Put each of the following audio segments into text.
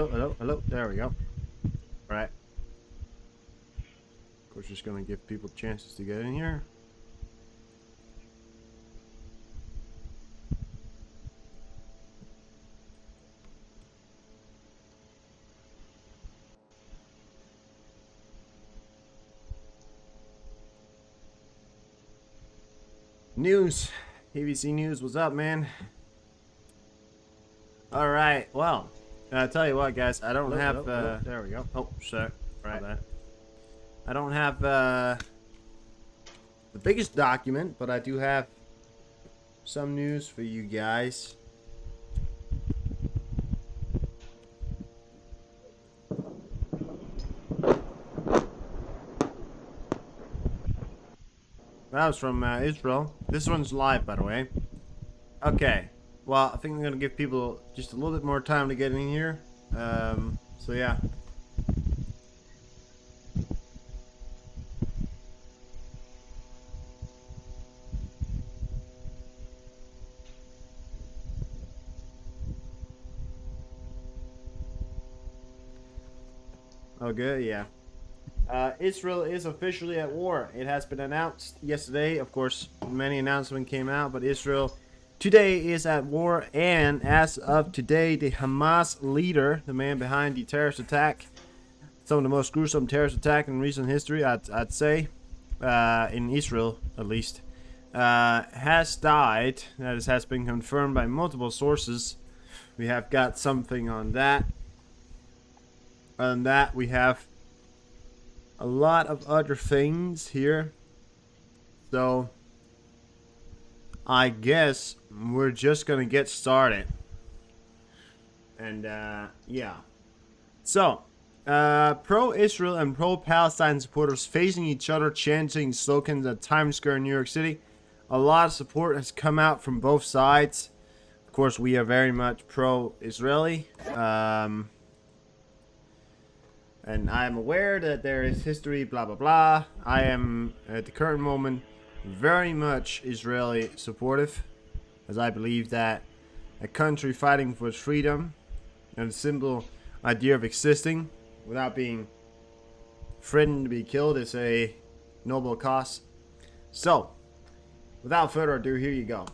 hello. There we go. All right. Of course, just gonna give people chances to get in here. News. ABC News, what's up, man? All right. Well, I tell you what, guys. I don't have. There we go. Oh, sorry. Right. I don't have the biggest document, but I do have some news for you guys. That was from Israel. This one's live, by the way. Okay. Well, I think I'm going to give people just a little bit more time to get in here. So, yeah. Oh, good, yeah. Israel is officially at war. It has been announced yesterday. Of course, many announcements came out, but Israel today is at war. And as of today, the Hamas leader, the man behind the terrorist attack, some of the most gruesome terrorist attack in recent history, I'd say, in Israel at least, has died. That has been confirmed by multiple sources. We have got something on that. Other than that, we have a lot of other things here. So I guess we're just gonna get started. And yeah. So pro-Israel and pro-Palestine supporters facing each other, chanting slogans at Times Square in New York City. A lot of support has come out from both sides. Of course, we are very much pro-Israeli. And I am aware that there is history, blah, blah, blah. I am, at the current moment, very much Israeli supportive, as I believe that a country fighting for its freedom and the simple idea of existing without being threatened to be killed is a noble cause. So, without further ado, here you go.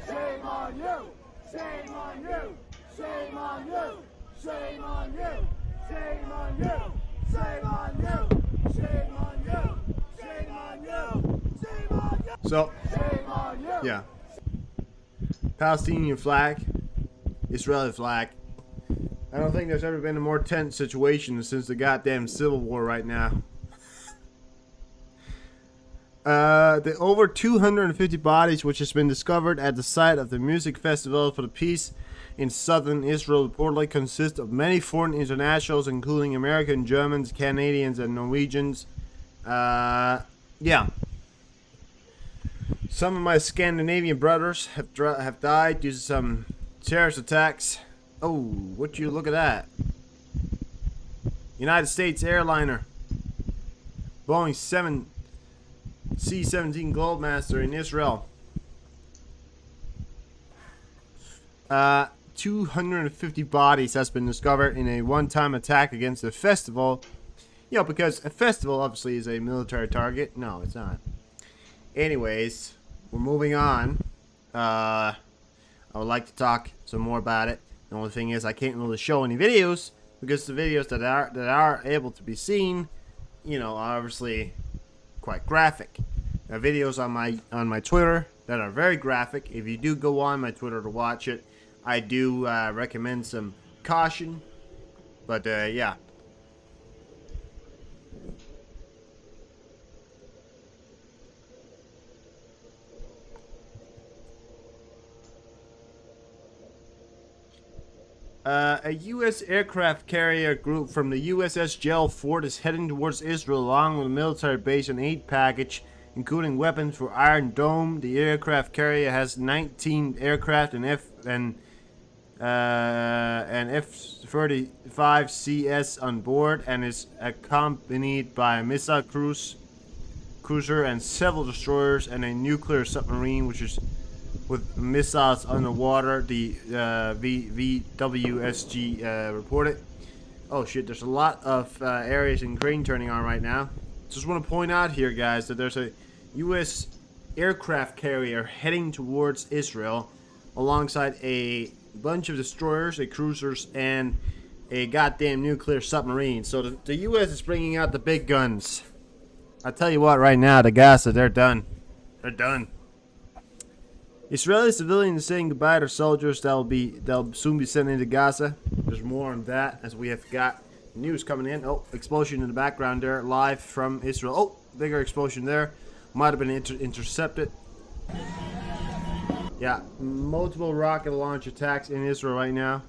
Shame on you! Shame on you! Shame on you! Shame on you! Shame on you! Shame on you! Shame on you! Shame on you! Shame on you! So, Shame on you! yeah. Palestinian flag, Israeli flag. I don't think there's ever been a more tense situation since the goddamn civil war right now. The over 250 bodies which has been discovered at the site of the music festival for the peace in southern Israel reportedly consist of many foreign internationals, including American, Germans, Canadians, and Norwegians. Yeah. Some of my Scandinavian brothers have died due to some terrorist attacks. Oh, would you look at that? United States airliner Boeing C-17 Globemaster in Israel. 250 bodies has been discovered in a one-time attack against a festival. You know, because a festival obviously is a military target. No, it's not. Anyways, we're moving on. I would like to talk some more about it. The only thing is I can't really show any videos because the videos that are able to be seen, you know, are obviously quite graphic. There are videos on my Twitter that are very graphic. If you do go on my Twitter to watch it, I do recommend some caution, but yeah. A U.S. aircraft carrier group from the USS Gerald Ford is heading towards Israel along with a military base and aid package, including weapons for Iron Dome. The aircraft carrier has 19 aircraft and F-35CS on board and is accompanied by a missile cruiser and several destroyers and a nuclear submarine, which is with missiles underwater, the VWSG reported. Oh shit, there's a lot of areas in crane turning on right now. Just want to point out here, guys, that there's a U.S. aircraft carrier heading towards Israel alongside a bunch of destroyers, cruisers, and a goddamn nuclear submarine. So the U.S. is bringing out the big guns. I tell you what, right now, the Gaza, they're done. They're done. Israeli civilians saying goodbye to soldiers they'll soon be sent into Gaza. There's more on that as we have got news coming in. Oh, explosion in the background there, live from Israel. Oh, bigger explosion there. Might have been intercepted. Yeah, multiple rocket launch attacks in Israel right now.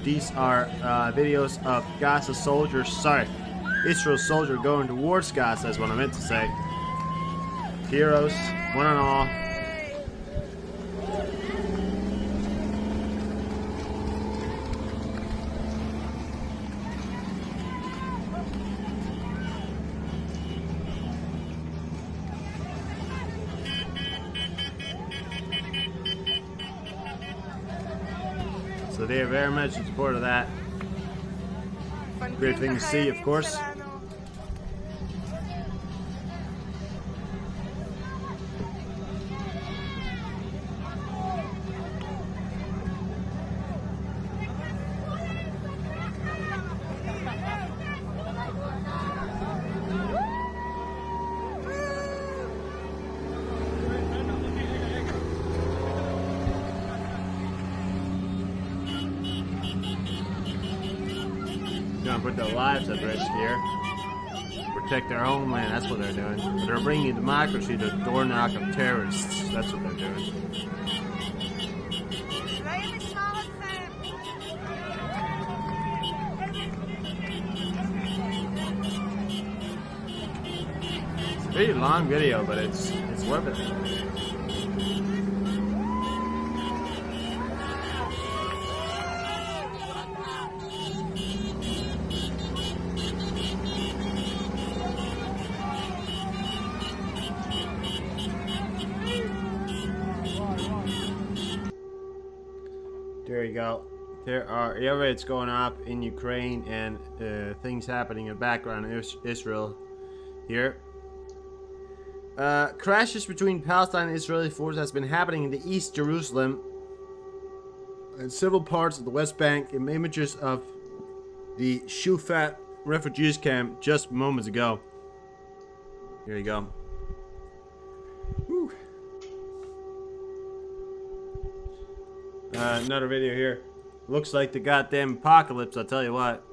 These are videos of Gaza soldiers. Sorry, Israel soldier going towards Gaza is what I meant to say. Heroes, one and all. So they are very much in support of that. Great thing to see, of course. Gonna put their lives at risk here. Protect their homeland, that's what they're doing. But they're bringing democracy to the door knock of terrorists. That's what they're doing. It's a pretty long video, but it's worth it. There you go. There are air raids going up in Ukraine and things happening in the background in Israel here. Crashes between Palestine and Israeli forces has been happening in the East Jerusalem and several parts of the West Bank. And images of the Shufat refugees camp just moments ago. Here you go. Whew. Another video here. Looks like the goddamn apocalypse, I'll tell you what.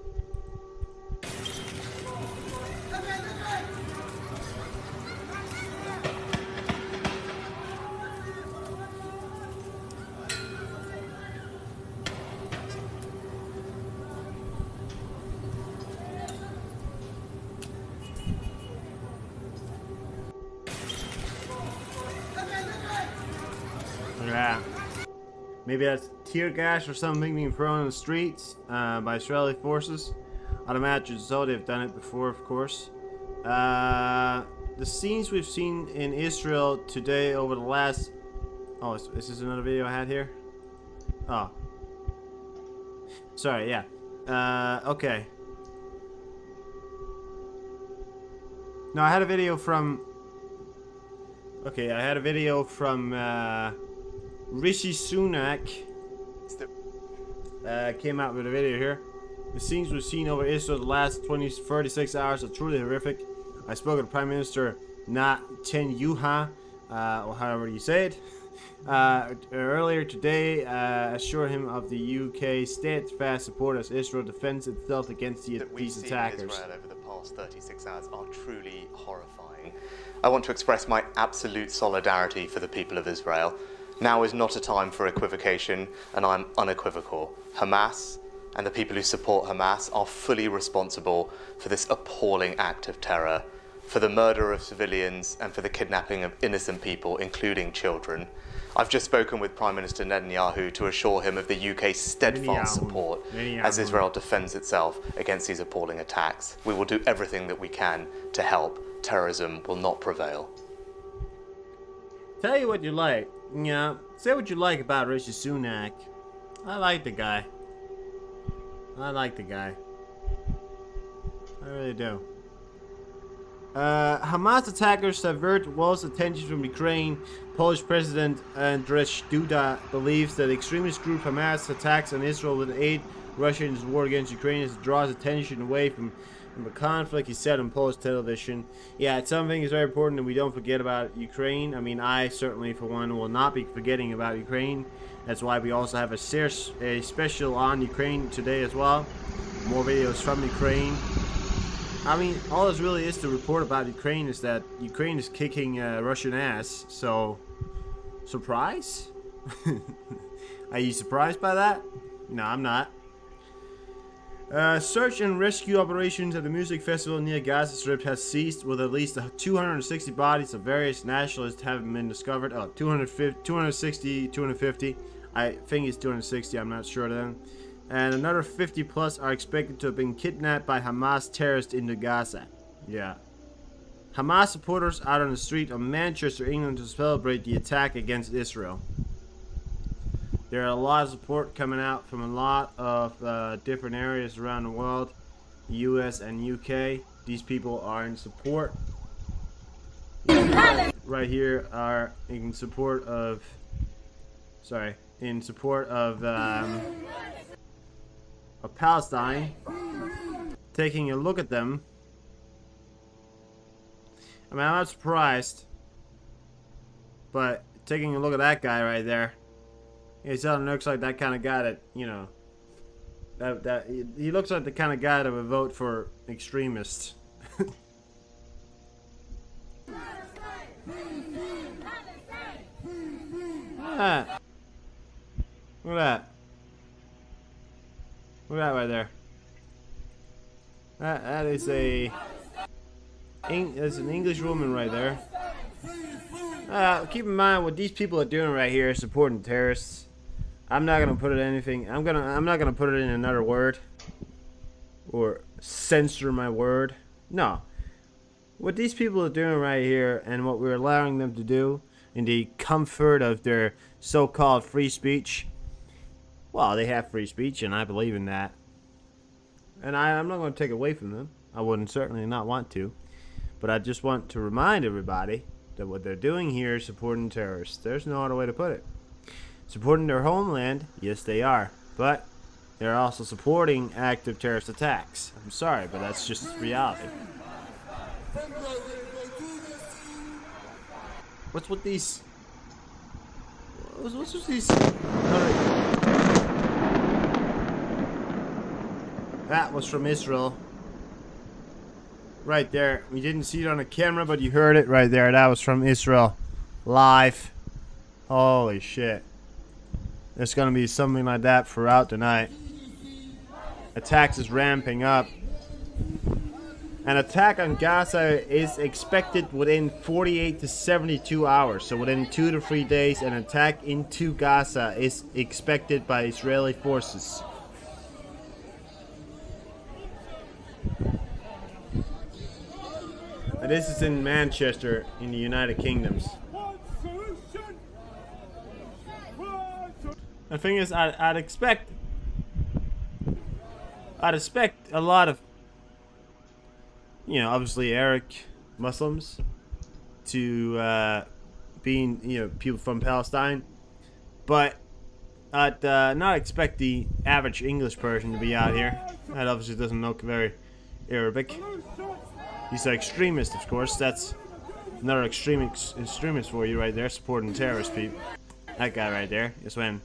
Yeah. Maybe that's tear gas or something being thrown in the streets by Israeli forces. I'd imagine so. They've done it before, of course. The scenes we've seen in Israel today over the last... Oh, is this another video I had here? Oh. Sorry, yeah. Okay. No, I had a video from... Okay, I had a video from... Rishi Sunak came out with a video here. The scenes we've seen over Israel the last 36 hours are truly horrific. I spoke to Prime Minister Netanyahu, or however you say it, earlier today, assured him of the UK's steadfast support as Israel defends itself against these attackers. Israel over the past 36 hours are truly horrifying. I want to express my absolute solidarity for the people of Israel. Now is not a time for equivocation, and I'm unequivocal. Hamas and the people who support Hamas are fully responsible for this appalling act of terror, for the murder of civilians and for the kidnapping of innocent people, including children. I've just spoken with Prime Minister Netanyahu to assure him of the UK's steadfast support as Israel defends itself against these appalling attacks. We will do everything that we can to help. Terrorism will not prevail. Tell you what you like. Yeah, say what you like about Rishi Sunak. I like the guy. I like the guy. I really do. Hamas attackers divert world's attention from Ukraine. Polish President Andrzej Duda believes that extremist group Hamas attacks on Israel would aid Russia in its war against Ukraine as it draws attention away from the conflict, he said on Polish television. Yeah, it's something that's very important that we don't forget about Ukraine. I mean, I certainly, for one, will not be forgetting about Ukraine. That's why we also have a special on Ukraine today as well. More videos from Ukraine. I mean, all this really is to report about Ukraine is that Ukraine is kicking Russian ass. So, surprise? Are you surprised by that? No, I'm not. Search and rescue operations at the music festival near Gaza Strip has ceased, with at least 260 bodies of various nationalists having been discovered. Oh, 260, 250. I think it's 260, I'm not sure then. And another 50 plus are expected to have been kidnapped by Hamas terrorists into Gaza. Yeah. Hamas supporters out on the street of Manchester, England to celebrate the attack against Israel. There are a lot of support coming out from a lot of different areas around the world, the US and UK. These people are in support. Right here are in support of, of Palestine. Taking a look at them. I mean, I'm not surprised, but taking a look at that guy right there. He looks like that kind of guy that, you know, he looks like the kind of guy that would vote for extremists. Ah. Look at that. Look at that right there. That is that's an English woman right there. Keep in mind what these people are doing right here, supporting terrorists. I'm not gonna put it anything. I'm not gonna put it in another word or censor my word. No. What these people are doing right here, and what we're allowing them to do in the comfort of their so-called free speech. Well, they have free speech, and I believe in that. And I'm not going to take it away from them. I wouldn't certainly not want to. But I just want to remind everybody that what they're doing here is supporting terrorists. There's no other way to put it. Supporting their homeland, yes they are. But they're also supporting active terrorist attacks. I'm sorry, but that's just reality. What's with these... What's with these... That was from Israel. Right there. We didn't see it on the camera, but you heard it right there. That was from Israel. Live. Holy shit. There's gonna be something like that throughout the night. Attacks is ramping up. An attack on Gaza is expected within 48 to 72 hours. So within 2 to 3 days, an attack into Gaza is expected by Israeli forces. And this is in Manchester, in the United Kingdoms. The thing is, I'd expect a lot of, you know, obviously Arab Muslims to being, you know, people from Palestine, but I'd not expect the average English person to be out here. That obviously doesn't look very Arabic. He's an extremist, of course. That's another extremist for you right there, supporting terrorist people. That guy right there is when.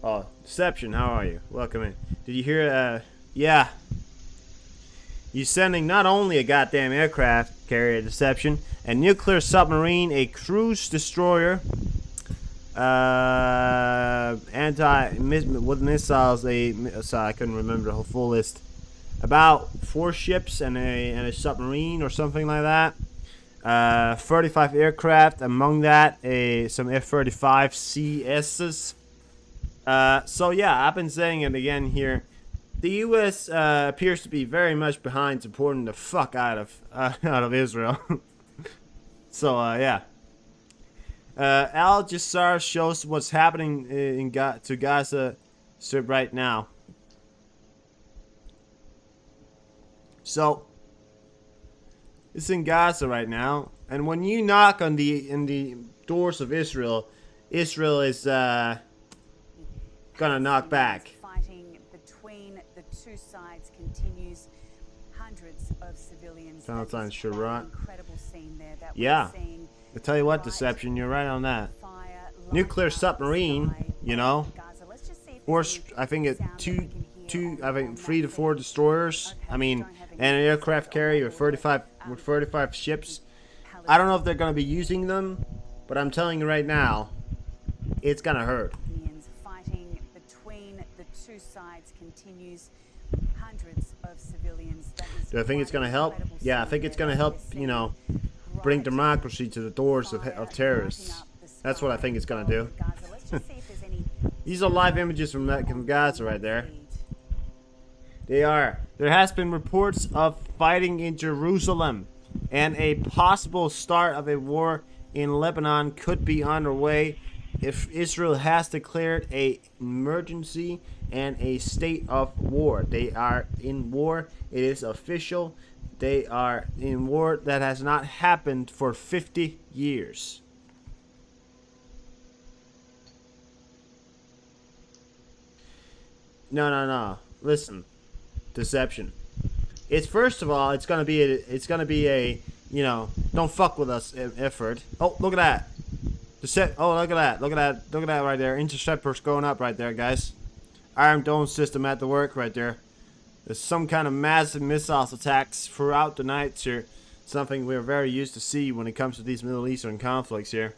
Oh, Deception, how are you? Welcome in. Did you hear? Yeah. He's sending not only a goddamn aircraft carrier, Deception, a nuclear submarine, a cruise destroyer, with missiles. Sorry, I couldn't remember the whole full list. About 4 ships and a submarine or something like that. 35 aircraft, among that some F-35 CSs. So yeah, I've been saying it again here. The U.S. Appears to be very much behind supporting the fuck out of Israel. So yeah. Al Jazeera shows what's happening to Gaza Strip right now. So it's in Gaza right now, and when you knock on the doors of Israel, Israel is gonna knock back. Fighting between the two sides continues. Hundreds of civilians. Sounds like Sharon. Incredible scene there that Yeah. we're seeing. I tell you what, Deception, you're right on that. Nuclear submarine, you know. Force, I think it I think 3 to 4 destroyers. I mean, and an aircraft carrier with 35 ships. I don't know if they're gonna be using them, but I'm telling you right now, it's gonna hurt. Fighting between the two sides continues. Hundreds of civilians. Do I think it's gonna help? Yeah, I think it's gonna help. You know, bring democracy to the doors of terrorists. That's what I think it's gonna do. These are live images from Gaza right there. They are. There has been reports of fighting in Jerusalem, and a possible start of a war in Lebanon could be underway if Israel has declared an emergency and a state of war. They are in war. It is official. They are in war that has not happened for 50 years. No. Listen. Deception. It's first of all, it's gonna be a you know, don't fuck with us effort. Oh, look at that. Oh, look at that right there. Interceptors going up right there, guys. Iron Dome system at the work right there. There's some kind of massive missiles attacks throughout the night here. Something we're very used to see when it comes to these Middle Eastern conflicts here.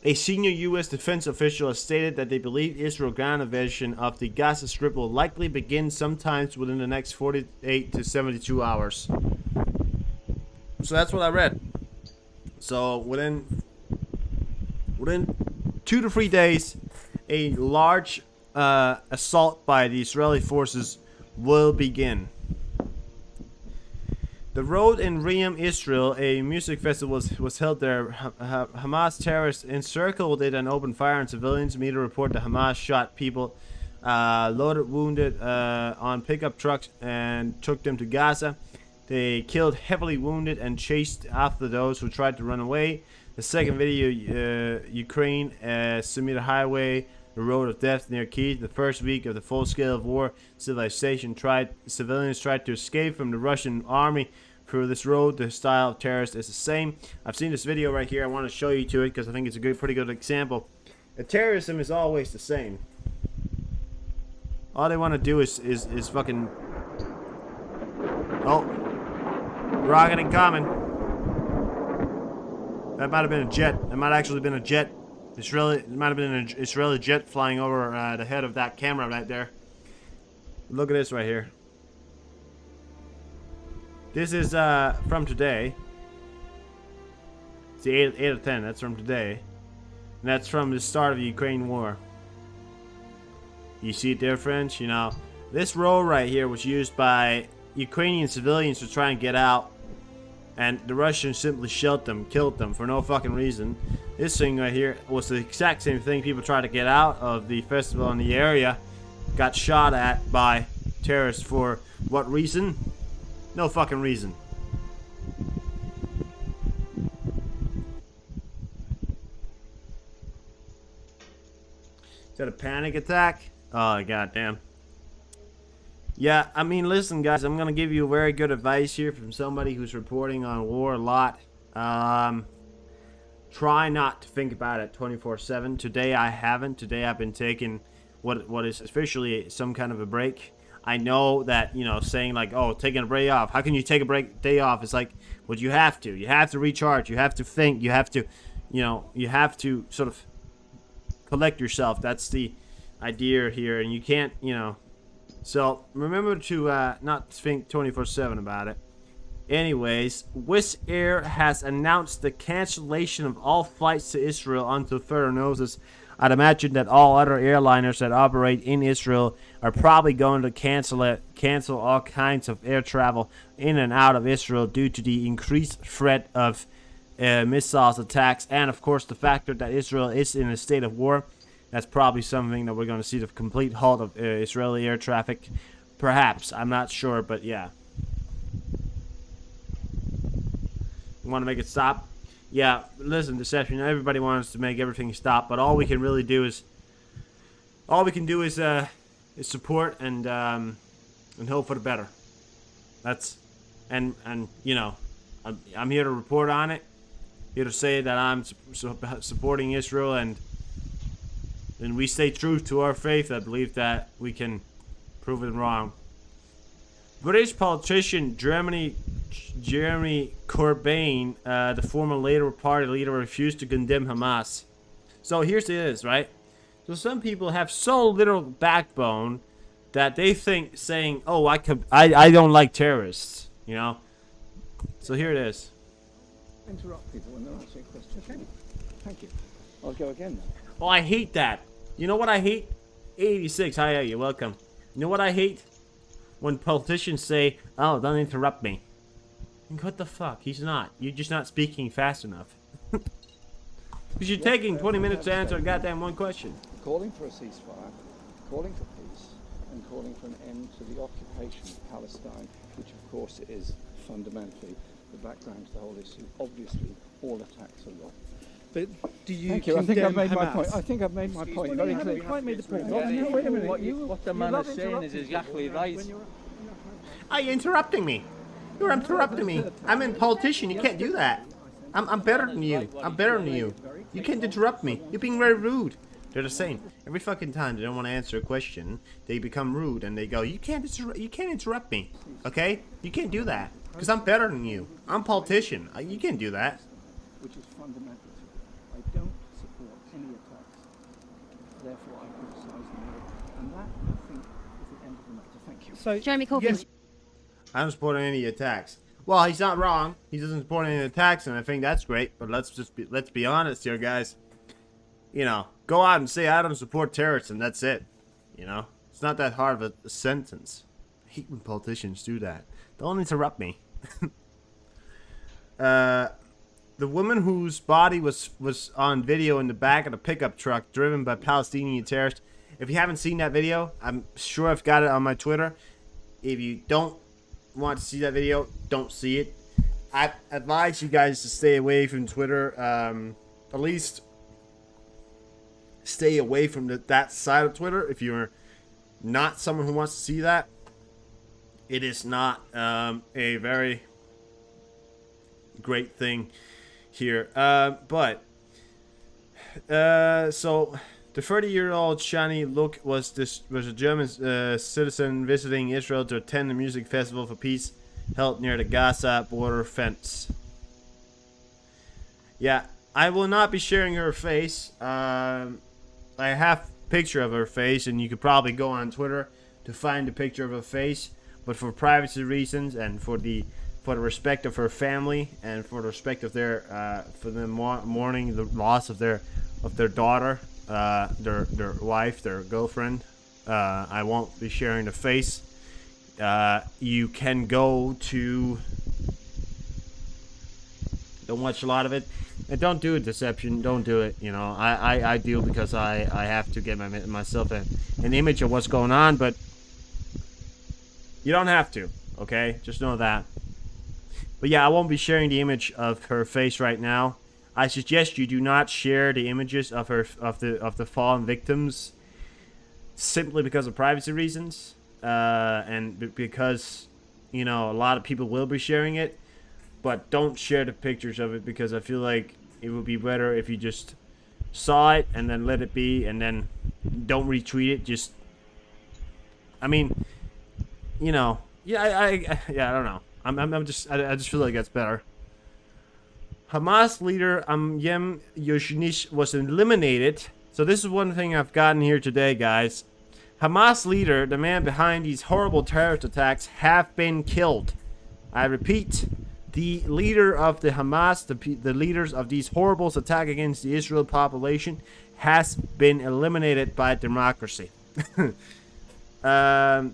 A senior U.S. defense official has stated that they believe Israel ground invasion of the Gaza Strip will likely begin sometimes within the next 48 to 72 hours. So that's what I read. So within 2 to 3 days, a large assault by the Israeli forces will begin. The road in Reem, Israel, a music festival was held there. Hamas terrorists encircled it and opened fire on civilians. Media report that Hamas shot people, loaded wounded on pickup trucks and took them to Gaza. They killed heavily wounded and chased after those who tried to run away. The second video, Ukraine, Semita Highway, the road of death near Kyiv. The first week of the full scale of war, civilians tried to escape from the Russian army through this road. The style of terrorists is the same. I've seen this video right here. I want to show you to it because I think it's a pretty good example. The terrorism is always the same. All they want to do is fucking. Oh, rocket incoming. That might have been a jet. That might actually have been a jet. It might have been an Israeli jet flying over the head of that camera right there. Look at this right here. This is from today. It's the 8 of 10. That's from today. And that's from the start of the Ukraine war. You see the difference? You know, this road right here was used by Ukrainian civilians to try and get out. And the Russians simply shot them, killed them for no fucking reason. This thing right here was the exact same thing. People tried to get out of the festival in the area. Got shot at by terrorists for what reason? No fucking reason. Is that a panic attack? Oh, goddamn. Yeah, I mean, listen, guys, I'm going to give you very good advice here from somebody who's reporting on war a lot. Try not to think about it 24/7. Today, I haven't. Today, I've been taking what is officially some kind of a break. I know that, you know, saying like, oh, taking a break off. How can you take a day off? It's like, well, you have to. You have to recharge. You have to think. You have to, you know, you have to sort of collect yourself. That's the idea here. And you can't, you know. So remember to not think 24/7 about it. Anyways, Wizz Air has announced the cancellation of all flights to Israel until further notice. I'd imagine that all other airliners that operate in Israel are probably going to cancel all kinds of air travel in and out of Israel due to the increased threat of missiles attacks, and of course the factor that Israel is in a state of war. That's probably something that we're going to see the complete halt of Israeli air traffic. Perhaps. I'm not sure, but yeah. You want to make it stop? Yeah, listen, Deception, everybody wants to make everything stop, but all we can really do is... All we can do is support and hope for the better. That's... And you know, I'm here to report on it. Here to say that I'm supporting Israel, and we stay true to our faith. I believe that we can prove them wrong. British politician Jeremy Corbyn, the former Labour Party leader, refused to condemn Hamas. So here's it is, right? So some people have so little backbone that they think saying, "Oh, I don't like terrorists," you know. So here it is. Interrupt people when they're asking a question. Okay. Thank you. I'll go again now. Oh, I hate that. You know what I hate? 86. Hi, you're welcome. You know what I hate? When politicians say, "Oh, don't interrupt me." And what the fuck? He's not. You're just not speaking fast enough. Because you're taking 20 minutes to answer a goddamn one question. Calling for a ceasefire, calling for peace, and calling for an end to the occupation of Palestine, which of course is fundamentally the background to the whole issue. Obviously, all attacks are wrong. But do you Thank you. I think I've made my Hamas? point. I think I've made my point very clearly. Quite made the point. No, wait a minute. What the man is saying is exactly right. Are you interrupting me? You're interrupting me. I'm a politician. You can't do that. I'm better than you. I'm better than you. You can't interrupt me. You're being very rude. They're the same. Every fucking time they don't want to answer a question, they become rude and they go, "You can't interrupt me. Okay? You can't do that. Because I'm better than you. I'm a politician. You can't do that." Which is fundamental to it. I don't support any attacks. Therefore, I criticise them all. And that, I think, is the end of the matter. Thank you. So, Jeremy Corbyn. yes, I don't support any attacks. Well, he's not wrong. He doesn't support any attacks, and I think that's great. But let's be honest here, guys. You know, go out and say I don't support terrorists, and that's it. You know, it's not that hard of a sentence. I hate when politicians do that. Don't interrupt me. The woman whose body was on video in the back of a pickup truck driven by Palestinian terrorists. If you haven't seen that video, I'm sure I've got it on my Twitter. If you don't want to see that video, don't see it. I advise you guys to stay away from Twitter. At least stay away from that side of Twitter if you're not someone who wants to see that. It is not a very great thing here. But so the 30-year-old Shani Look was a German citizen visiting Israel to attend a music festival for peace held near the Gaza border fence. Yeah, I will not be sharing her face. I have a picture of her face, and you could probably go on Twitter to find a picture of her face. But for privacy reasons and for the respect of her family and for the respect of their for them mourning the loss of their daughter, their wife, their girlfriend, I won't be sharing the face. You can go to. Don't watch a lot of it, and don't do it, Deception. Don't do it. You know, I do because I have to get myself an image of what's going on, but you don't have to. Okay, just know that. But yeah, I won't be sharing the image of her face right now. I suggest you do not share the images of the fallen victims, simply because of privacy reasons, and because you know a lot of people will be sharing it. But don't share the pictures of it because I feel like it would be better if you just saw it and then let it be, and then don't retweet it. Just, I mean, you know, I don't know. I just feel like that's better. Hamas leader Yem Yoshinish was eliminated. So this is one thing I've gotten here today, guys. Hamas leader, the man behind these horrible terrorist attacks, have been killed. I repeat, the leader of the Hamas, the leaders of these horrible attacks against the Israel population, has been eliminated by democracy. Yem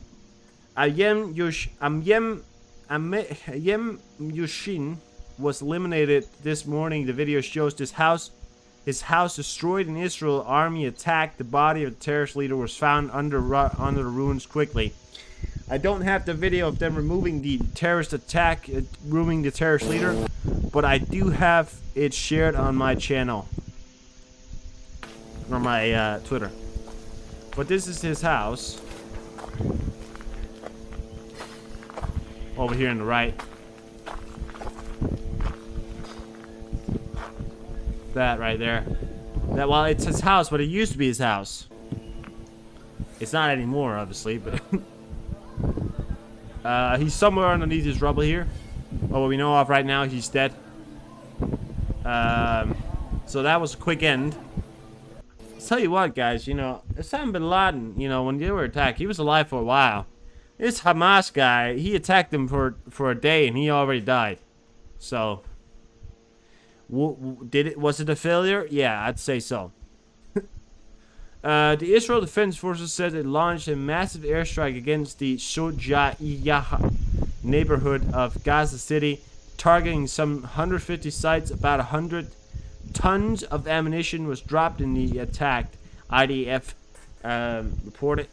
Yushin was eliminated this morning. The video shows his house destroyed in Israel. Army attacked. The body of the terrorist leader was found under the ruins quickly. I don't have the video of them removing the terrorist attack, removing the terrorist leader, but I do have it shared on my channel. Or my Twitter. But this is his house. Over here on the right. That right there. That, well, it's his house, but it used to be his house. It's not anymore, obviously, but he's somewhere underneath this rubble here. Oh, what we know of right now, he's dead. So that was a quick end. I'll tell you what, guys, you know, Osama bin Laden, you know, when they were attacked, he was alive for a while. This Hamas guy, he attacked him for a day and he already died. So, was it a failure? Yeah, I'd say so. The Israel Defense Forces said it launched a massive airstrike against the Shojaiyah neighborhood of Gaza City, targeting some 150 sites. About 100 tons of ammunition was dropped in the attack, IDF reported.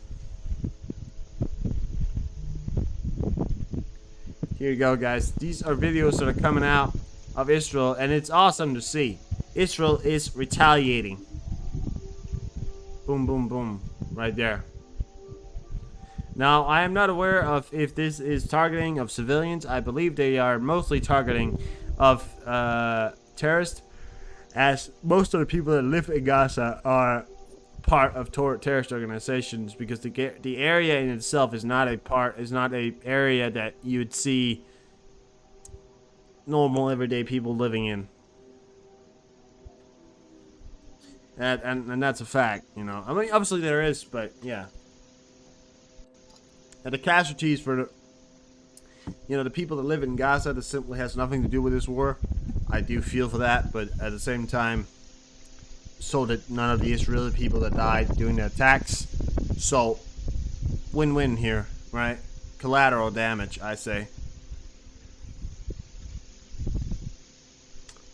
Here you go, guys. These are videos that are coming out of Israel, and it's awesome to see. Israel is retaliating. Boom, boom, boom. Right there. Now, I am not aware of if this is targeting of civilians. I believe they are mostly targeting of terrorists, as most of the people that live in Gaza are part of terrorist organizations, because the area in itself is not a area that you would see normal everyday people living in. And that's a fact, you know. I mean, obviously there is, but yeah. And the casualties for the, you know, the people that live in Gaza, that simply has nothing to do with this war. I do feel for that, but at the same time, so that none of the Israeli people that died during the attacks. So, win-win here, right? Collateral damage, I say.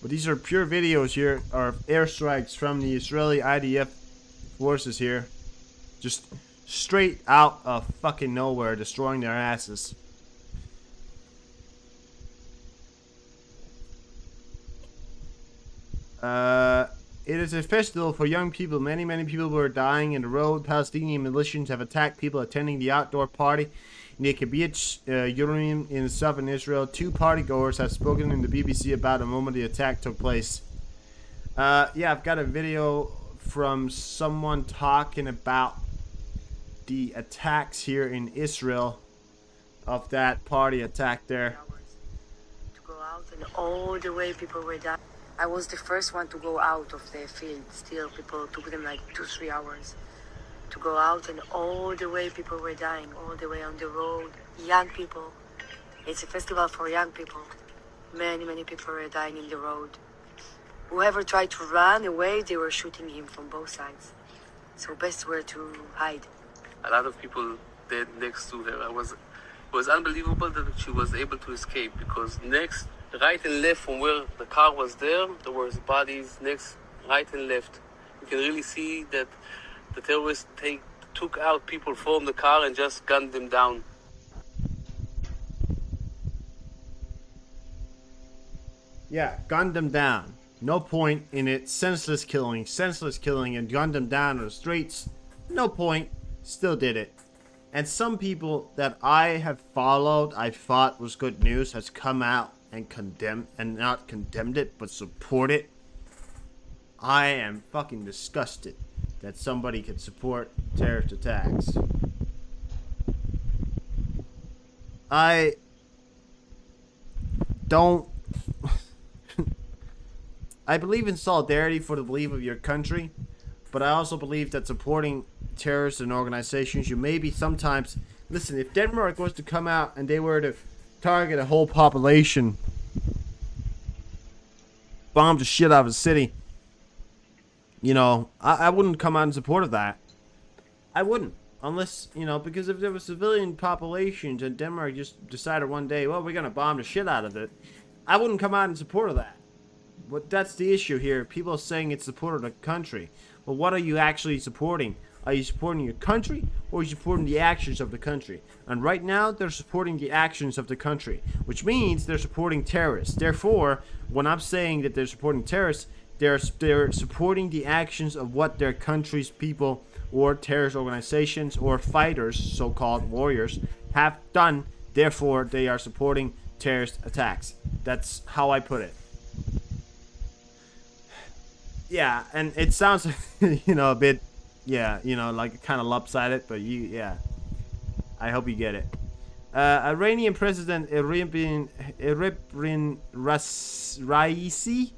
But these are pure videos here, or airstrikes from the Israeli IDF forces here. Just straight out of fucking nowhere, destroying their asses. It is a festival for young people. Many people were dying in the road. Palestinian militias have attacked people attending the outdoor party near Kibbutz Yeruim in southern Israel. 2 partygoers have spoken in the BBC about the moment the attack took place. Yeah, I've got a video from someone talking about the attacks here in Israel, of that party attack there. To go out, and all the way people were dying. I was the first one to go out of the field. Still, people took them like 2-3 hours to go out, and all the way people were dying, all the way on the road. Young people. It's a festival for young people. Many people were dying in the road. Whoever tried to run away, they were shooting him from both sides. So best were to hide. A lot of people dead next to her. It was unbelievable that she was able to escape, because right and left from where the car was there was bodies right and left. You can really see that the terrorists took out people from the car and just gunned them down. Yeah, gunned them down. No point in it. Senseless killing, and gunned them down on the streets. No point. Still did it. And some people that I have followed, I thought was good news, has come out and not condemned it, but support it. I am fucking disgusted that somebody could support terrorist attacks. I don't I believe in solidarity for the belief of your country, but I also believe that supporting terrorists and organizations, you maybe sometimes, listen, if Denmark was to come out and they were to target a whole population, bomb the shit out of a city, you know, I wouldn't come out in support of that. I wouldn't. Unless, you know, because if there were civilian populations and Denmark just decided one day, well, we're going to bomb the shit out of it, I wouldn't come out in support of that. But that's the issue here. People are saying it's support of the country. Well, what are you actually supporting? Are you supporting your country, or are you supporting the actions of the country? And right now, they're supporting the actions of the country, which means they're supporting terrorists. Therefore, when I'm saying that they're supporting terrorists, they're supporting the actions of what their country's people or terrorist organizations or fighters, so-called warriors, have done. Therefore, they are supporting terrorist attacks. That's how I put it. Yeah, and it sounds, a bit, like kind of lopsided, but I hope you get it. Iranian President Ebrahim Raisi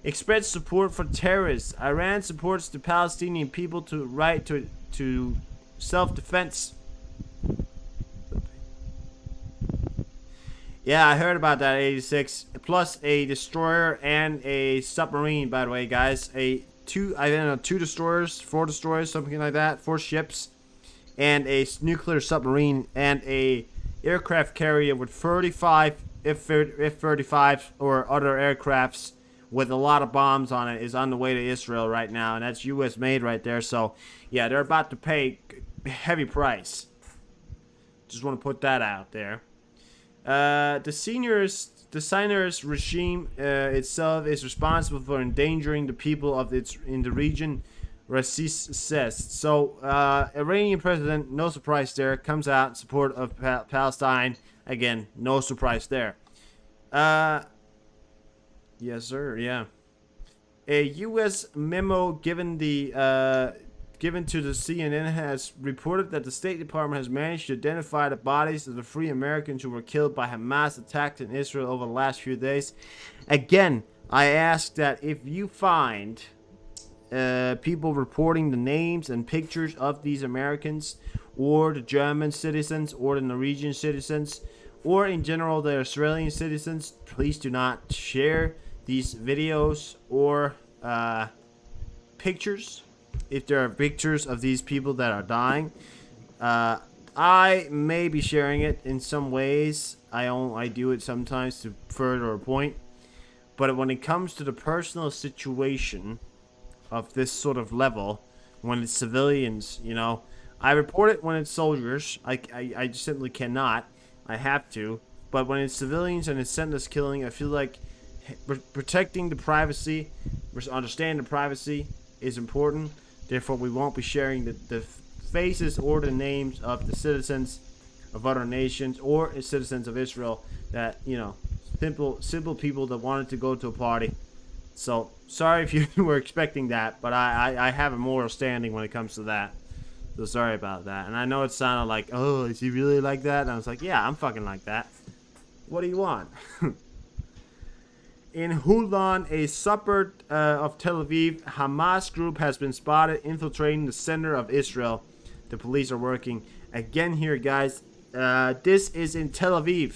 expressed support for terrorists. Iran supports the Palestinian people to right to self-defense. Yeah, I heard about that. 86 plus a destroyer and a submarine. By the way, guys, two destroyers, 4 destroyers, something like that, 4 ships, and a nuclear submarine and a aircraft carrier with 35 F-35 or other aircrafts with a lot of bombs on it is on the way to Israel right now, and that's U.S. made right there. So yeah, they're about to pay a heavy price. Just want to put that out there. The Zionist regime itself is responsible for endangering the people of in the region, Rasis says. So, Iranian president, no surprise there, comes out in support of Palestine. Again, no surprise there. Yes, sir, yeah. A U.S. memo given to the CNN has reported that the State Department has managed to identify the bodies of the 3 Americans who were killed by Hamas attacks in Israel over the last few days. Again, I ask that if you find people reporting the names and pictures of these Americans, or the German citizens, or the Norwegian citizens, or in general the Australian citizens, please do not share these videos or pictures. If there are pictures of these people that are dying, I may be sharing it in some ways. I do it sometimes to further a point. But when it comes to the personal situation of this sort of level, when it's civilians, I report it when it's soldiers. I simply cannot. I have to. But when it's civilians and it's senseless killing, I feel like protecting the privacy, understanding the privacy is important. Therefore, we won't be sharing the faces or the names of the citizens of other nations or citizens of Israel that, simple people that wanted to go to a party. So, sorry if you were expecting that, but I have a moral standing when it comes to that. So, sorry about that. And I know it sounded like, oh, is he really like that? And I was like, yeah, I'm fucking like that. What do you want? In Hulan, a suburb of Tel Aviv, Hamas group has been spotted infiltrating the center of Israel. The police are working. Again here, guys. This is in Tel Aviv.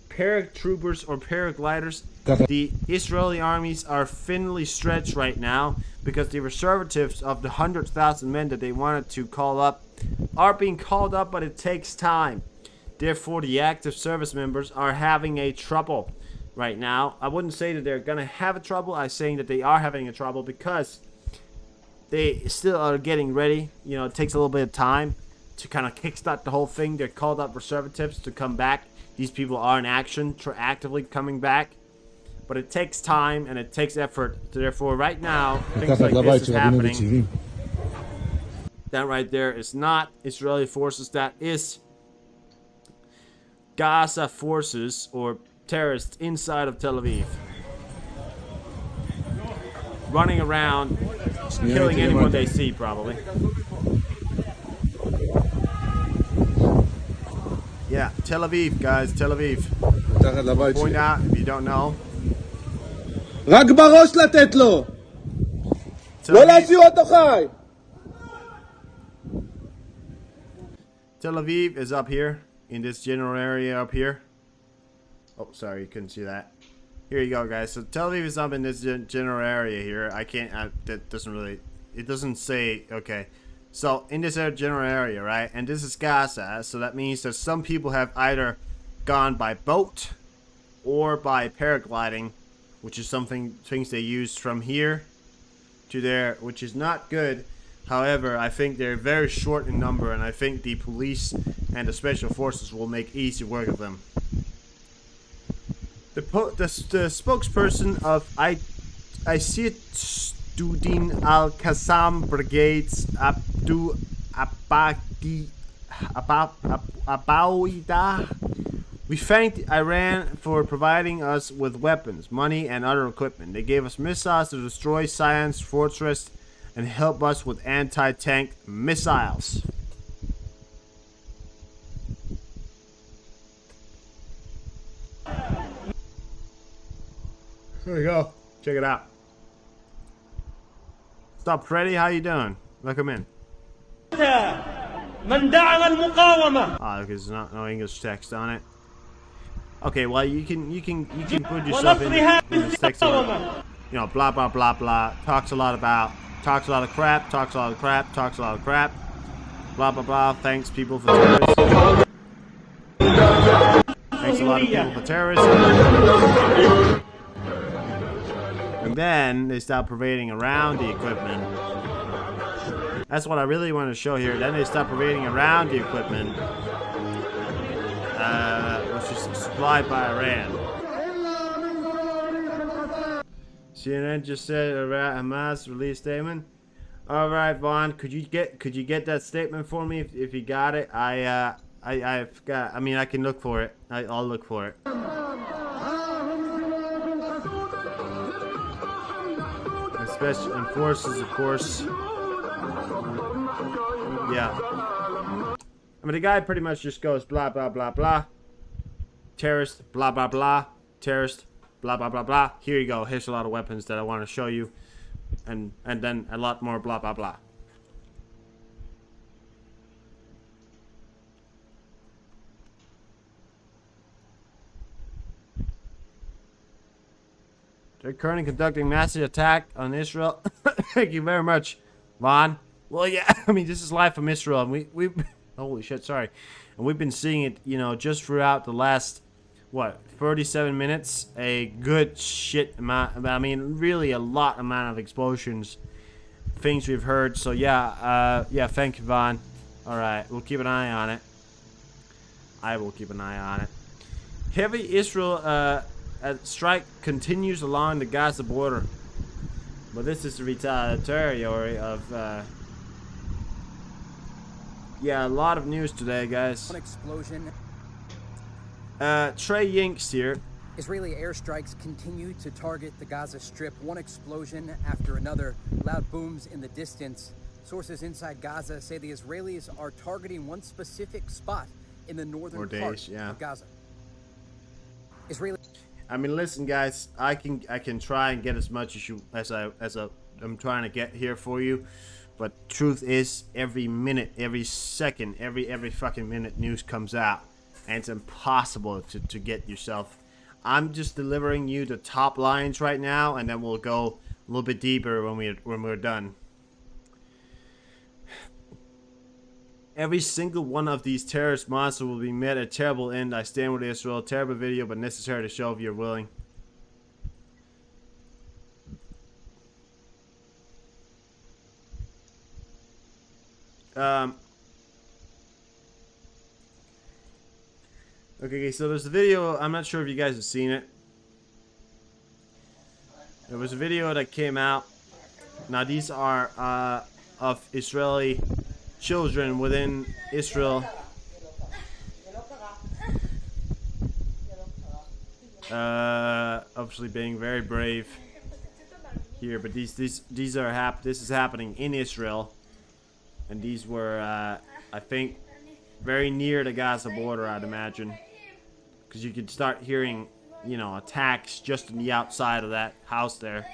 Paratroopers or paragliders. The Israeli armies are thinly stretched right now because the reservists of the 100,000 men that they wanted to call up are being called up, but it takes time. Therefore, the active service members are having a trouble right now. I wouldn't say that they're gonna have a trouble. I'm saying that they are having a trouble because they still are getting ready. It takes a little bit of time to kind of kickstart the whole thing. They're called up reservists to come back. These people are in action, actively coming back. But it takes time and it takes effort. So therefore, right now, things like this is happening. That right there is not Israeli forces. That is Gaza forces or terrorists inside of Tel Aviv, running around, killing anyone they see, probably. Yeah, Tel Aviv, guys, Tel Aviv. Point out if you don't know. רק בראש לתת לו! לא להשאיר אותו חי! Tel Aviv is up here, in this general area up here. Oh, sorry, you couldn't see that. Here you go, guys. So Tel Aviv is up in this general area here. That doesn't really, it doesn't say, okay. So in this general area, right? And this is Gaza. So that means that some people have either gone by boat or by paragliding, which is things they use from here to there, which is not good. However, I think they're very short in number, and I think the police and the special forces will make easy work of them. The spokesperson of Isreal al-Qassam Brigades, Abawida, we thanked Iran for providing us with weapons, money, and other equipment. They gave us missiles to destroy Science Fortress and help us with anti-tank missiles. There you go. Check it out. Stop, Freddy. How you doing? Welcome in. من دعم المقاومة. Ah, there's no English text on it. Okay, well you can put yourself in this text. You know, blah blah blah blah. Talks a lot of crap. Talks a lot of crap. Blah blah blah. Thanks people for terrorism. Thanks a lot of people for terrorism. And then they start parading around the equipment. That's what I really want to show here. Then they start parading around the equipment, which is supplied by Iran. CNN just said Hamas released statement. All right, Vaughn, could you get that statement for me if you got it? I've got. I mean, I can look for it. I'll look for it. Special forces, of course. Yeah. I mean, the guy pretty much just goes blah blah blah blah. Terrorist, blah blah blah. Terrorist, blah blah blah blah. Here you go. Here's a lot of weapons that I want to show you, and then a lot more blah blah blah. They're currently conducting massive attack on Israel. Thank you very much, Vaughn. Well, yeah, I mean, this is live from Israel, and we holy shit, sorry. And we've been seeing it, you know, just throughout the last, what, 37 minutes? A good shit amount, I mean, really a lot amount of explosions, things we've heard. So, yeah, thank you, Vaughn. All right, we'll keep an eye on it. I will keep an eye on it. Heavy Israel, strike continues along the Gaza border, but this is the retaliatory of yeah, a lot of news today, guys. One explosion. Trey Yinks here. Israeli airstrikes continue to target the Gaza Strip. One explosion after another. Loud booms in the distance. Sources inside Gaza say the Israelis are targeting one specific spot in the northern part of Gaza. Israeli. I mean, listen, guys. I can try and get as much as I'm trying to get here for you, but truth is, every minute, every second, every fucking minute, news comes out, and it's impossible to get yourself. I'm just delivering you the top lines right now, and then we'll go a little bit deeper when we're done. Every single one of these terrorist monsters will be met at a terrible end. I stand with Israel. Terrible video, but necessary to show if you're willing. Okay, so there's a video. I'm not sure if you guys have seen it. There was a video that came out. Now these are of Israeli children within Israel. Obviously being very brave here, but these are this is happening in Israel, and these were I think very near the Gaza border, I'd imagine, because you could start hearing, you know, attacks just on the outside of that house there.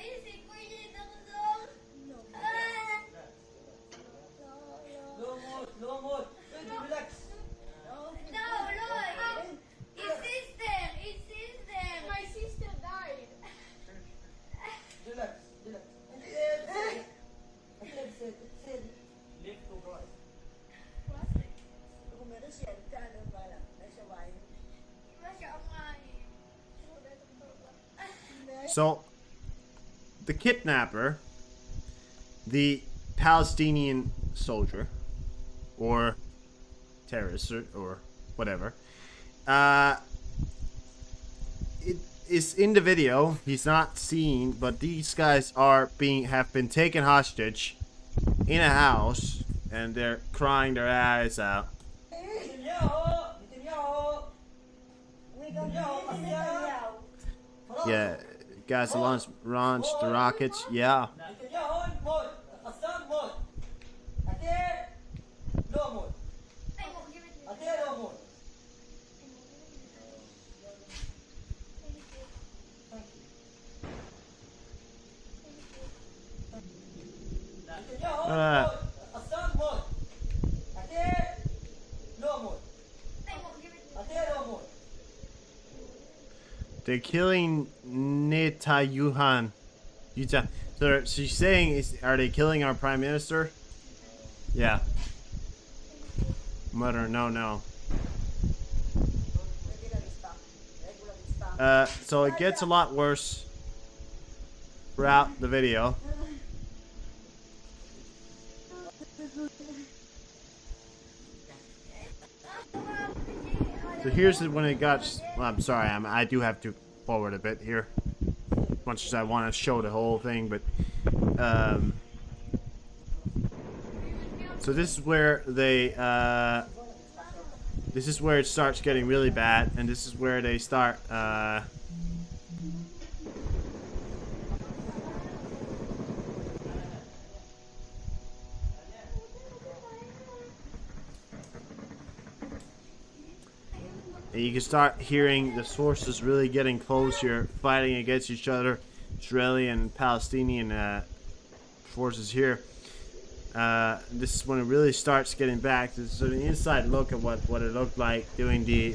So, the kidnapper, the Palestinian soldier, or terrorist, or whatever, it is in the video. He's not seen, but these guys have been taken hostage in a house, and they're crying their eyes out. Yeah, guys launched the rockets. Yeah. They're killing Netanyahu. So she's saying, are they killing our prime minister? Yeah. Mother, no. So it gets a lot worse throughout the video. So here's when it got. Well, I'm sorry, I do have to forward a bit here, much as I want to show the whole thing. But so this is where they. This is where it starts getting really bad, and this is where they start. And you can start hearing the sources really getting close here, fighting against each other, Israeli and Palestinian forces here. This is when it really starts getting back. This is an inside look at what it looked like doing the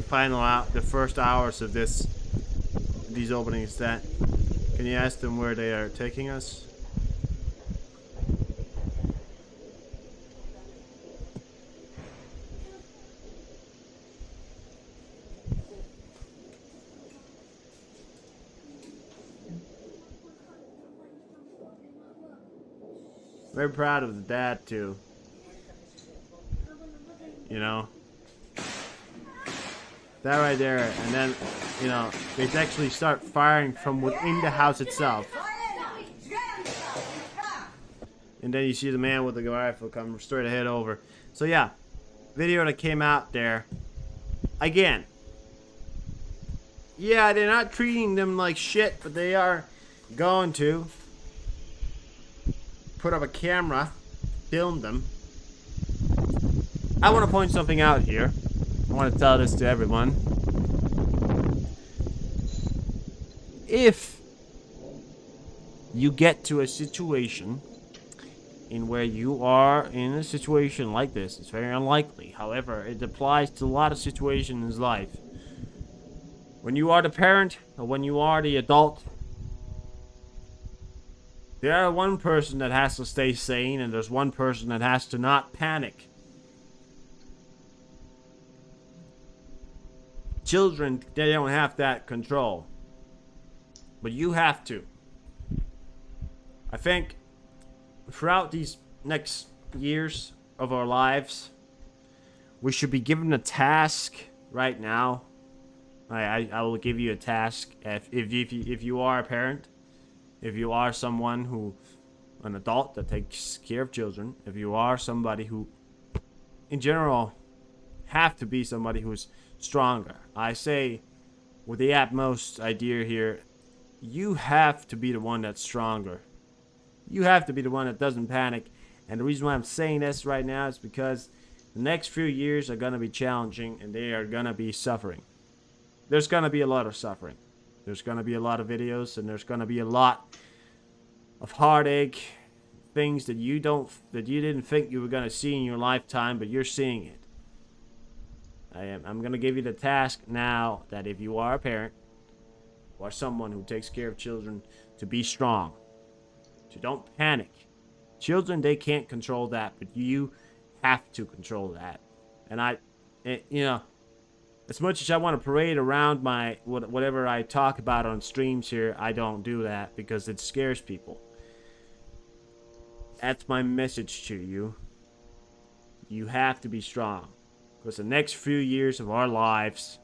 first hours of these openings. That can you ask them where they are taking us? Very proud of the dad too. You know, that right there, and then they actually start firing from within the house itself. And then you see the man with the rifle come straight ahead over. So yeah, video that came out there. Again, yeah, they're not treating them like shit, but they are going to put up a camera, film them. I want to point something out here. I want to tell this to everyone. If you get to a situation in where you are in a situation like this, it's very unlikely. However, it applies to a lot of situations in life. When you are the parent or when you are the adult, there's one person that has to stay sane, and there's one person that has to not panic. Children, they don't have that control. But you have to. I think throughout these next years of our lives, we should be given a task right now. I will give you a task if you are a parent. If you are an adult that takes care of children, if you are somebody who, in general, have to be somebody who's stronger. I say, with the utmost idea here, you have to be the one that's stronger. You have to be the one that doesn't panic. And the reason why I'm saying this right now is because the next few years are going to be challenging, and they are going to be suffering. There's going to be a lot of suffering. There's going to be a lot of videos, and there's going to be a lot of heartache, things that you didn't think you were going to see in your lifetime, but you're seeing it. I'm going to give you the task now that if you are a parent or someone who takes care of children, to be strong, to don't panic. Children, they can't control that, but you have to control that. And As much as I want to parade around my whatever I talk about on streams here, I don't do that because it scares people. That's my message to you. You have to be strong. Because the next few years of our lives,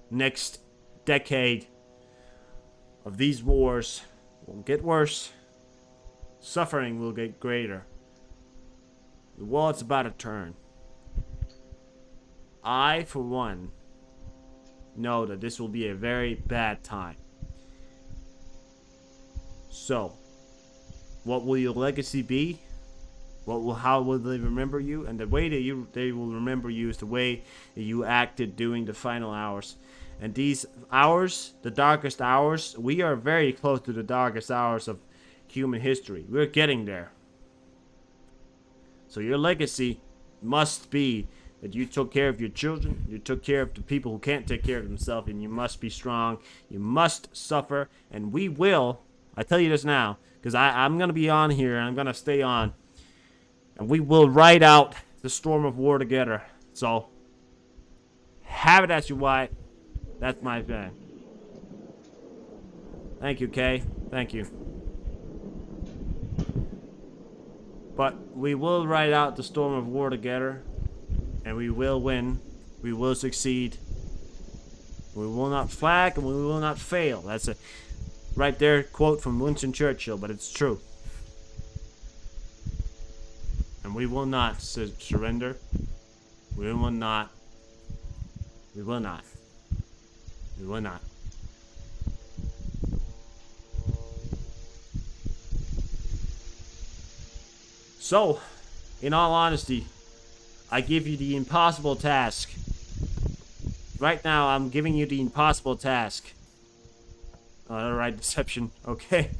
next decade of these wars will get worse. Suffering will get greater. The world's about to turn. I, for one, know that this will be a very bad time. So, what will your legacy be? How will they remember you? And the way that they will remember you is the way that you acted during the final hours. And these hours, the darkest hours, we are very close to the darkest hours of human history. We're getting there. So your legacy must be that you took care of your children, you took care of the people who can't take care of themselves, and you must be strong, you must suffer, and we will, I tell you this now, because I'm going to be on here, and I'm going to stay on, and we will ride out the storm of war together. So, have it as you want. That's my plan. Thank you, Kay. Thank you. But we will ride out the storm of war together. And we will win. We will succeed. We will not flag and we will not fail. That's a right there quote from Winston Churchill, but it's true. And we will not surrender. We will not. We will not. We will not. So, in all honesty, I give you the impossible task. Right now, I'm giving you the impossible task. Alright, deception. Okay.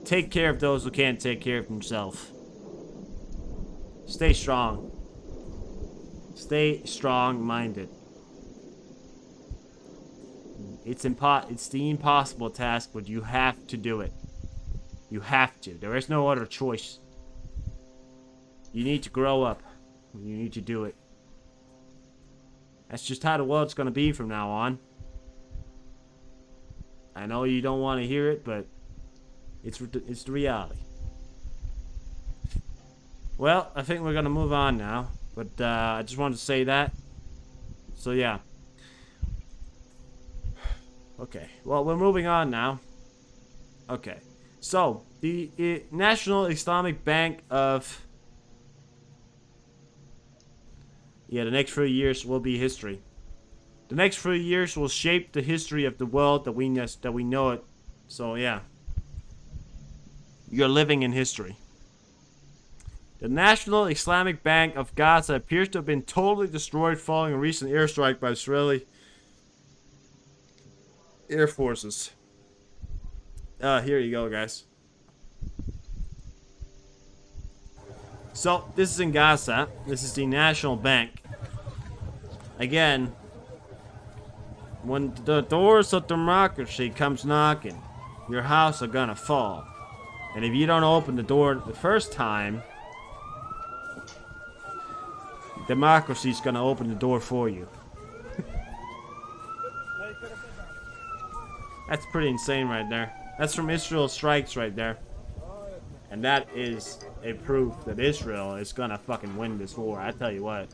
Take care of those who can't take care of themselves. Stay strong. Stay strong-minded. It's the impossible task, but you have to do it. You have to. There is no other choice. You need to grow up. You need to do it. That's just how the world's gonna be from now on. I know you don't want to hear it, but it's the reality. Well, I think we're gonna move on now. But I just wanted to say that. So yeah. Okay. Well, we're moving on now. Okay. So the National Islamic Bank of the next few years will be history. The next few years will shape the history of the world that we know it. So yeah. You're living in history. The National Islamic Bank of Gaza appears to have been totally destroyed following a recent airstrike by Israeli Air Forces. Here you go, guys. So, this is in Gaza. This is the National Bank. Again, when the doors of democracy comes knocking, your house are gonna fall. And if you don't open the door the first time, democracy's gonna open the door for you. That's pretty insane right there. That's from Israel Strikes right there. And that is a proof that Israel is gonna fucking win this war. I tell you what.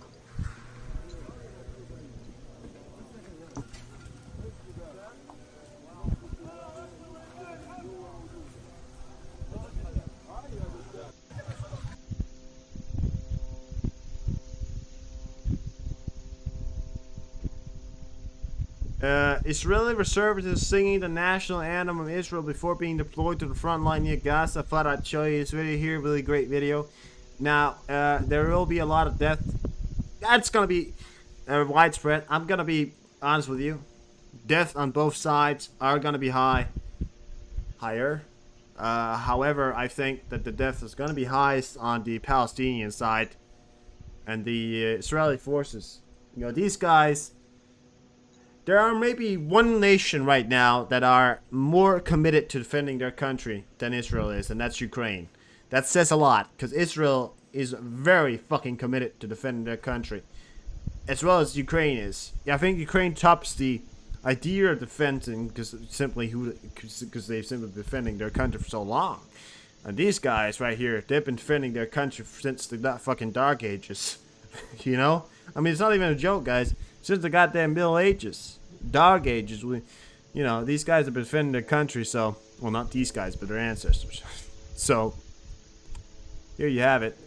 Israeli reservists singing the national anthem of Israel before being deployed to the front line near Gaza. I thought I'd show you this video here. Really great video. Now, there will be a lot of death. That's going to be widespread. I'm going to be honest with you. Death on both sides are going to be higher. However, I think that the death is going to be highest on the Palestinian side and the Israeli forces. You know, these guys... There are maybe one nation right now that are more committed to defending their country than Israel is, and that's Ukraine. That says a lot, because Israel is very fucking committed to defending their country. as well as Ukraine is. Yeah, I think Ukraine tops the idea of defending because they've simply been defending their country for so long. And these guys right here, they've been defending their country since the fucking Dark Ages. You know? I mean, it's not even a joke, guys. Since the goddamn Middle Ages, Dark Ages, you know, these guys have been defending their country, so... Well, not these guys, but their ancestors. So, here you have it.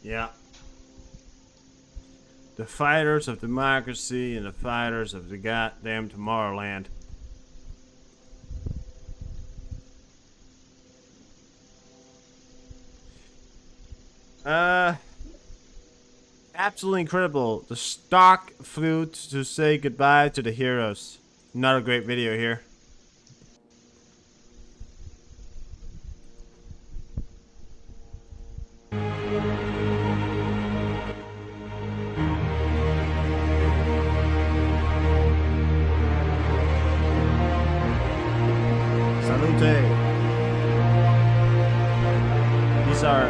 Yeah. The fighters of democracy and the fighters of the goddamn Tomorrowland. Absolutely incredible. The stock flute to say goodbye to the heroes. Another great video here. Salute. These are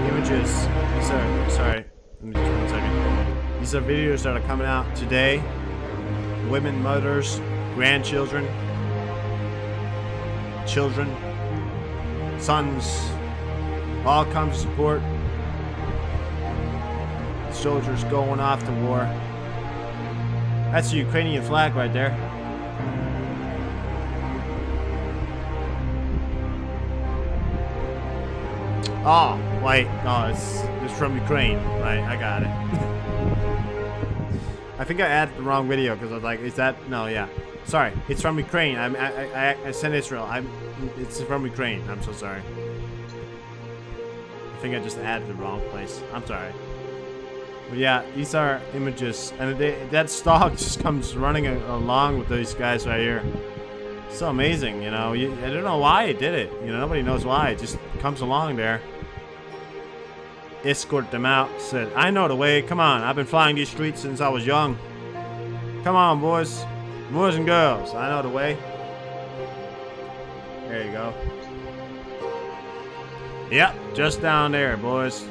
images. These are, sorry, let me just 1 second. These are videos that are coming out today. Women, mothers, grandchildren, children, sons, all come to support soldiers going off to war. That's the Ukrainian flag right there. Oh, wait, no, it's from Ukraine. Right, I got it. I think I added the wrong video because I was like, is that, no, yeah. Sorry, it's from Ukraine. I sent Israel. It's from Ukraine. I'm so sorry. I think I just added the wrong place. I'm sorry. But yeah, these are images, and that stock just comes running along with these guys right here. So amazing, you know. I don't know why it did it. You know, nobody knows why. It just comes along there. Escort them out. Said, I know the way. Come on. I've been flying these streets since I was young. Come on, boys. Boys and girls. I know the way. There you go. Yep, just down there, boys.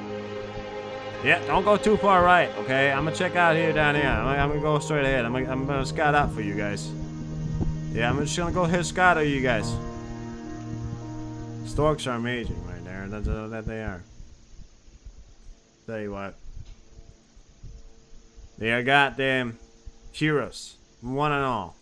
Yeah, don't go too far right, okay? I'm gonna check out here down here. I'm gonna go straight ahead. I'm gonna scout out for you guys. Yeah, I'm just gonna go hit scout at you guys. Storks are amazing right there. That they are. Tell you what. They are goddamn heroes. One and all.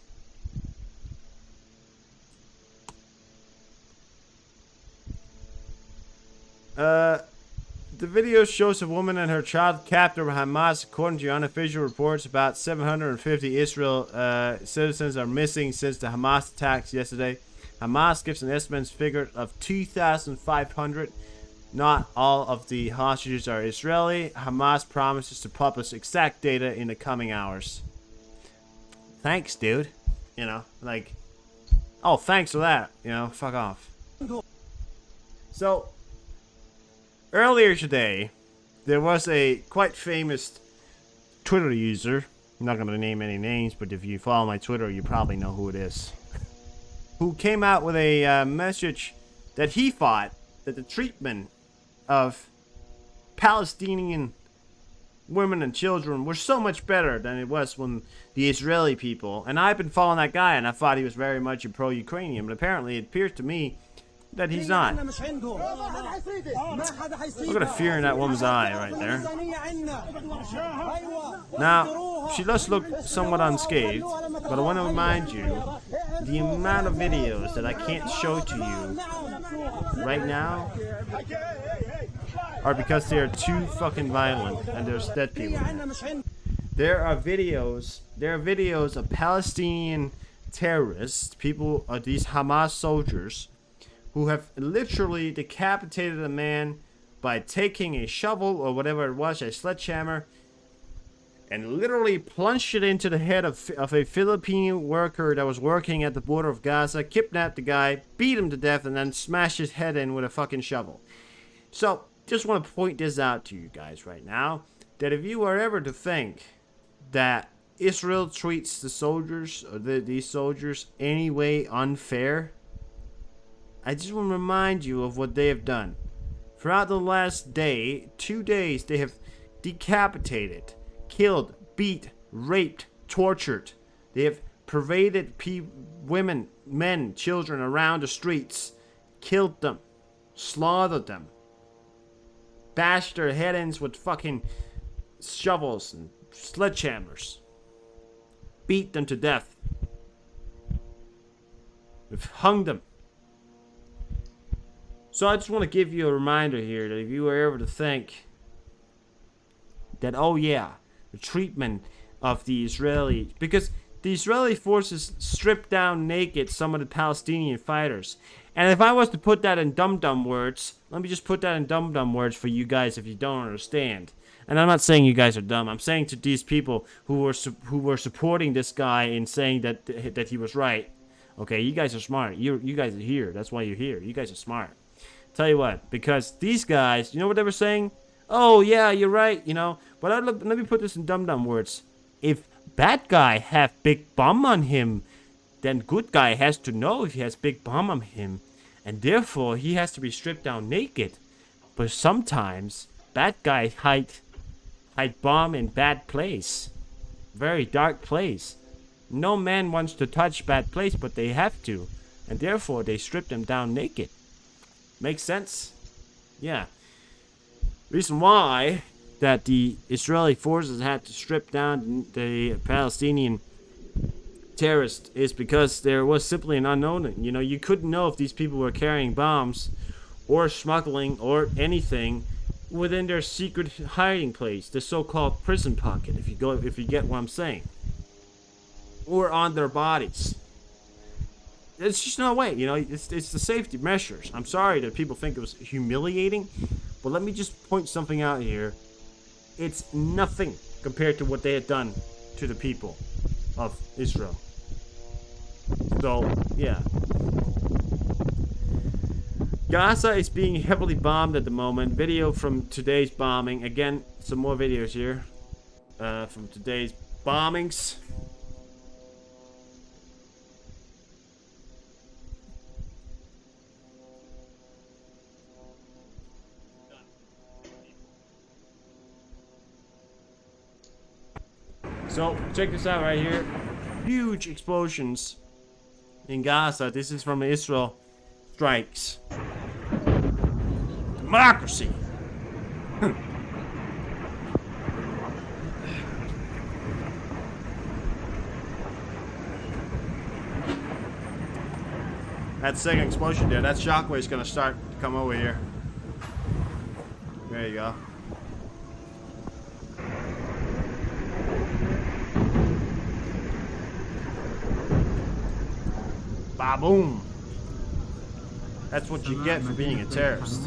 The video shows a woman and her child captured by Hamas. According to unofficial reports, about 750 Israel citizens are missing since the Hamas attacks yesterday. Hamas gives an estimated figure of 2,500. Not all of the hostages are Israeli. Hamas promises to publish exact data in the coming hours. Thanks, dude. You know, like, oh, thanks for that. You know, fuck off. So, earlier today, there was a quite famous Twitter user. I'm not going to name any names, but if you follow my Twitter, you probably know who it is. Who came out with a message that he thought that the treatment of Palestinian women and children were so much better than it was when the Israeli people, and I've been following that guy and I thought he was very much a pro-Ukrainian, but apparently it appears to me that he's not. Look at the fear in that woman's eye right there. Now, she does look somewhat unscathed, but I want to remind you, the amount of videos that I can't show to you right now are because they are too fucking violent and there's dead people. There are videos of Palestinian terrorists, people, these Hamas soldiers, who have literally decapitated a man by taking a shovel or whatever it was, a sledgehammer, and literally plunged it into the head of a Filipino worker that was working at the border of Gaza, kidnapped the guy, beat him to death, and then smashed his head in with a fucking shovel. So, just want to point this out to you guys right now, that if you are ever to think that Israel treats the soldiers, or these soldiers, any way unfair, I just want to remind you of what they have done. Throughout the last 2 days, they have decapitated, killed, beat, raped, tortured. They have paraded women, men, children around the streets, killed them, slaughtered them, bashed their head ends with fucking shovels and sledgehammers, beat them to death. We've hung them. So I just want to give you a reminder here that if you were ever to think that, oh yeah, the treatment of the Israeli, because the Israeli forces stripped down naked some of the Palestinian fighters. And if I was to put that in dum-dum words, let me just put that in dum-dum words for you guys if you don't understand. And I'm not saying you guys are dumb. I'm saying to these people who were supporting this guy in saying that he was right. Okay, you guys are smart. You guys are here. That's why you're here. You guys are smart. Tell you what, because these guys, you know what they were saying? Oh yeah, you're right. You know, but let me put this in dum-dum words. If bad guy have big bomb on him, then good guy has to know if he has big bomb on him, and therefore he has to be stripped down naked. But sometimes bad guy hide bomb in bad place, very dark place. No man wants to touch bad place, but they have to, and therefore they strip them down naked. Makes sense? Yeah. Reason why that the Israeli forces had to strip down the Palestinian terrorists is because there was simply an unknown. You know, you couldn't know if these people were carrying bombs or smuggling or anything within their secret hiding place, the so-called prison pocket, if you get what I'm saying, or on their bodies. It's just no way, you know, it's the safety measures. I'm sorry that people think it was humiliating, but let me just point something out here. It's nothing compared to what they had done to the people of Israel. So, yeah. Gaza is being heavily bombed at the moment. Video from today's bombing. Again, some more videos here from today's bombings. So, check this out right here. Huge explosions in Gaza. This is from Israel strikes. Democracy! That second explosion there, that shockwave's gonna start to come over here. There you go. Ba-boom. That's what you get for being a terrorist.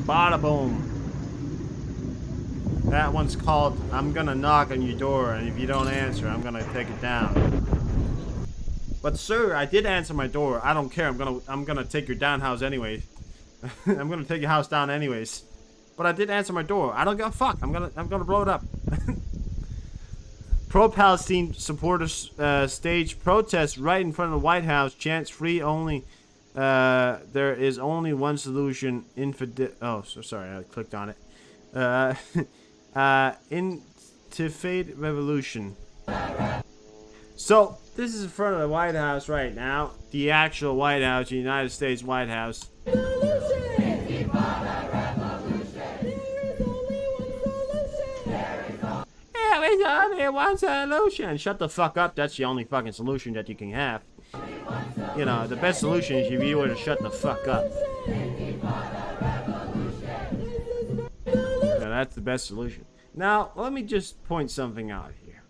Bada boom. That one's called I'm gonna knock on your door, and if you don't answer, I'm gonna take it down. But sir, I did answer my door. I don't care. I'm gonna take your down house anyway. I'm gonna take your house down anyways. But I did answer my door. I don't give a fuck. I'm gonna blow it up. Pro-Palestine supporters stage protests right in front of the White House. Chants free only. There is only one solution. Oh, so sorry. I clicked on it. Intifade revolution. So this is in front of the White House right now, the actual White House, the United States White House. There is only one solution. Shut the fuck up. That's the only fucking solution that you can have. You know, the best solution is if you were to shut the fuck up. Yeah, that's the best solution. Now, let me just point something out here.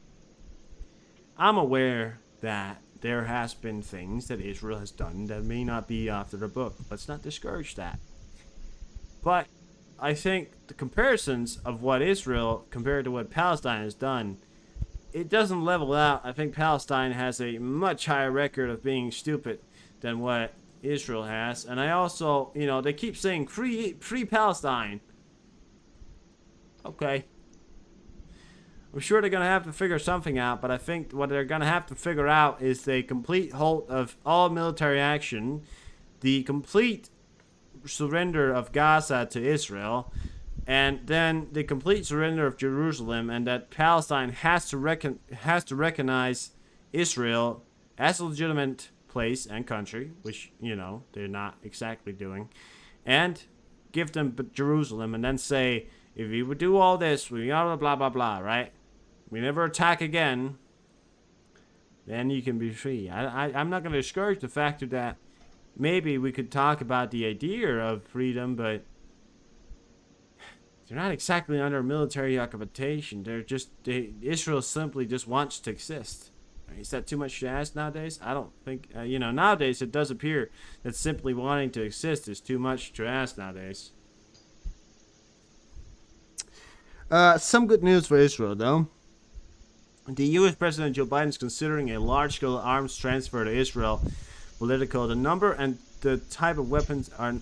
I'm aware that there has been things that Israel has done that may not be after the book. Let's not discourage that. But I think the comparisons of what Israel compared to what Palestine has done, it doesn't level out. I think Palestine has a much higher record of being stupid than what Israel has. And I also, you know, they keep saying free Palestine. Okay. I'm sure they're going to have to figure something out, but I think what they're going to have to figure out is the complete halt of all military action, the complete surrender of Gaza to Israel, and then the complete surrender of Jerusalem, and that Palestine has to recognize Israel as a legitimate place and country, which, you know, they're not exactly doing, and give them Jerusalem, and then say, if we would do all this, we blah blah blah blah, right? We never attack again, then you can be free. I'm not going to discourage the fact that maybe we could talk about the idea of freedom, but they're not exactly under military occupation. Israel simply just wants to exist. Is that too much to ask nowadays? I don't think, you know, nowadays it does appear that simply wanting to exist is too much to ask nowadays. Some good news for Israel, though. The U.S. President Joe Biden is considering a large-scale arms transfer to Israel. Political. The number and the type of weapons are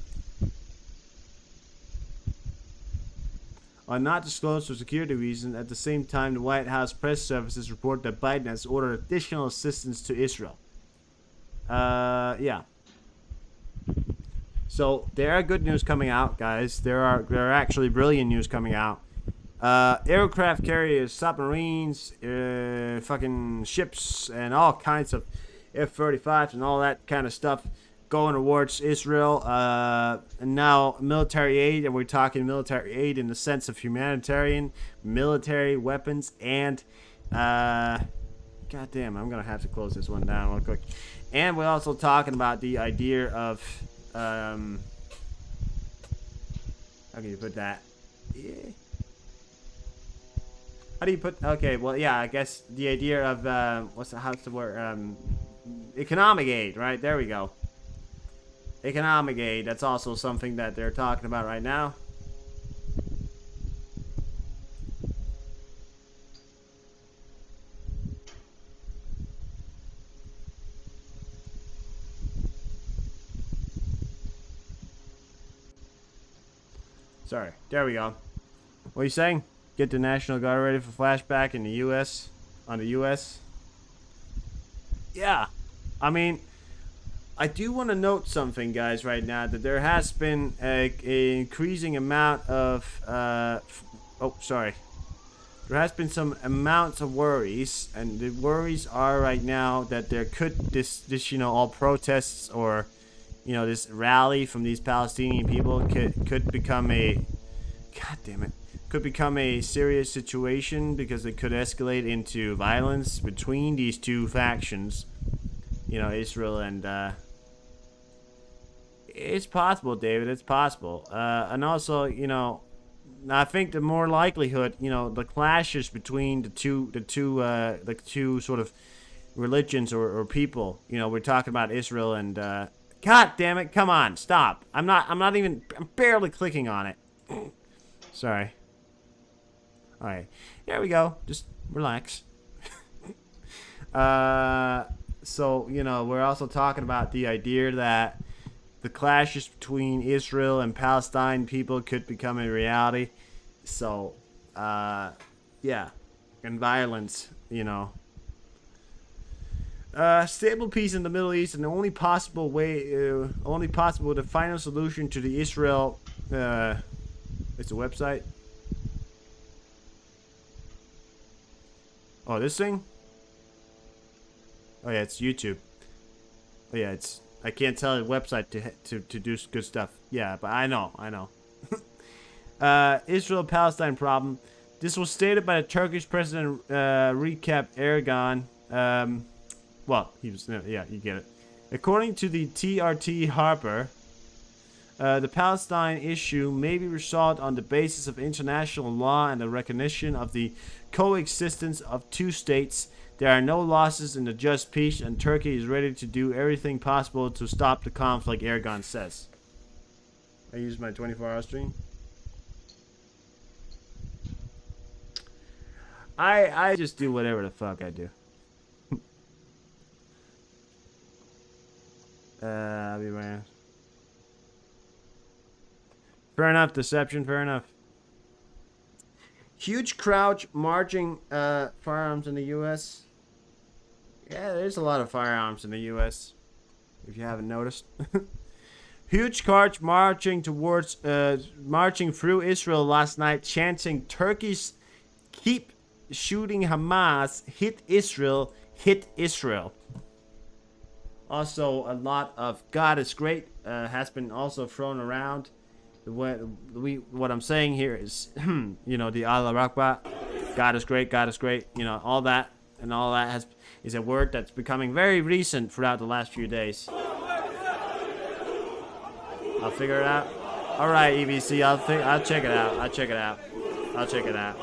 not disclosed for security reasons. At the same time, the White House press services report that Biden has ordered additional assistance to Israel. Yeah. So there are good news coming out, guys. There are actually brilliant news coming out. Aircraft carriers, submarines, fucking ships, and all kinds of F-35s and all that kind of stuff going towards Israel. And now military aid, and we're talking military aid in the sense of humanitarian, military weapons, and goddamn, I'm gonna have to close this one down real quick. And we're also talking about the idea of how can you put that? Yeah. How do you put? Okay, well, yeah, I guess the idea of how's the word? Economic aid, right? There we go. Economic aid. That's also something that they're talking about right now. Sorry. There we go. What are you saying? Get the National Guard ready for flashback in the U.S. on the U.S. Yeah. I mean, I do want to note something, guys, right now, that there has been an increasing amount of, there has been some amounts of worries, and the worries are right now that there could, this you know, all protests or, you know, this rally from these Palestinian people could become a, god damn it, could become a serious situation because it could escalate into violence between these two factions, you know, Israel and, it's possible, David, it's possible. And also, you know, I think the more likelihood, you know, the clashes between the two sort of religions or people, you know, we're talking about Israel and, god damn it, come on, stop. I'm barely clicking on it. Sorry. Alright, there we go. Just relax. So, you know, we're also talking about the idea that the clashes between Israel and Palestine people could become a reality. So, yeah. And violence, you know. Stable peace in the Middle East, and the only possible the final solution to the Israel, it's a website. Oh, this thing? Oh yeah, it's YouTube. Oh yeah, it's. I can't tell the website to do good stuff. Yeah, but I know. Israel-Palestine problem. This was stated by the Turkish President Recep Erdogan. Well, he was. Yeah, you get it. According to the TRT Harper, the Palestine issue may be resolved on the basis of international law and the recognition of the coexistence of two states. There are no losses in the just peace, and Turkey is ready to do everything possible to stop the conflict, Erdogan says. I use my 24-hour stream. I just do whatever the fuck I do. I'll be right. Fair enough, deception, fair enough. Huge crowd marching firearms in the U.S. Yeah, there's a lot of firearms in the U.S. if you haven't noticed. Huge crowd marching towards, marching through Israel last night, chanting Turkey's "Keep shooting Hamas, hit Israel, hit Israel." Also, a lot of "God is great" has been also thrown around. What I'm saying here is, you know, the Allah Akbar, God is great, God is great, you know, all that, and all that is a word that's becoming very recent throughout the last few days. I'll figure it out. All right, EVC, I'll check it out. I'll check it out. I'll check it out.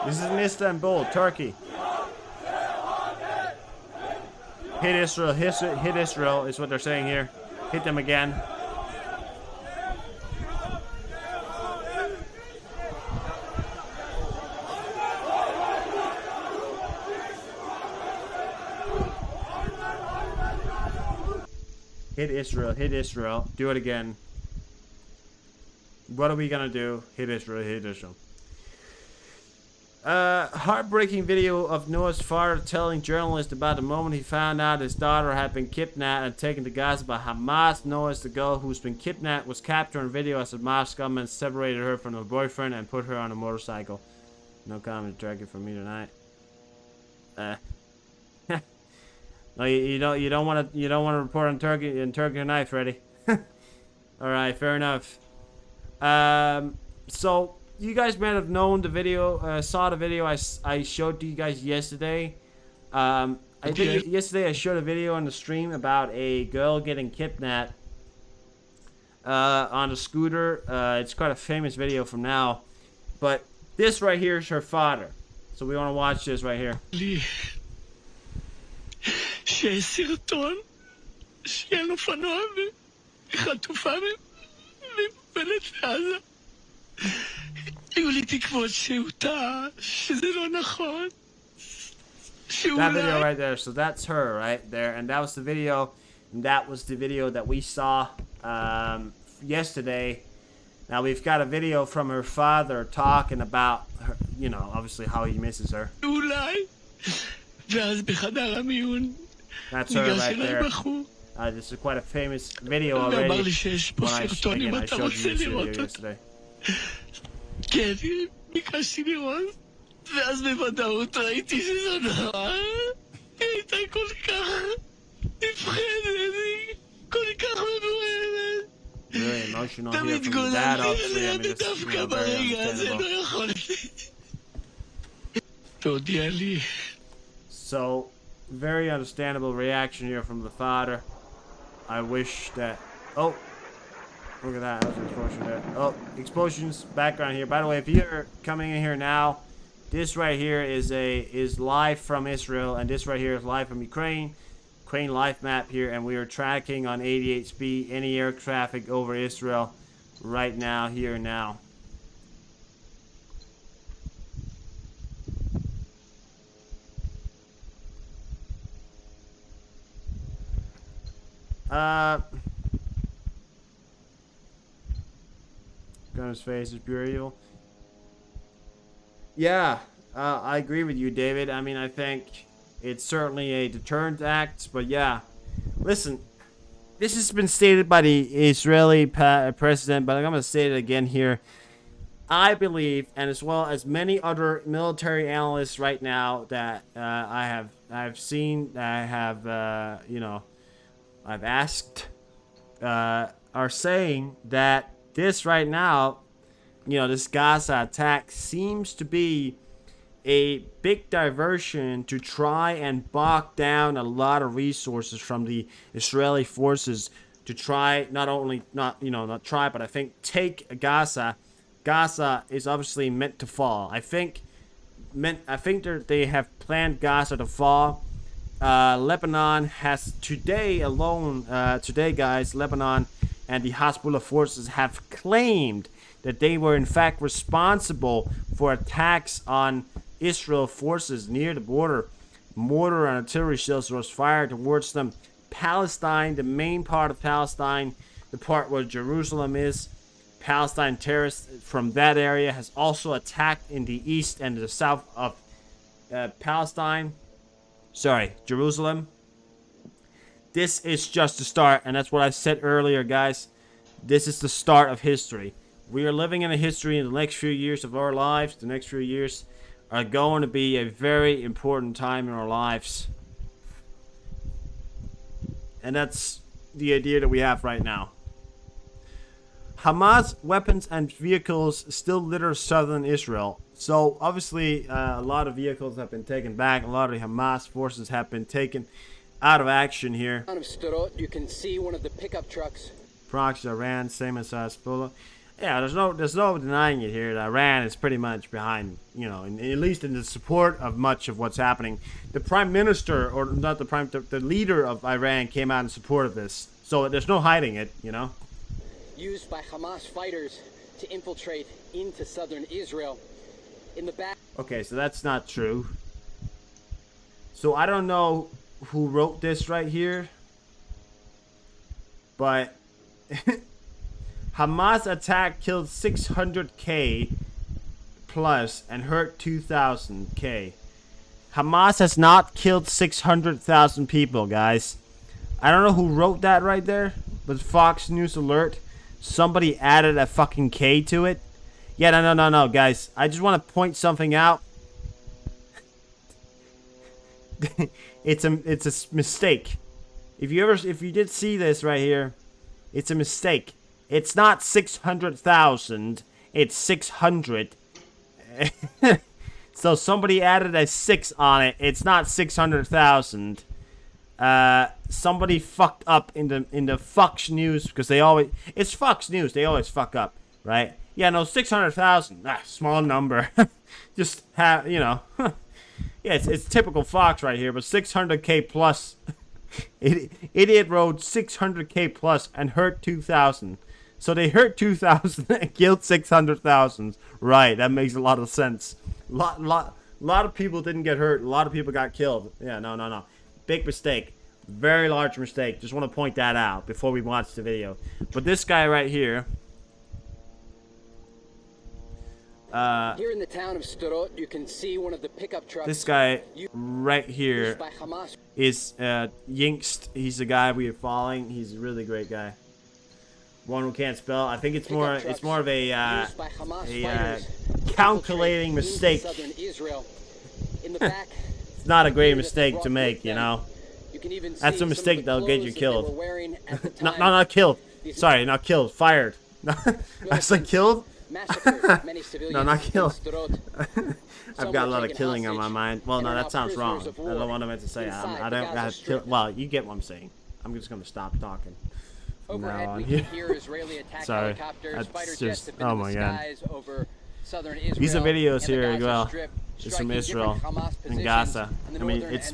This is in Istanbul, Turkey. Hit Israel, hit Israel is what they're saying here. Hit them again. Hit Israel, hit Israel. Do it again. What are we gonna do? Hit Israel, hit Israel. Heartbreaking video of Noah's father telling journalists about the moment he found out his daughter had been kidnapped and taken to Gaza by Hamas. Noah, the girl who's been kidnapped, was captured on video as the Hamas government separated her from her boyfriend and put her on a motorcycle. No comment directly from me tonight. No, you don't want to report on Turkey tonight, Freddy. All right, fair enough. So. You guys might have known the video, saw the video I showed to you guys yesterday. Yesterday I showed a video on the stream about a girl getting kidnapped on a scooter. It's quite a famous video from now. But this right here is her father. So we want to watch this right here. That video right there, so that's her right there, and that was the video, that we saw yesterday. Now we've got a video from her father talking about her, you know, obviously how he misses her. That's her right there. This is quite a famous video already. When I showed you this video yesterday. כן, ביקשתי לראות, ואז בוודאות ראיתי שזו נורא. היא הייתה כל כך נפחדת, כל כך מבוהלת. תמיד גוללתי עליה ודווקא ברגע הזה לא יכולתי. תודיע לי. So, very understandable reaction here from the father. I wish that... Oh! Look at that, that was an explosion there. Oh, explosions, background here. By the way, if you're coming in here now, this right here is live from Israel, and this right here is live from Ukraine. Ukraine live map here, and we are tracking on 88 speed any air traffic over Israel right now, here and now. Gunner's face is pure evil. Yeah, I agree with you, David. I mean, I think it's certainly a deterrent act, but yeah. Listen, this has been stated by the Israeli president, but I'm going to say it again here. I believe, and as well as many other military analysts right now that I've seen, I have I've asked, are saying that this right now, this Gaza attack seems to be a big diversion to try and bog down a lot of resources from the Israeli forces to try not try, but I think take Gaza. Gaza is obviously meant to fall. I think they have planned Gaza to fall. Lebanon has today, guys, Lebanon and the Hezbollah forces have claimed that they were in fact responsible for attacks on Israel forces near the border. Mortar and artillery shells was fired towards them. Palestine, the main part of Palestine, the part where Jerusalem is, Palestine terrorists from that area has also attacked in the east and the south of Jerusalem. This is just the start, and that's what I said earlier, guys. This is the start of history. We are living in a history in the next few years of our lives. The next few years are going to be a very important time in our lives. And that's the idea that we have right now. Hamas weapons and vehicles still litter southern Israel. So obviously a lot of vehicles have been taken back. A lot of the Hamas forces have been taken out of action here. You can see one of the pickup trucks. Proxy Iran, same as Hezbollah. Yeah, there's no denying it here. That Iran is pretty much behind, at least in the support of much of what's happening. The prime minister, or not the leader of Iran came out in support of this. So there's no hiding it, Used by Hamas fighters to infiltrate into southern Israel. In the back. Okay, so that's not true. So I don't know who wrote this right here, but Hamas attack killed 600K plus and hurt 2,000K. Hamas has not killed 600,000 people, guys. I don't know who wrote that right there, but Fox News alert. Somebody added a fucking K to it. Yeah, no, guys. I just want to point something out. It's a mistake. If you did see this right here, it's a mistake. It's not 600,000. It's 600. So somebody added a 6 on it. It's not 600,000. Somebody fucked up in the Fox News because it's Fox News. They always fuck up, right? Yeah, no, 600,000. Small number. Just have, yeah, it's typical Fox right here, but 600K plus. Idiot wrote 600K plus and hurt 2,000. So they hurt 2,000 and killed 600,000. Right, that makes a lot of sense. Lot of people didn't get hurt. A lot of people got killed. Yeah, no. Big mistake. Very large mistake. Just want to point that out before we watch the video. But this guy right here. Here in the town of Sderot, you can see one of the pickup trucks. This guy right here is Yinkst. He's the guy we are following. He's a really great guy. One who can't spell. I think it's more of a calculating mistake. It's not a great mistake to make, That's a mistake that'll get you killed. Not killed. Sorry, not killed. Fired. I said killed? No, not killed. I've got a lot of killing on my mind. Well, no, that sounds wrong. I don't know what I meant to say. I don't have to kill. Well, you get what I'm saying. I'm just going to stop talking. Overhead, we can hear Israeli attack helicopters, fighter jets have been in the skies over southern Israel. These are videos here as well. It's from Israel and Gaza. I mean, it's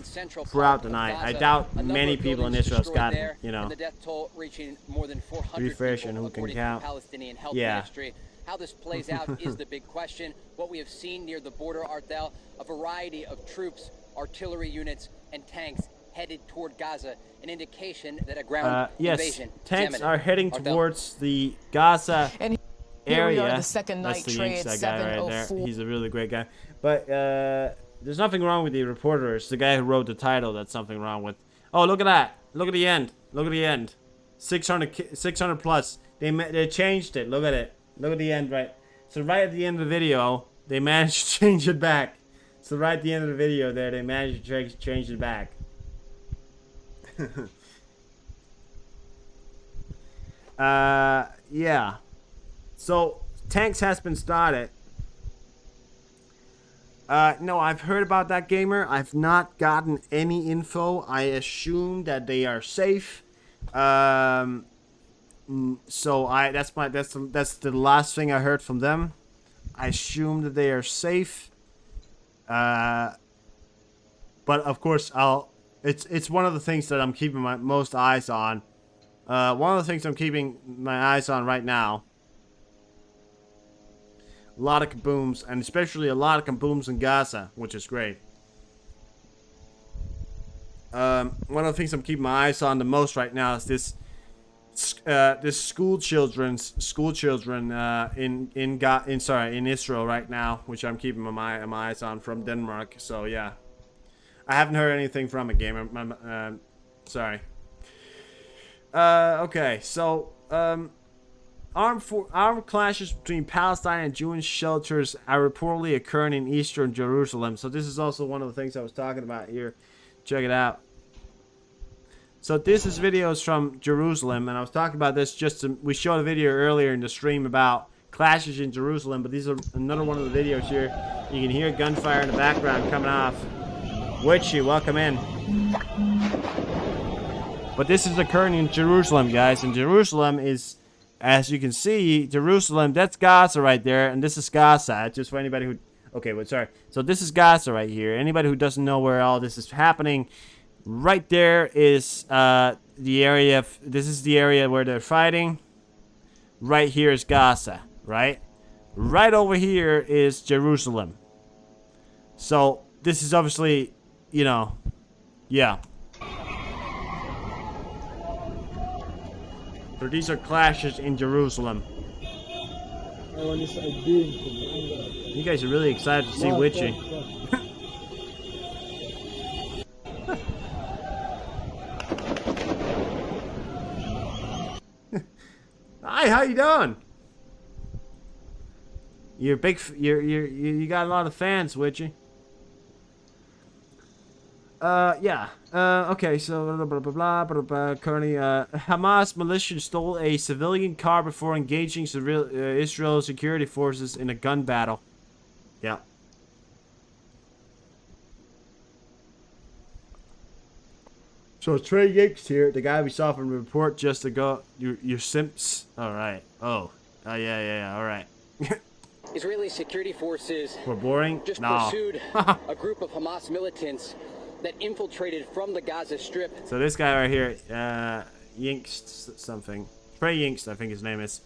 throughout the night. I doubt many people in Israel have gotten, the death toll reaching more than 400 refresh and who can count. Palestinian health ministry. How this plays out is the big question. What we have seen near the border, Arthel, a variety of troops, artillery units, and tanks headed toward Gaza, an indication that a ground invasion. Yes, tanks are heading towards the Gaza area. Here we are, the second night, That's the Trey, Yanks, at that guy right there. 7:04. He's a really great guy. But there's nothing wrong with the reporter. It's the guy who wrote the title that's something wrong with. Oh, look at that. Look at the end. Look at the end. 600 plus. They changed it. Look at it. Look at the end, right? So right at the end of the video, they managed to change it back. So right at the end of the video there, they managed to change it back. Yeah. So tanks has been started. No, I've heard about that, gamer. I've not gotten any info. I assume that they are safe. So that's the last thing I heard from them. I assume that they are safe. But of course, it's one of the things that I'm keeping my most eyes on. One of the things I'm keeping my eyes on right now. A lot of kabooms, and especially a lot of kabooms in Gaza, which is great. One of the things I'm keeping my eyes on the most right now is this school children in Israel right now, which I'm keeping my eyes on from Denmark. So yeah, I haven't heard anything from a gamer. Sorry. Okay, so armed clashes between Palestine and Jewish shelters are reportedly occurring in eastern Jerusalem. So this is also one of the things I was talking about here. Check it out. So this is videos from Jerusalem, and I was talking about this we showed a video earlier in the stream about clashes in Jerusalem, but these are another one of the videos here. You can hear gunfire in the background coming off. Witchy, welcome in. But this is occurring in Jerusalem, guys, and Jerusalem is, as you can see, Jerusalem, that's Gaza right there, and this is Gaza. Just for anybody who... Okay, well, sorry. So this is Gaza right here. Anybody who doesn't know where all this is happening, right there is the area... This is the area where they're fighting. Right here is Gaza, right? Right over here is Jerusalem. So this is obviously, you know... Yeah. So these are clashes in Jerusalem. You guys are really excited to see Witchy. Hi, how you doing? You're big. You got a lot of fans, Witchy. Yeah. Okay, so blah, blah, blah, currently, Hamas militia stole a civilian car before engaging Israel security forces in a gun battle. Yeah. So Trey Yanks here, the guy we saw from the report just ago. Your simps. All right. Oh. Yeah. All right. Israeli security forces We're boring? just No. pursued a group of Hamas militants that infiltrated from the Gaza Strip. So this guy right here, Yinks something. Trey Yinks, I think his name is.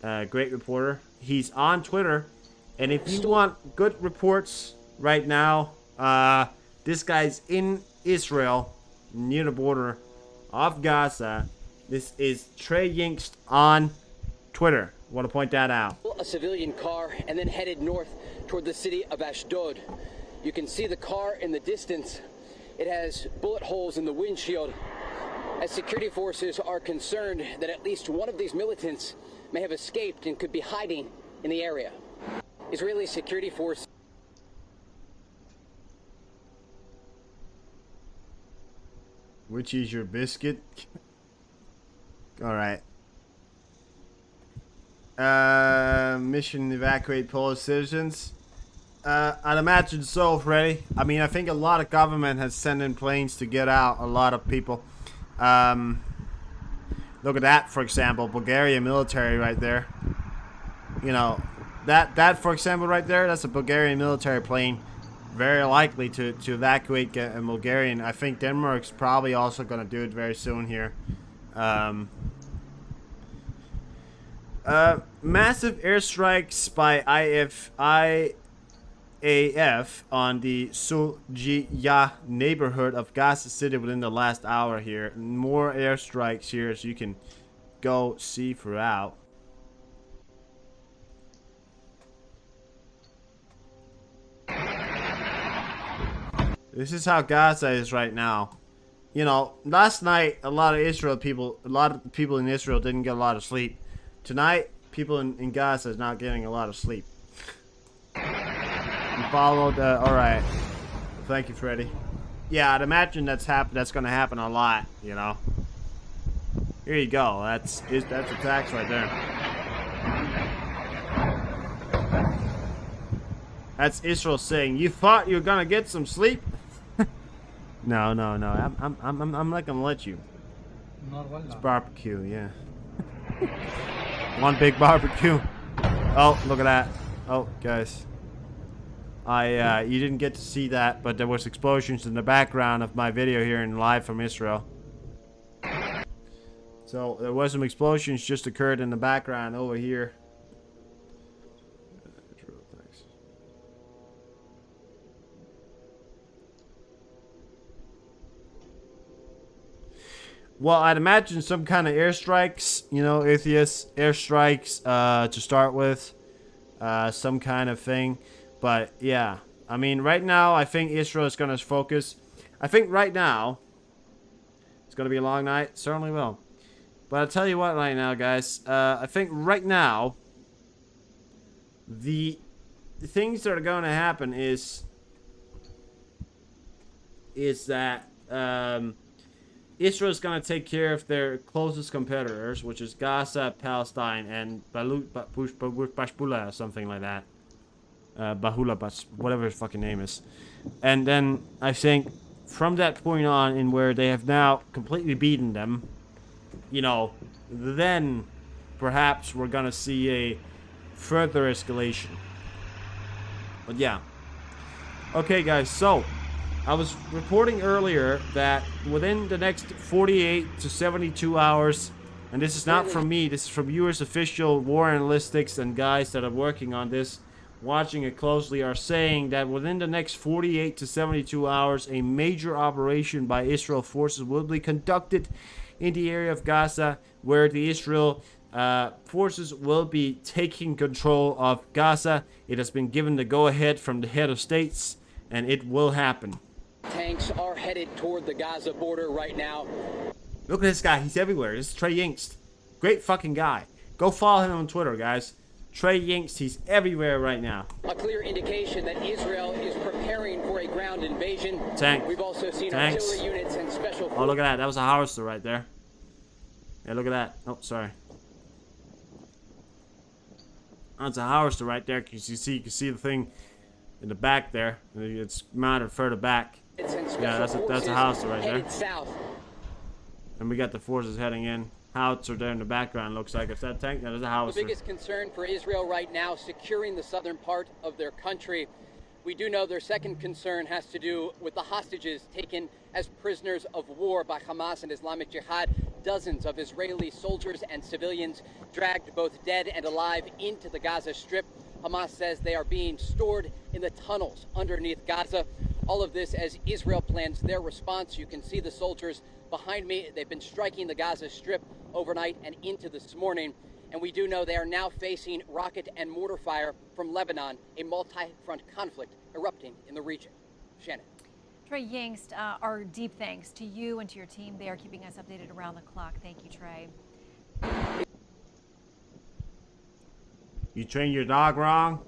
Great reporter. He's on Twitter. And if you want good reports right now, this guy's in Israel, near the border of Gaza. This is Trey Yinks on Twitter. Want to point that out. A civilian car and then headed north toward the city of Ashdod. You can see the car in the distance. It has bullet holes in the windshield, as security forces are concerned that at least one of these militants may have escaped and could be hiding in the area. Israeli security forces. Which is your biscuit? All right. Mission evacuate Polish citizens. I'd imagine so, Freddy. I mean, I think a lot of government has sent in planes to get out a lot of people. Look at that, for example, Bulgarian military right there. You know, that for example right there, that's a Bulgarian military plane. Very likely to evacuate a Bulgarian. I think Denmark's probably also going to do it very soon here. Massive airstrikes by IAF on the Suljia neighborhood of Gaza City within the last hour here. More airstrikes here, as you can go see throughout. This is how Gaza is right now. You know, last night a lot of people in Israel didn't get a lot of sleep. Tonight, people in Gaza is not getting a lot of sleep. You followed. All right. Thank you, Freddy. Yeah, I'd imagine that's going to happen a lot. You know. Here you go. That's attacks right there. That's Israel saying, "You thought you were gonna get some sleep." No. I'm not gonna let you. It's barbecue, yeah. One big barbecue. Oh, look at that. Oh, guys. You didn't get to see that, but there was explosions in the background of my video here in live from Israel. So there was some explosions just occurred in the background over here. Well, I'd imagine some kind of airstrikes, you know, atheist airstrikes to start with. Some kind of thing. But, yeah. I mean, right now, I think Israel is going to focus. I think right now, it's going to be a long night. Certainly will. But I'll tell you what right now, guys. I think right now, the things that are going to happen is that Israel's going to take care of their closest competitors, which is Gaza, Palestine, and Bashbula, or something like that. Bahula, whatever his fucking name is. And then I think from that point on, in where they have now completely beaten them, you know, then perhaps we're going to see a further escalation. But yeah. Okay, guys, so I was reporting earlier that within the next 48 to 72 hours, and this is not from me, this is from US official war analytics and guys that are working on this, watching it closely, are saying that within the next 48 to 72 hours, a major operation by Israel forces will be conducted in the area of Gaza, where the Israel forces will be taking control of Gaza. It has been given the go-ahead from the head of states, and it will happen. Tanks are headed toward the Gaza border right now. Look at this guy. He's everywhere. This is Trey Yingst. Great fucking guy. Go follow him on Twitter, guys. Trey Yingst. He's everywhere right now. A clear indication that Israel is preparing for a ground invasion. Tank. We've also seen Tanks. artillery units and special... Oh, look at that. That was a howitzer right there. Yeah, look at that. Oh, sorry. That's a howitzer right there. Because you can see the thing in the back there. It's mounted further back. Yeah, that's a howitzer right there. South. And we got the forces heading in. Howitzer there in the background looks like. Is that tank? That is a howitzer. The biggest concern for Israel right now, securing the southern part of their country. We do know their second concern has to do with the hostages taken as prisoners of war by Hamas and Islamic Jihad. Dozens of Israeli soldiers and civilians dragged both dead and alive into the Gaza Strip. Hamas says they are being stored in the tunnels underneath Gaza. All of this as Israel plans their response. You can see the soldiers behind me. They've been striking the Gaza Strip overnight and into this morning. And we do know they are now facing rocket and mortar fire from Lebanon, a multi-front conflict erupting in the region. Shannon. Trey Yingst, our deep thanks to you and to your team. They are keeping us updated around the clock. Thank you, Trey. You trained your dog wrong?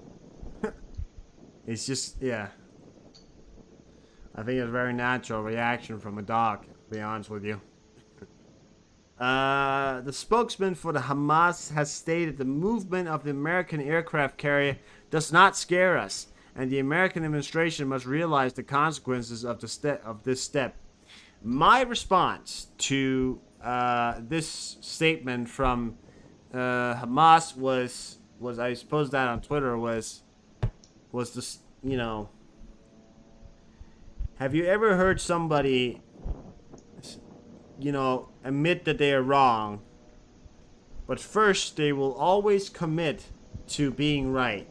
It's just, yeah. I think it's a very natural reaction from a dog, to be honest with you. The spokesman for the Hamas has stated the movement of the American aircraft carrier does not scare us, and the American administration must realize the consequences of this step. My response to this statement from Hamas was I suppose that on Twitter was this, you know, have you ever heard somebody, you know, admit that they are wrong, but first they will always commit to being right?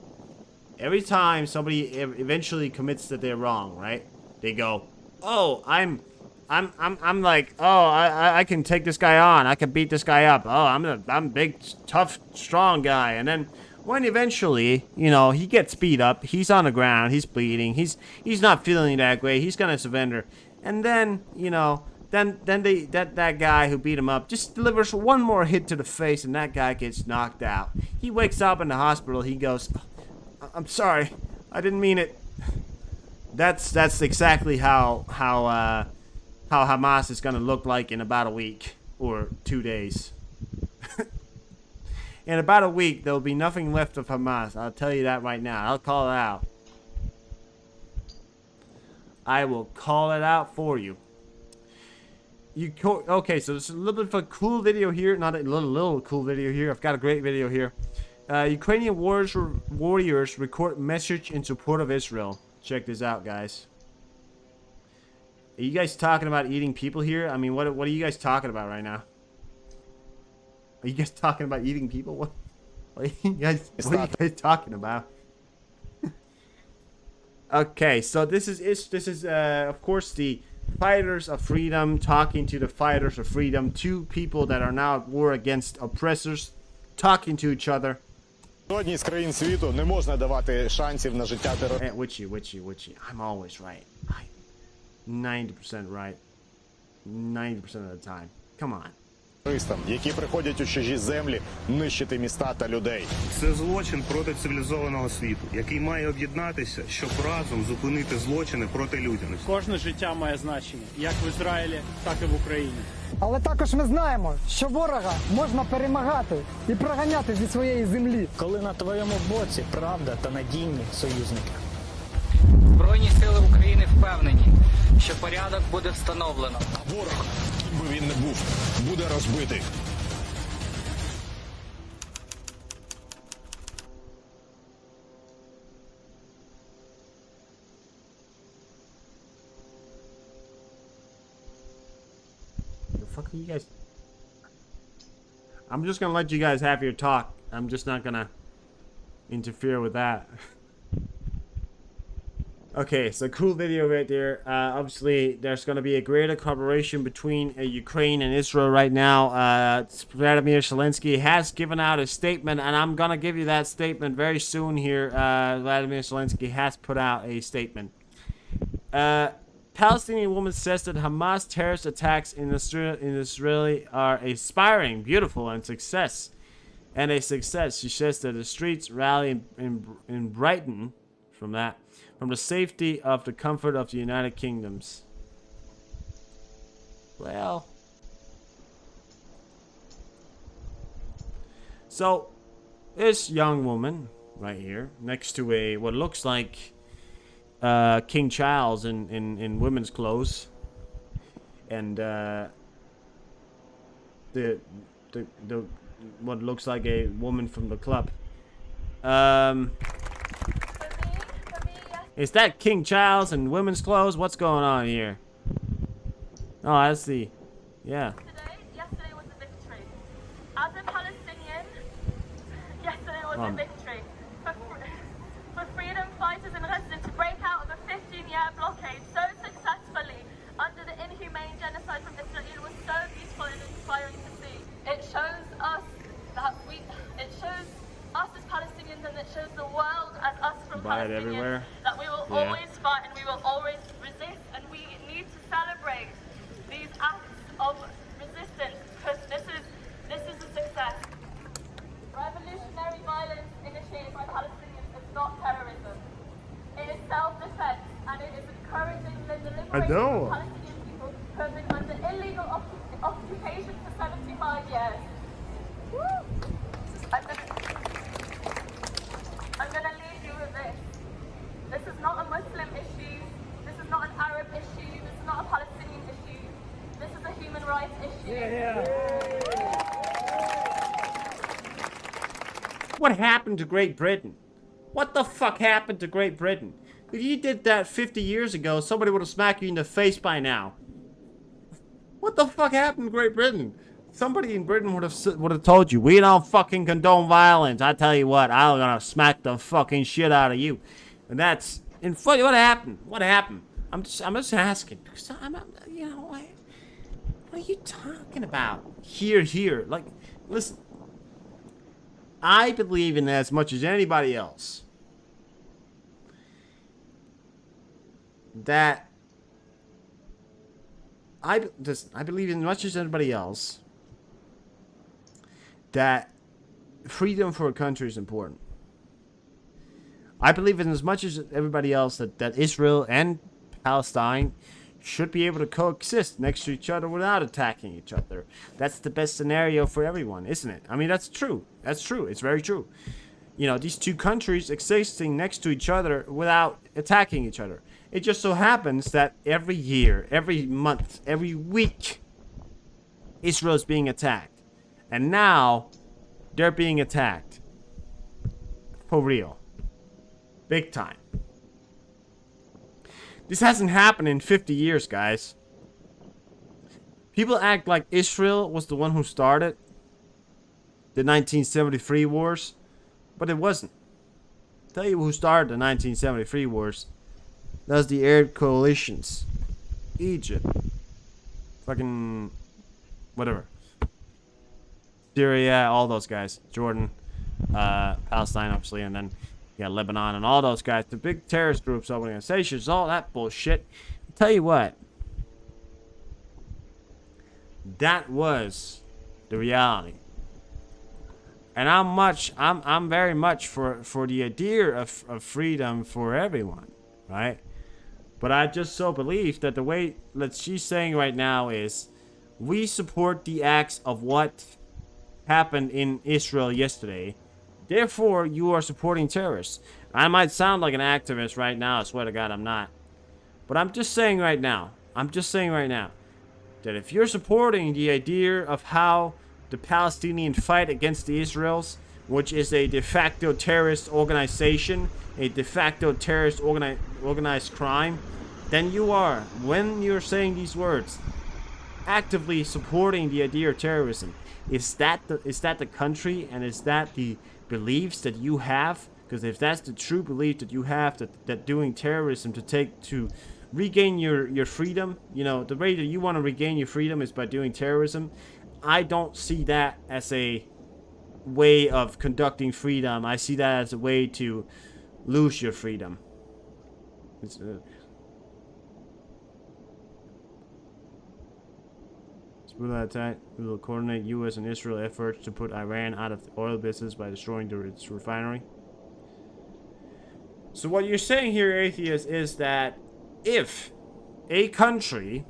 Every time somebody eventually commits that they're wrong, right? They go, "Oh, I'm like, oh, I can take this guy on. I can beat this guy up. Oh, I'm a big, tough, strong guy." And then when eventually, you know, he gets beat up, he's on the ground, he's bleeding, he's not feeling that great, he's gonna surrender, and then, you know, then that guy who beat him up just delivers one more hit to the face, and that guy gets knocked out. He wakes up in the hospital. He goes, "I'm sorry, I didn't mean it." That's exactly how Hamas is gonna look like in about a week or 2 days. In about a week, there'll be nothing left of Hamas. I'll tell you that right now. I'll call it out. I will call it out for you. Okay, so there's a little bit of a cool video here. Not a little cool video here. I've got a great video here. Ukrainian warriors record message in support of Israel. Check this out, guys. Are you guys talking about eating people here? I mean, what are you guys talking about right now? Are you guys talking about eating people? What are you guys talking about? Okay, so this is of course the fighters of freedom talking to the fighters of freedom. Two people that are now at war against oppressors, talking to each other. Жодній з країн світу не можна давати шансів на життя терористам. Witchy. I'm always right. 90% right. 90% of the time. Come on. Які приходять у чужі землі нищити міста та людей. Це злочин проти цивілізованого світу, який має об'єднатися, щоб разом зупинити злочини проти людяності. Кожне життя має значення, як в Ізраїлі, так і в Україні. Але також ми знаємо, що ворога можна перемагати і проганяти зі своєї землі. Коли на твоєму боці правда та надійні союзники. Збройні сили України впевнені, що порядок буде встановлено. А ворог, ким би він не був, буде розбитий. The fuck are you guys? I'm just gonna let you guys have your talk. I'm just not gonna interfere with that. Okay, so cool video right there. Obviously, there's going to be a greater cooperation between Ukraine and Israel right now. Vladimir Zelensky has given out a statement, and I'm going to give you that statement very soon here. Vladimir Zelensky has put out a statement. Palestinian woman says that Hamas terrorist attacks in Israel are aspiring, beautiful, and success. And a success. She says that the streets rally in Brighton from the safety of the comfort of the United Kingdoms. Well, so this young woman right here next to a what looks like King Charles in women's clothes, and the what looks like a woman from the club. Is that King Charles in women's clothes? What's going on here? Oh, that's the... Yeah. Yesterday was a victory. As a Palestinian, yesterday was a victory. For freedom fighters and residents to break out of a 15-year blockade so successfully under the inhumane genocide from Israel, it was so beautiful and inspiring to see. It shows us that it shows us as Palestinians, and it shows the world as us from Palestinians, that we will always fight and we will always resist, and we need to celebrate these acts of resistance, because this is a success. Revolutionary violence initiated by Palestinians is not terrorism. It is self-defense, and it is encouraging the liberation of Palestinian people who have been under illegal occupation for 75 years. Woo! I'm gonna leave you with this. This is not a Muslim issue. This is not an Arab issue. This is not a Palestinian issue. This is a human rights issue. What happened to Great Britain? What the fuck happened to Great Britain? If you did that 50 years ago, somebody would have smacked you in the face by now. What the fuck happened to Great Britain? Somebody in Britain would have told you, we don't fucking condone violence. I tell you what, I'm gonna smack the fucking shit out of you. And that's in what happened? What happened? I'm just asking, because you know, what are you talking about? Here, like, listen. I believe in as much as anybody else that I believe in as much as anybody else that freedom for a country is important. I believe in as much as everybody else that Israel and Palestine should be able to coexist next to each other without attacking each other. That's the best scenario for everyone, isn't it? I mean, that's true. That's true. It's very true. You know, these two countries existing next to each other without attacking each other. It just so happens that every year, every month, every week, Israel is being attacked. And now, they're being attacked. For real. Big time. This hasn't happened in 50 years, guys. People act like Israel was the one who started the 1973 wars, but it wasn't. I'll tell you who started the 1973 wars. That was the Arab coalitions. Egypt. Fucking... whatever. Syria, all those guys. Jordan. Palestine, obviously, and then... yeah, Lebanon and all those guys, the big terrorist groups, organizations, all that bullshit. I'll tell you what, that was the reality. And I'm very much for the idea of freedom for everyone, right? But I just so believe that the way that she's saying right now is, we support the acts of what happened in Israel yesterday. Therefore, you are supporting terrorists. I might sound like an activist right now. I swear to God, I'm not. But I'm just saying right now. That if you're supporting the idea of how the Palestinians fight against the Israelis, which is a de facto terrorist organization, a de facto terrorist organized crime, then you are, when you're saying these words, actively supporting the idea of terrorism. Is that the country, and is that the beliefs that you have? Because if that's the true belief that you have, that doing terrorism to regain your freedom, you know, the way that you want to regain your freedom is by doing terrorism, I don't see that as a way of conducting freedom. I see that as a way to lose your freedom. We will coordinate U.S. and Israel efforts to put Iran out of the oil business by destroying its refinery. So what you're saying here, atheist, is that if a country,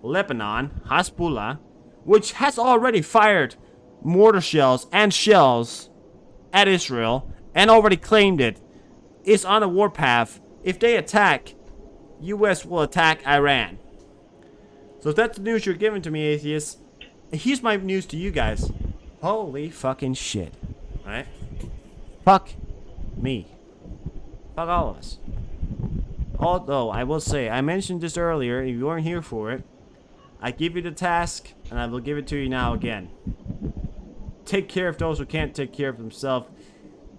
Lebanon, Hezbollah, which has already fired mortar shells and shells at Israel and already claimed it, is on a warpath, if they attack, U.S. will attack Iran. So if that's the news you're giving to me, atheists, here's my news to you guys. Holy fucking shit. Alright? Fuck me. Fuck all of us. Although, I will say, I mentioned this earlier, if you weren't here for it, I give you the task, and I will give it to you now again. Take care of those who can't take care of themselves.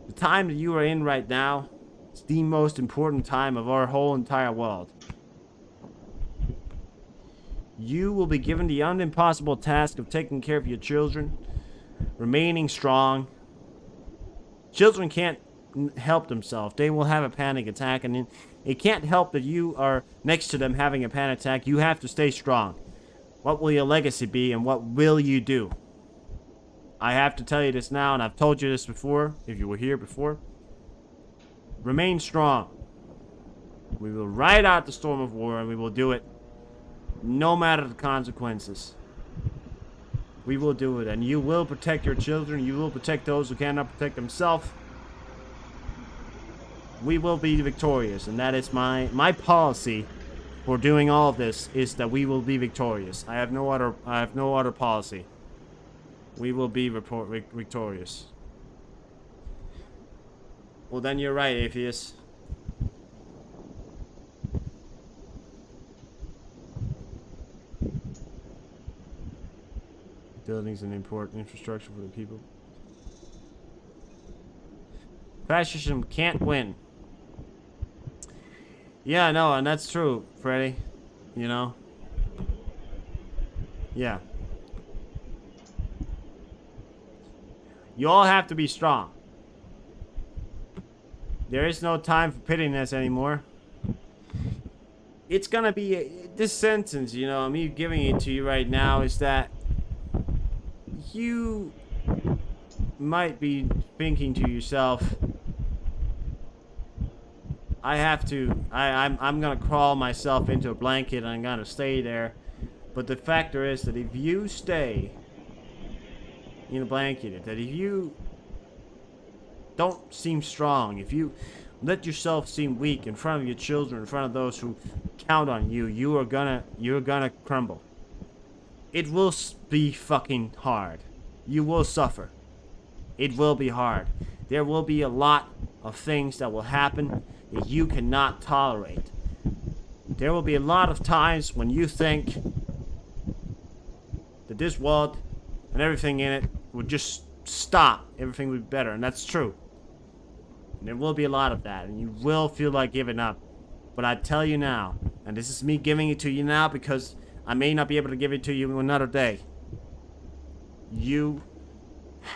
The time that you are in right now is the most important time of our whole entire world. You will be given the unimpossible task of taking care of your children, remaining strong. Children can't help themselves. They will have a panic attack, and it can't help that you are next to them having a panic attack. You have to stay strong. What will your legacy be, and what will you do? I have to tell you this now, and I've told you this before, if you were here before. Remain strong. We will ride out the storm of war, and we will do it no matter the consequences. We will do it, and you will protect your children. You will protect those who cannot protect themselves. We will be victorious, and that is my policy for doing all of this, is that we will be victorious. I have no other policy. We will be victorious. Well, then you're right, atheist. Buildings and important infrastructure for the people. Fascism can't win. Yeah, no, and that's true, Freddy. You know? Yeah. You all have to be strong. There is no time for pittiness anymore. It's gonna be this sentence, you know, me giving it to you right now is that you might be thinking to yourself, I'm gonna crawl myself into a blanket and I'm gonna stay there. But the factor is that if you stay in a blanket, that if you don't seem strong, if you let yourself seem weak in front of your children, in front of those who count on you, you're gonna crumble. It will be fucking hard. You will suffer. It will be hard. There will be a lot of things that will happen that you cannot tolerate. There will be a lot of times when you think that this world and everything in it would just stop. Everything would be better, and that's true. And there will be a lot of that, and you will feel like giving up. But I tell you now, and this is me giving it to you now because I may not be able to give it to you another day. You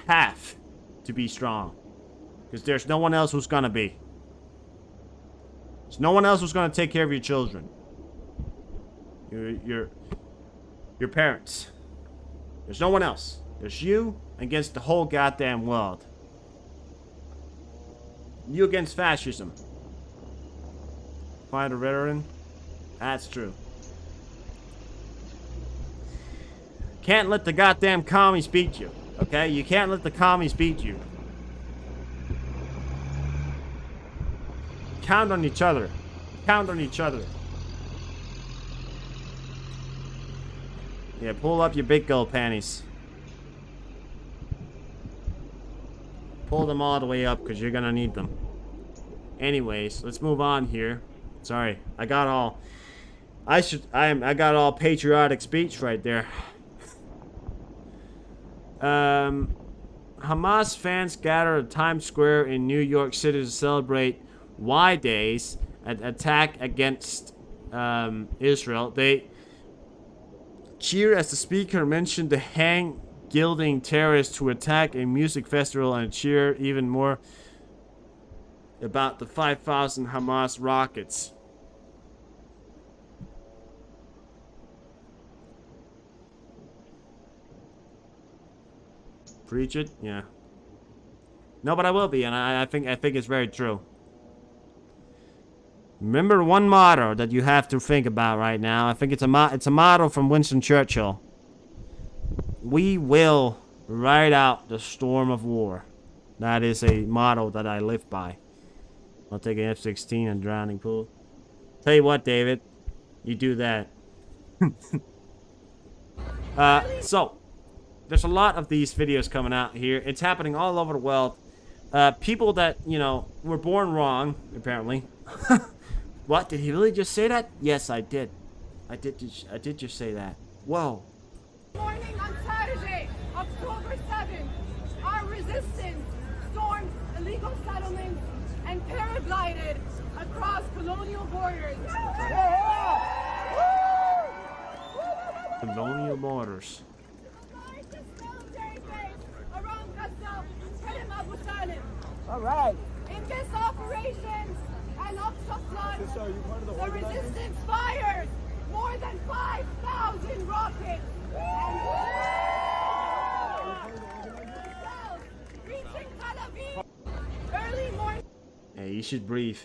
have to be strong. Because there's no one else who's gonna be. There's no one else who's gonna take care of your children. Your parents. There's no one else. There's you against the whole goddamn world. You against fascism. Find a veteran? That's true. Can't let the goddamn commies beat you. Okay? You can't let the commies beat you. Count on each other. Count on each other. Yeah, pull up your big girl panties. Pull them all the way up because you're gonna need them. Anyways, let's move on here. Sorry, I got all patriotic speech right there. Hamas fans gather at Times Square in New York City to celebrate Y Days, an attack against Israel. They cheer as the speaker mentioned the hang-gilding terrorists who attack a music festival and cheer even more about the 5,000 Hamas rockets. Preach it? Yeah. No, but I will be, and I think it's very true. Remember one motto that you have to think about right now. I think it's a motto from Winston Churchill. We will ride out the storm of war. That is a motto that I live by. I'll take an F-16 and drowning pool. Tell you what, David, you do that. So, there's a lot of these videos coming out here. It's happening all over the world. People that, you know, were born wrong, apparently. What? Did he really just say that? Yes, I did. I did just say that. Whoa. Morning on Saturday, October 7th, our resistance stormed illegal settlements and paraglided across colonial borders. Colonial borders. Around Gaza, Kerem Abu Salim. All right. In this operation, an Al-Aqsa flood, the resistance fired more than 5,000 rockets. Reaching Tel Aviv. Early morning. Hey, you should breathe.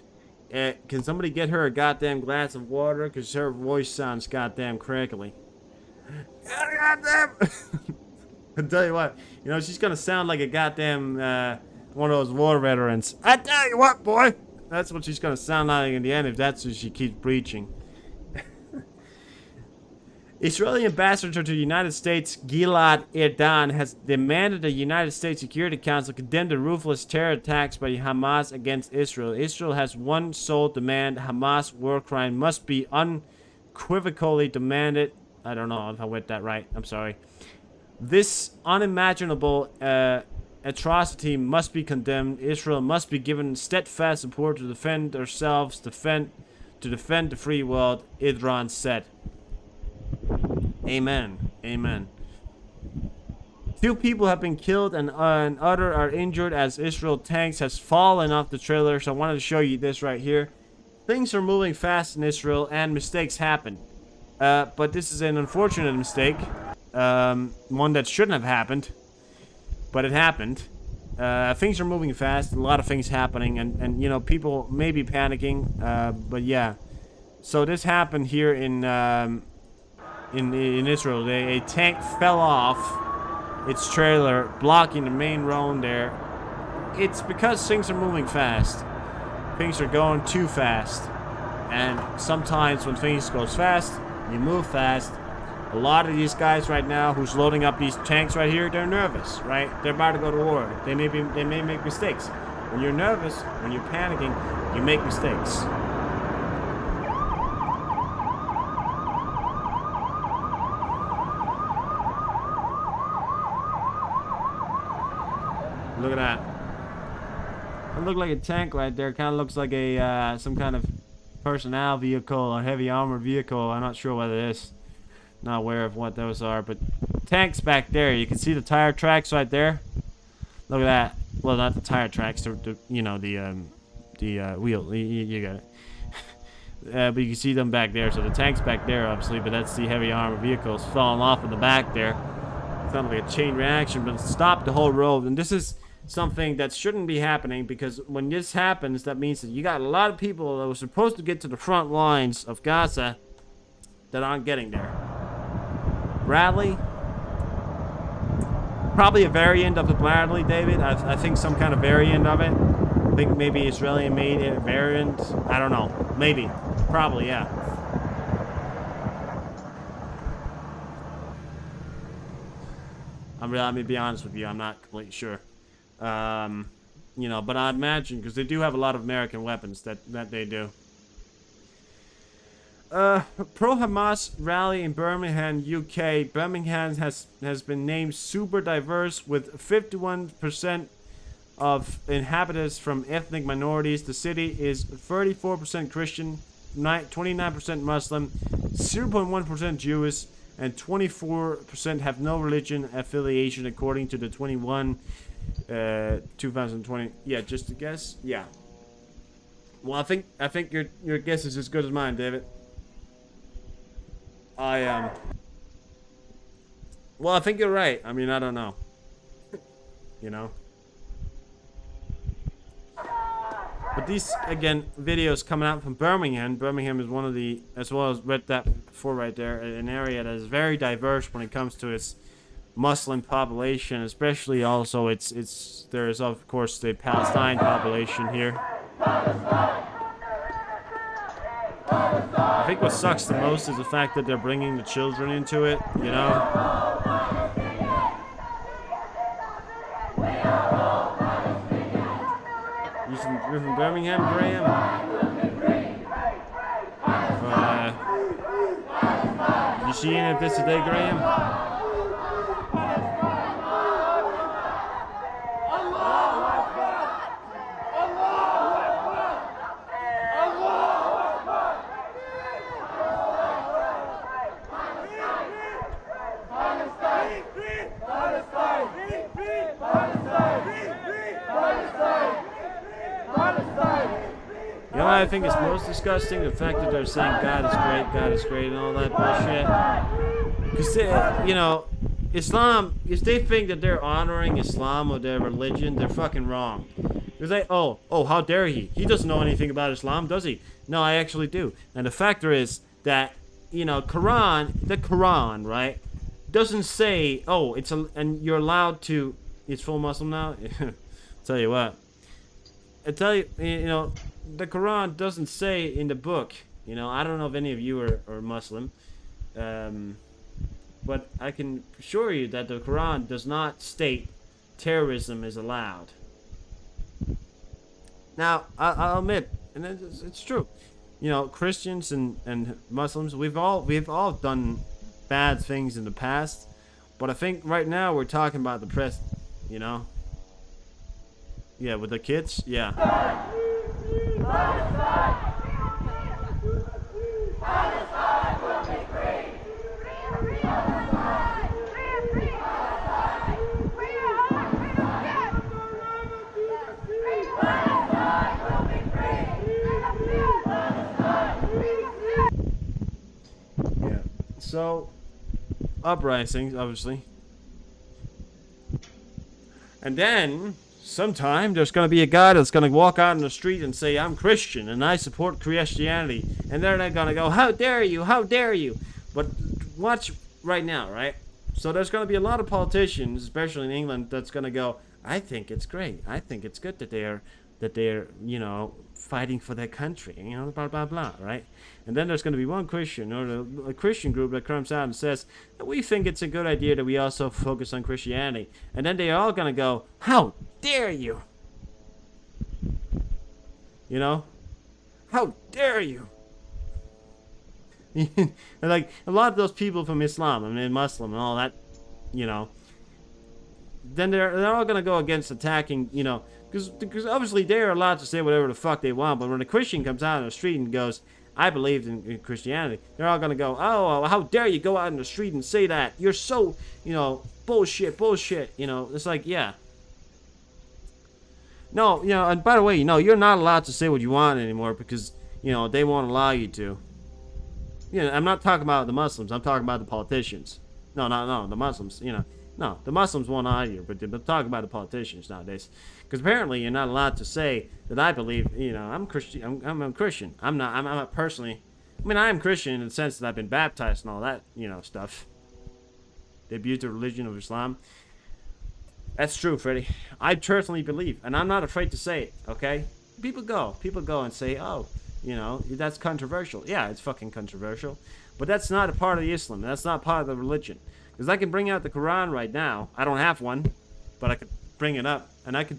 Can somebody get her a goddamn glass of water? Because her voice sounds goddamn crackly. Goddamn! I'll tell you what, you know, she's gonna sound like a goddamn, one of those war veterans. I tell you what, boy! That's what she's gonna sound like in the end if that's what she keeps preaching. Israeli ambassador to the United States, Gilad Erdan, has demanded the United States Security Council condemn the ruthless terror attacks by Hamas against Israel. Israel has one sole demand: Hamas war crime must be unequivocally demanded. I don't know if I read that right. I'm sorry. This unimaginable atrocity must be condemned. Israel must be given steadfast support to defend ourselves, to defend the free world, Erdan said. Amen. Amen. 2 people have been killed and other are injured as Israel tanks has fallen off the trailer. So I wanted to show you this right here. Things are moving fast in Israel and mistakes happen. But this is an unfortunate mistake. One that shouldn't have happened. But it happened. Things are moving fast. A lot of things happening. And you know, people may be panicking. But yeah. So this happened here in Israel. A tank fell off its trailer, blocking the main road there. It's because things are moving fast. Things are going too fast. And sometimes when things goes fast, you move fast. A lot of these guys right now who's loading up these tanks right here, they're nervous, right? They're about to go to war. They may make mistakes. When you're nervous, when you're panicking, you make mistakes. Look at that. It looked like a tank right there. Kind of looks like a some kind of personnel vehicle or heavy armored vehicle. I'm not sure what it is. Not aware of what those are, but tanks back there. You can see the tire tracks right there. Look at that. Well, not the tire tracks. You know, the wheel. You got it. But you can see them back there. So the tank's back there, obviously. But that's the heavy armored vehicles falling off in the back there. Sounded like a chain reaction, but it stopped the whole road. And this is something that shouldn't be happening, because when this happens, that means that you got a lot of people that were supposed to get to the front lines of Gaza that aren't getting there. Bradley, probably a variant of the Bradley, David. I think some kind of variant of it. I think maybe Israeli made a variant. I don't know. Maybe. Probably, yeah. I'm gonna be honest with you. I'm not completely sure. You know, but I'd imagine, because they do have a lot of American weapons that they do. Pro-Hamas rally in Birmingham, UK. Birmingham has been named super diverse with 51% of inhabitants from ethnic minorities. The city is 34% Christian, 29% Muslim, 0.1% Jewish, and 24% have no religion affiliation, according to the 2020. Yeah, just a guess. Yeah. Well, I think your guess is as good as mine, David. Well, I think you're right. I mean, I don't know. You know. But these, again, videos coming out from Birmingham. Birmingham is one of the, as well as read that before right there, an area that is very diverse when it comes to its Muslim population, especially also there is of course the Palestine population here. I think what sucks the most is the fact that they're bringing the children into it, you know? You're from Birmingham, Graham? Did you see any of this today, Graham? You know what I think is most disgusting? The fact that they're saying God is great, and all that bullshit. Because, you know, Islam, if they think that they're honoring Islam or their religion, they're fucking wrong. Because they, oh, how dare he? He doesn't know anything about Islam, does he? No, I actually do. And the factor is that, you know, the Quran, right, doesn't say, oh, and you're allowed to, it's full Muslim now? Tell you what. I tell you, you know, the Quran doesn't say in the book, you know, I don't know if any of you are Muslim, but I can assure you that the Quran does not state terrorism is allowed. Now, I'll admit, and it's true, you know, Christians and Muslims, we've all done bad things in the past, but I think right now we're talking about the present, you know? Yeah, with the kids, yeah. So, uprisings, obviously. And then, sometime, there's going to be a guy that's going to walk out in the street and say, I'm Christian and I support Christianity. And they're not going to go, how dare you, how dare you. But watch right now, right? So there's going to be a lot of politicians, especially in England, that's going to go, I think it's great. I think it's good that they're, you know, fighting for their country, you know, blah, blah, blah, right? And then there's going to be one Christian or a Christian group that comes out and says that we think it's a good idea that we also focus on Christianity. And then they're all going to go, how dare you? You know? How dare you? Like, a lot of those people from Islam, I mean, Muslim and all that, you know, then they're all going to go against attacking, you know, because obviously they're allowed to say whatever the fuck they want, but when a Christian comes out on the street and goes, I believe in Christianity, they're all going to go, oh, how dare you go out in the street and say that? You're so, you know, bullshit, you know. It's like, yeah. No, you know, and by the way, you know, you're not allowed to say what you want anymore because, you know, they won't allow you to. You know, I'm not talking about the Muslims, I'm talking about the politicians. No, the Muslims, you know. No, the Muslims won't either, but talk about the politicians nowadays. Because apparently you're not allowed to say that I believe, you know, I'm Christian. I'm a Christian. I'm not personally. I mean, I am Christian in the sense that I've been baptized and all that, you know, stuff. They abuse the religion of Islam. That's true, Freddie. I personally believe, and I'm not afraid to say it, okay? People go and say, oh, you know, that's controversial. Yeah, it's fucking controversial. But that's not a part of the Islam. That's not part of the religion. Because I can bring out the Quran right now. I don't have one, but I could bring it up. And I could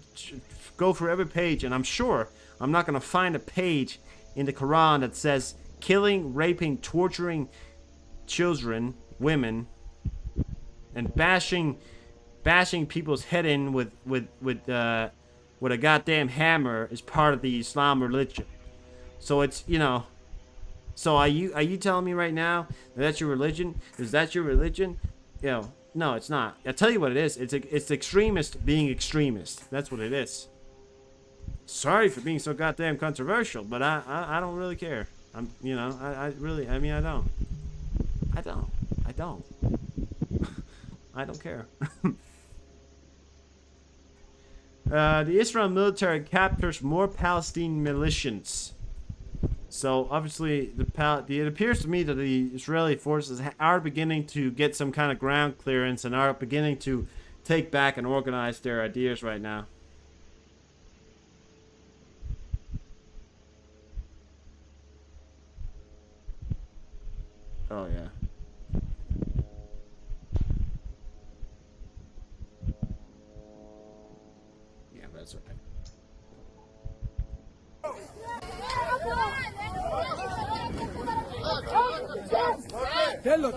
go for every page. And I'm sure I'm not going to find a page in the Quran that says killing, raping, torturing children, women, and bashing people's head in with a goddamn hammer is part of the Islam religion. So it's, you know, so are you telling me right now that that's your religion? Is that your religion? You know, no, it's not. I'll tell you what it is. It's extremist being extremist. That's what it is. Sorry for being so goddamn controversial, but I don't really care. You know, I don't. I don't. I don't care. The Israel military captures more Palestinian militias. So obviously, it appears to me that the Israeli forces are beginning to get some kind of ground clearance and are beginning to take back and organize their ideas right now. Oh yeah. Yeah, that's okay. Tenlo.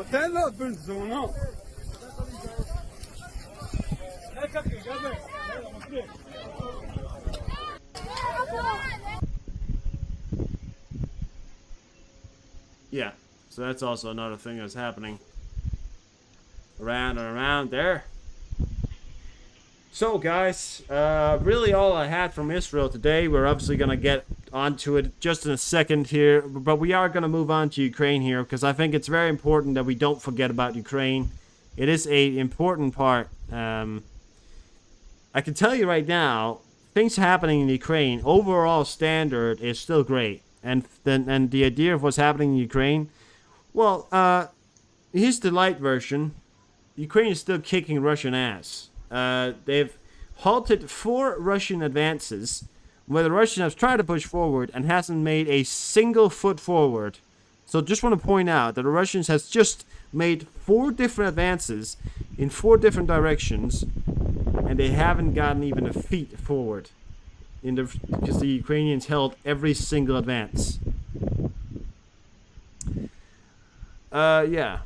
Tenlo, persona. Yeah, so that's also another thing that's happening around and around there. So guys, really all I had from Israel today. We're obviously going to get onto it just in a second here, but we are going to move on to Ukraine here because I think it's very important that we don't forget about Ukraine. It is an important part. I can tell you right now, things happening in Ukraine, overall standard is still great. And the idea of what's happening in Ukraine, well, here's the light version. Ukraine is still kicking Russian ass. They've halted 4 Russian advances where the Russians have tried to push forward and hasn't made a single foot forward. So just want to point out that the Russians has just made 4 different advances in 4 different directions and they haven't gotten even a feet forward because the Ukrainians held every single advance. Yeah.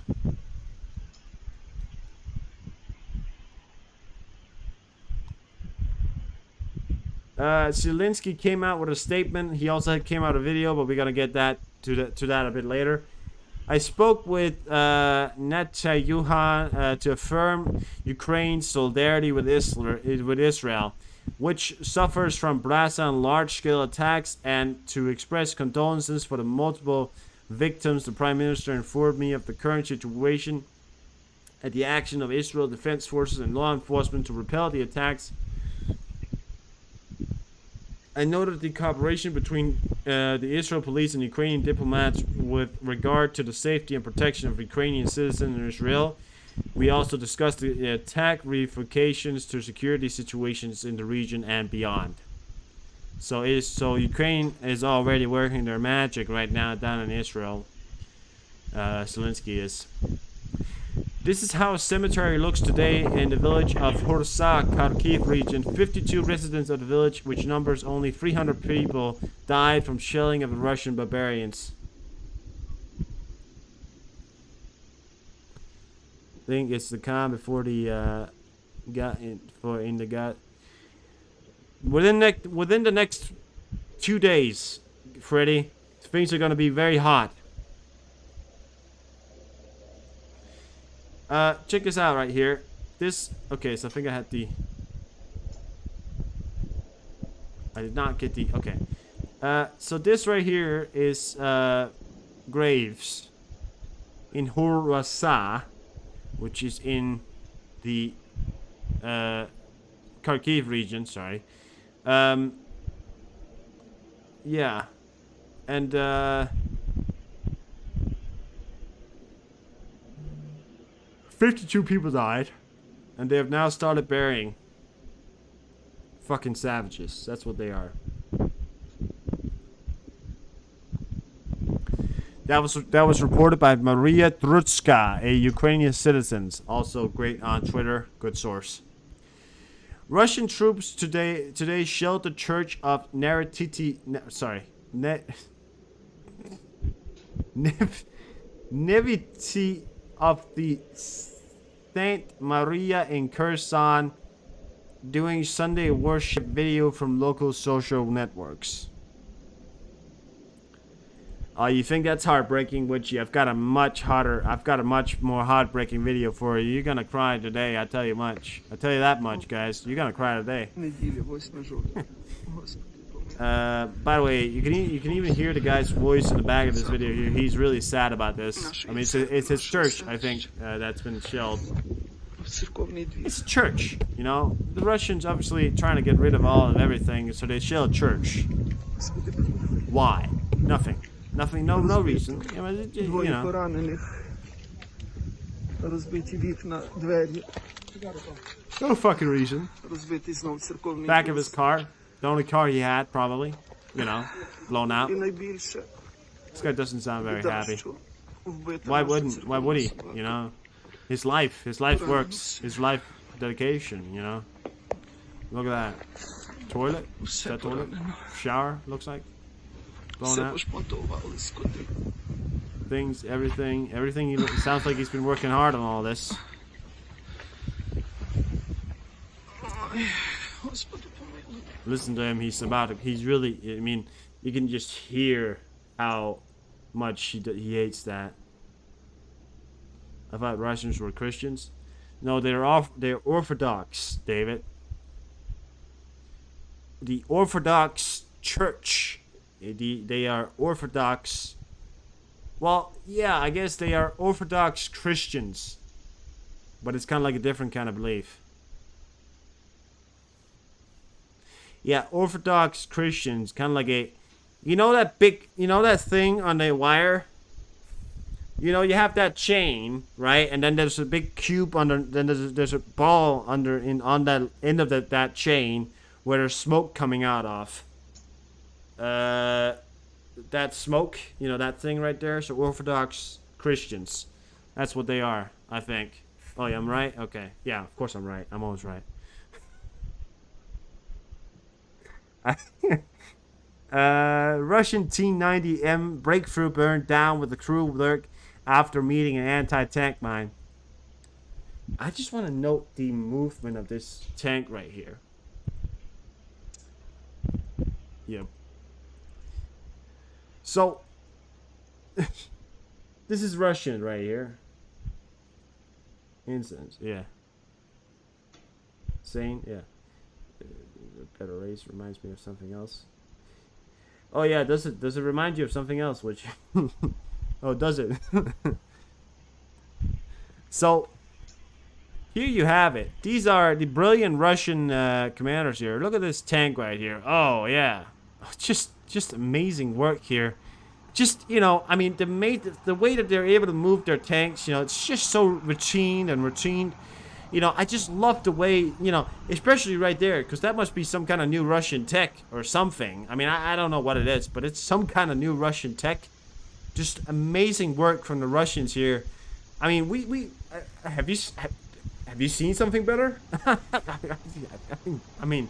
Zelensky came out with a statement. He also came out a video, but we're gonna get that to that a bit later. I spoke with Netanyahu to affirm Ukraine's solidarity with Israel. which suffers from brazen large-scale attacks, and to express condolences for the multiple victims. The Prime Minister informed me of the current situation at the action of Israel Defense Forces and law enforcement to repel the attacks. I noted the cooperation between the Israel police and Ukrainian diplomats with regard to the safety and protection of Ukrainian citizens in Israel. We also discussed the attack ramifications to security situations in the region and beyond. So Ukraine is already working their magic right now down in Israel. Zelensky is. This is how a cemetery looks today in the village of Horsa, Kharkiv region. 52 residents of the village, which numbers only 300 people, died from shelling of the Russian barbarians. I think it's the calm before the within the next 2 days, Freddy, things are gonna be very hot. Check this out right here. Okay, so I think I did not get the, okay. So this right here is, graves in Horsa, which is in the, Kharkiv region, sorry. Yeah. And, 52 people died, and they have now started burying. Fucking savages. That's what they are. That was reported by Maria Trutska, a Ukrainian citizen, also great on Twitter, good source. Russian troops today shelled the church of Neviti of the Saint Maria in Kherson, doing Sunday worship video from local social networks. You think that's heartbreaking, would you? I've got a much more heartbreaking video for you. You're gonna cry today, I tell you that much, guys. You're gonna cry today. By the way, you can even hear the guy's voice in the back of this video here. He's really sad about this. I mean, it's his church, I think, that's been shelled. It's a church, you know. The Russians obviously trying to get rid of all of everything, so they shell a church. Why? Nothing. No reason. You know. No fucking reason. Back of his car. The only car he had, probably. You know, blown out. This guy doesn't sound very happy. Why would he? You know? His life works. His life dedication, you know? Look at that. Toilet? Is that toilet? Shower, looks like. Blown out. Things, everything. It sounds like he's been working hard on all this. Listen to him, he's really, I mean, you can just hear how much he hates that. I thought Russians were Christians. No, they're Orthodox, David. The Orthodox Church. They are Orthodox. Well, yeah, I guess they are Orthodox Christians. But it's kind of like a different kind of belief. Yeah, Orthodox Christians, kind of like a, you know that thing on the wire? You know, you have that chain, right? And then there's a big cube under, then there's a ball on that end of that chain where there's smoke coming out of. That smoke, you know, that thing right there. So Orthodox Christians, that's what they are, I think. Oh yeah, I'm right? Okay. Yeah, of course I'm right. I'm always right. Russian T-90M breakthrough burned down with the crew work after meeting an anti-tank mine. I just want to note the movement of this tank right here. Yep. So, this is Russian right here. Incense, yeah. Sane, yeah. better race reminds me of something else. Oh yeah, does it remind you of something else? Which oh, does it? So here you have it. These are the brilliant Russian commanders here. Look at this tank right here. Oh yeah, just amazing work here. Just, you know, I mean, the way that they're able to move their tanks, you know, it's just so routine. You know, I just love the way, you know, especially right there, because that must be some kind of new Russian tech or something. I mean, I don't know what it is, but it's some kind of new Russian tech. Just amazing work from the Russians here. I mean, have you seen something better? I mean,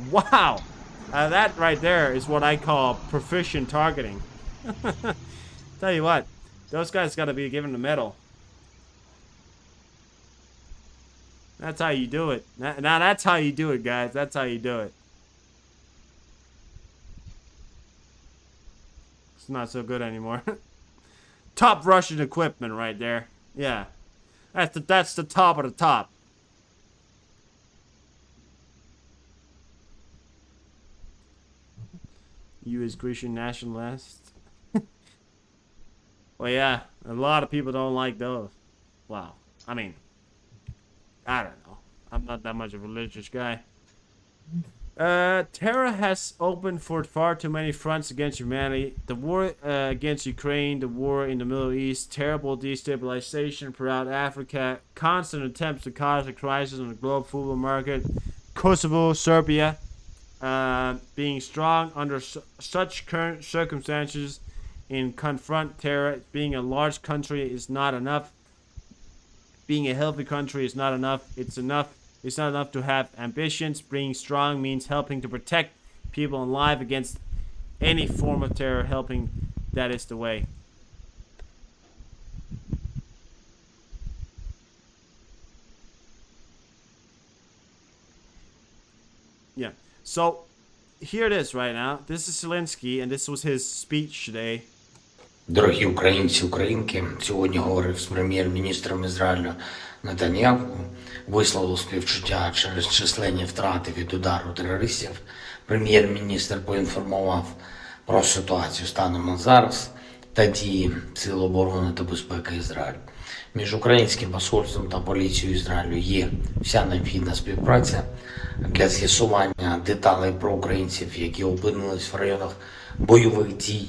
wow. That right there is what I call proficient targeting. Tell you what, those guys got to be given the medal. That's how you do it. Now that's how you do it, guys. That's how you do it. It's not so good anymore. Top Russian equipment right there. Yeah. That's the top of the top. You as Grecian nationalist. Well, yeah, a lot of people don't like those. Wow. I mean, I don't know. I'm not that much of a religious guy. Terror has opened for far too many fronts against humanity. The war against Ukraine, the war in the Middle East, terrible destabilization throughout Africa, constant attempts to cause a crisis on the global football market, Kosovo, Serbia, being strong under such current circumstances and confront terror. Being a large country is not enough. Being a healthy country is not enough. It's not enough to have ambitions. Being strong means helping to protect people alive against any form of terror. Helping, that is the way. Yeah. So here it is right now. This is Zelensky, and this was his speech today. Дорогі українці, українки, сьогодні говорив з прем'єр-міністром Ізраїлю Нетаньяху, висловив співчуття через численні втрати від удару терористів. Прем'єр-міністр поінформував про ситуацію станом на зараз та дії Сил оборони та безпеки Ізраїлю. Між українським посольством та поліцією Ізраїлю є вся необхідна співпраця для з'ясування деталей про українців, які опинились в районах бойових дій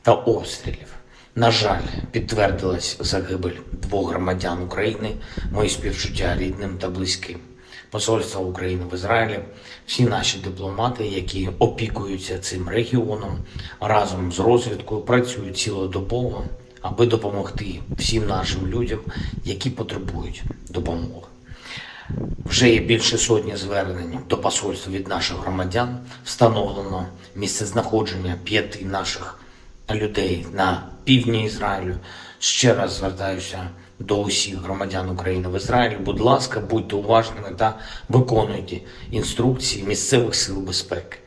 та обстрілів. На жаль, підтвердилась загибель 2 громадян України, мої співчуття рідним та близьким. Посольство України в Ізраїлі, всі наші дипломати, які опікуються цим регіоном, разом з розвідкою працюють цілодобово, аби допомогти всім нашим людям, які потребують допомоги. Вже є більше сотні звернень до посольства від наших громадян. Встановлено місцезнаходження 5 наших людей на півдні Ізраїлю. Ще раз звертаюся до усіх громадян України в Ізраїлі. Будь ласка, будьте уважними та виконуйте інструкції місцевих сил безпеки.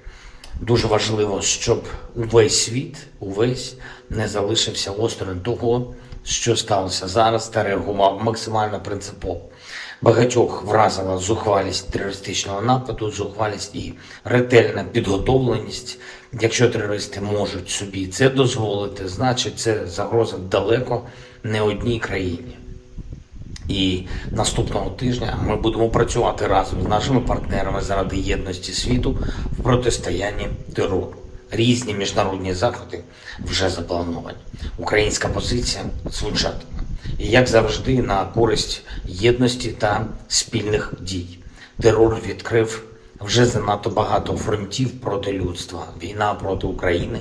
Дуже важливо, щоб увесь світ, не залишився осторонь того, що сталося зараз, та реагував максимально принципово. Багатьох вразила зухвалість терористичного нападу, зухвалість і ретельна підготовленість. Якщо терористи можуть собі це дозволити, значить це загроза далеко не одній країні. І наступного тижня ми будемо працювати разом з нашими партнерами заради єдності світу в протистоянні терору. Різні міжнародні заходи вже заплановані. Українська позиція звучатиме. І, як завжди, на користь єдності та спільних дій. Терор відкрив вже занадто багато фронтів проти людства. Війна проти України,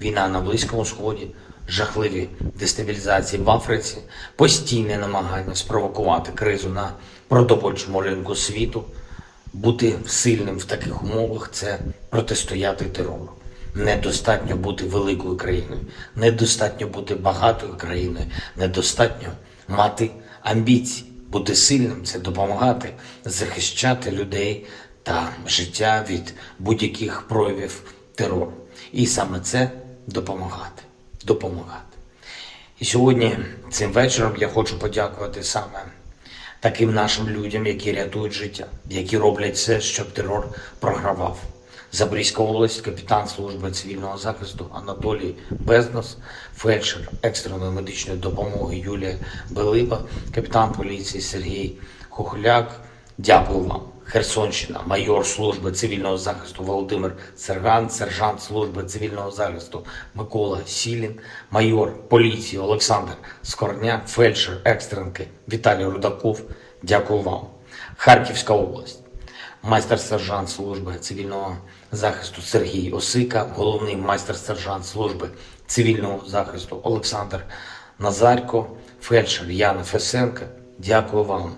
війна на Близькому Сході, жахливі дестабілізації в Африці, постійне намагання спровокувати кризу на продовольчому ринку світу. Бути сильним в таких умовах – це протистояти терору. Недостатньо бути великою країною, недостатньо бути багатою країною, недостатньо мати амбіції. Бути сильним – це допомагати захищати людей та життя від будь-яких проявів терору. І саме це допомагати. І сьогодні, цим вечором, я хочу подякувати саме таким нашим людям, які рятують життя, які роблять все, щоб терор програвав. Запорізька область, капітан служби цивільного захисту Анатолій Безнос, фельдшер екстреної медичної допомоги Юлія Белиба, капітан поліції Сергій Хохляк. Дякую вам. Херсонщина, майор служби цивільного захисту Володимир Серган, сержант служби цивільного захисту Микола Сілін, майор поліції Олександр Скорняк, фельдшер екстренки Віталій Рудаков. Дякую вам. Харківська область. Майстер-сержант служби цивільного захисту Сергій Осика, головний майстер-сержант служби цивільного захисту Олександр Назарько, фельдшер Яна Фесенко. Дякую вам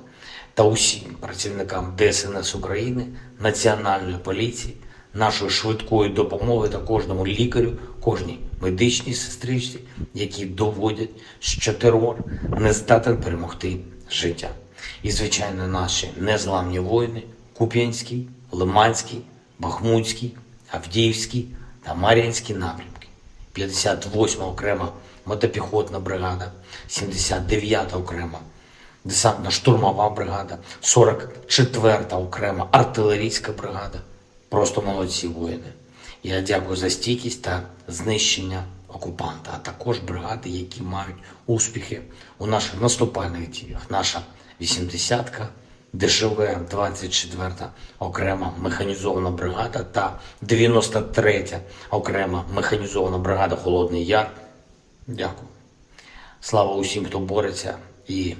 та усім працівникам ДСНС України, Національної поліції, нашої швидкої допомоги та кожному лікарю, кожній медичній сестричці, які доводять, що терор не здатен перемогти життя. І, звичайно, наші незламні воїни Куп'янський, Лиманський, Бахмутський, Авдіївський та Мар'їнський напрямки, 58-ма окрема мотопіхотна бригада, 79-та окрема десантно-штурмова бригада, 44-та окрема артилерійська бригада. Просто молодці воїни. Я дякую за стійкість та знищення окупанта, а також бригади, які мають успіхи у наших наступальних діях. Наша 80-ка, ДШВ 24-та окрема механізована бригада та 93-я окрема механізована бригада Холодний Яр. Дякую. Слава усім, хто бореться і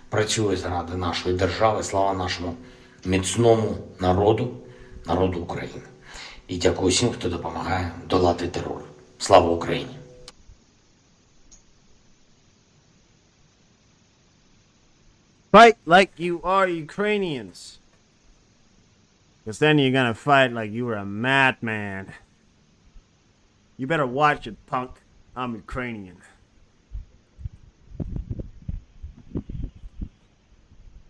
працює заради нашої держави. Слава нашому міцному народу, народу України. І дякую усім, хто допомагає долати терор. Слава Україні! Fight like you are Ukrainians. Because then you're gonna fight like you were a madman. You better watch it, punk. I'm Ukrainian.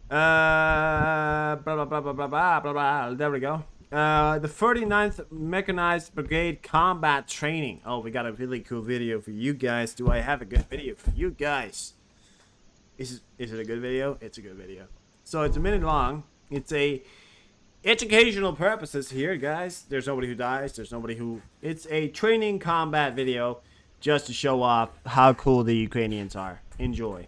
Blah, blah, blah, blah, blah, blah, blah, blah. There we go. The 39th Mechanized Brigade Combat Training. Oh, we got a really cool video for you guys. Do I have a good video for you guys? Is it a good video? It's a good video. So it's a minute long. It's a educational purposes here, guys. There's nobody who dies. There's nobody who... It's a training combat video just to show off how cool the Ukrainians are. Enjoy.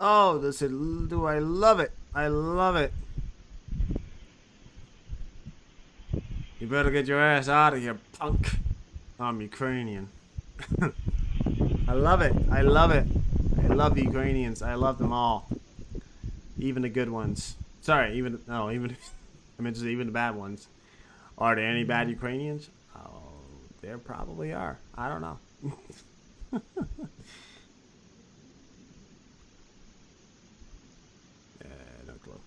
Oh, do I love it. I love it. You better get your ass out of here, punk. I'm Ukrainian. I love it. I love it. I love the Ukrainians. I love them all. Even the good ones. Sorry, even I meant to say even the bad ones. Are there any bad Ukrainians? Oh, there probably are. I don't know. No clue.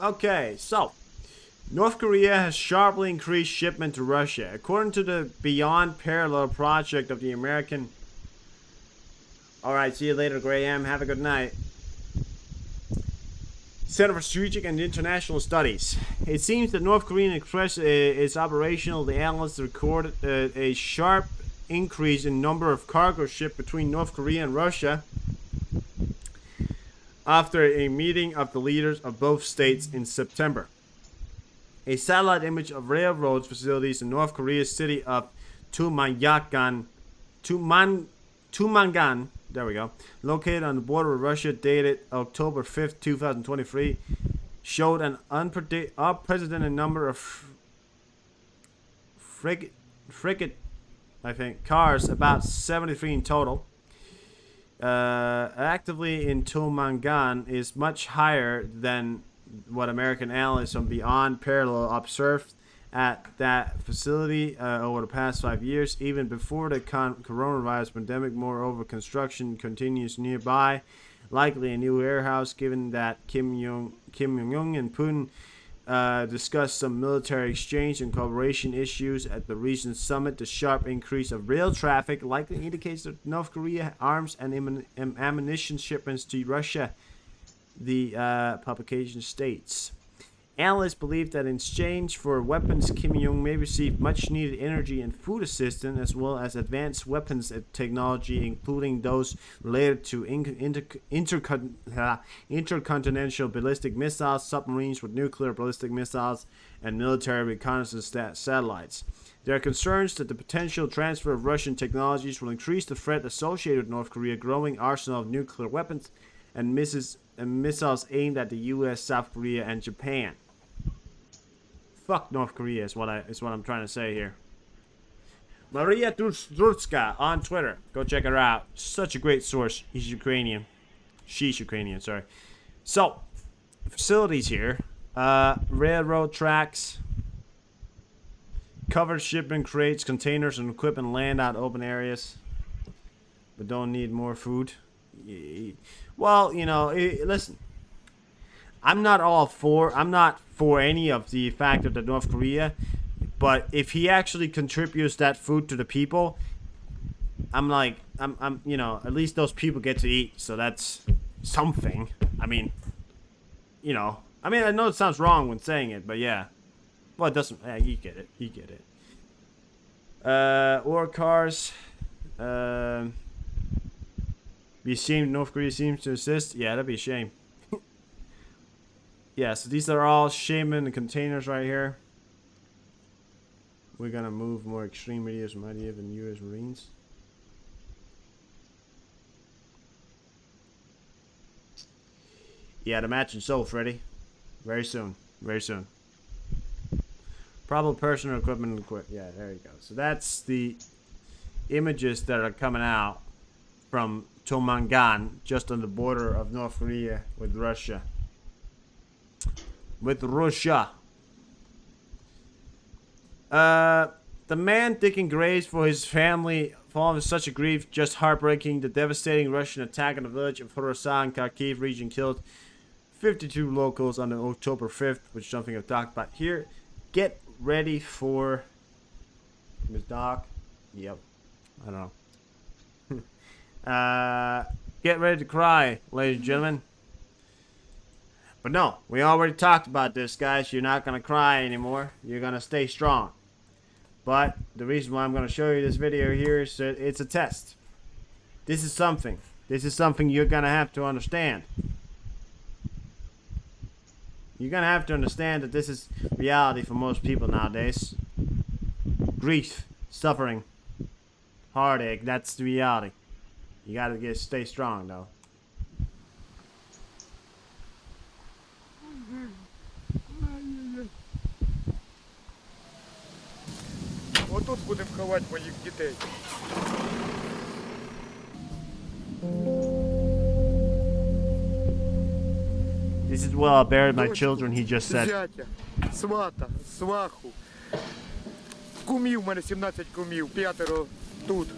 Okay, so North Korea has sharply increased shipment to Russia. According to the Beyond Parallel project of the American... Alright, see you later, Graham. Have a good night. Center for Strategic and International Studies. It seems that North Korean Express is operational. The analysts recorded a sharp increase in number of cargo shipped between North Korea and Russia after a meeting of the leaders of both states in September. A satellite image of railroad facilities in North Korea's city of Tumangan, there we go, located on the border with Russia, dated October 5th, 2023, showed an unprecedented number of frigate, I think, cars, about 73 in total. Actively in Tumangan is much higher than what American analysts from Beyond Parallel observed at that facility over the past 5 years, even before the coronavirus pandemic. Moreover, construction continues nearby, likely a new warehouse, given that Kim Jong-un and Putin discussed some military exchange and cooperation issues at the recent summit. The sharp increase of rail traffic likely indicates that North Korea arms and ammunition shipments to Russia, the publication states. Analysts believe that in exchange for weapons, Kim Jong may receive much-needed energy and food assistance, as well as advanced weapons technology, including those related to intercontinental ballistic missiles, submarines with nuclear ballistic missiles, and military reconnaissance satellites. There are concerns that the potential transfer of Russian technologies will increase the threat associated with North Korea's growing arsenal of nuclear weapons and missiles aimed at the U.S., South Korea, and Japan. Fuck North Korea is what I'm trying to say here. Maria Drutska on Twitter. Go check her out. Such a great source. He's Ukrainian. She's Ukrainian, sorry. So, facilities here. Railroad tracks. Covered shipping crates, containers, and equipment land out open areas. But don't need more food. Well, you know, listen. I'm not for any of the fact of the North Korea, but if he actually contributes that food to the people, I'm you know, at least those people get to eat, so that's something. I mean, you know, I know it sounds wrong when saying it, but yeah. Well, it doesn't, you get it, Ore cars, be ashamed North Korea seems to assist. Yeah, that'd be a shame. Yeah, so these are all shaman containers right here. We're gonna move more extreme videos from IDF and US Marines. Yeah, the match is sold, Freddy. Very soon. Very soon. Probable personal equipment and yeah, there you go. So that's the images that are coming out from Tumangan, just on the border of North Korea with Russia. The man digging graves for his family fallen in such a grief, just heartbreaking. The devastating Russian attack on the village of Khorasan, Kharkiv region killed 52 locals on October 5th, which is something I've talked about here. Get ready for Ms. Doc. Yep. I don't know. Get ready to cry, ladies and gentlemen. But no, we already talked about this, guys. You're not going to cry anymore. You're going to stay strong. But the reason why I'm going to show you this video here is that it's a test. This is something. This is something you're going to have to understand. You're going to have to understand that this is reality for most people nowadays. Grief, suffering, heartache, that's the reality. You got to stay strong, though. Отут будемо ховати моїх дітей. This is where I buried my children, he just said. Зятя, свата, сваху. Кумів, в мене 17 кумів, 5 тут.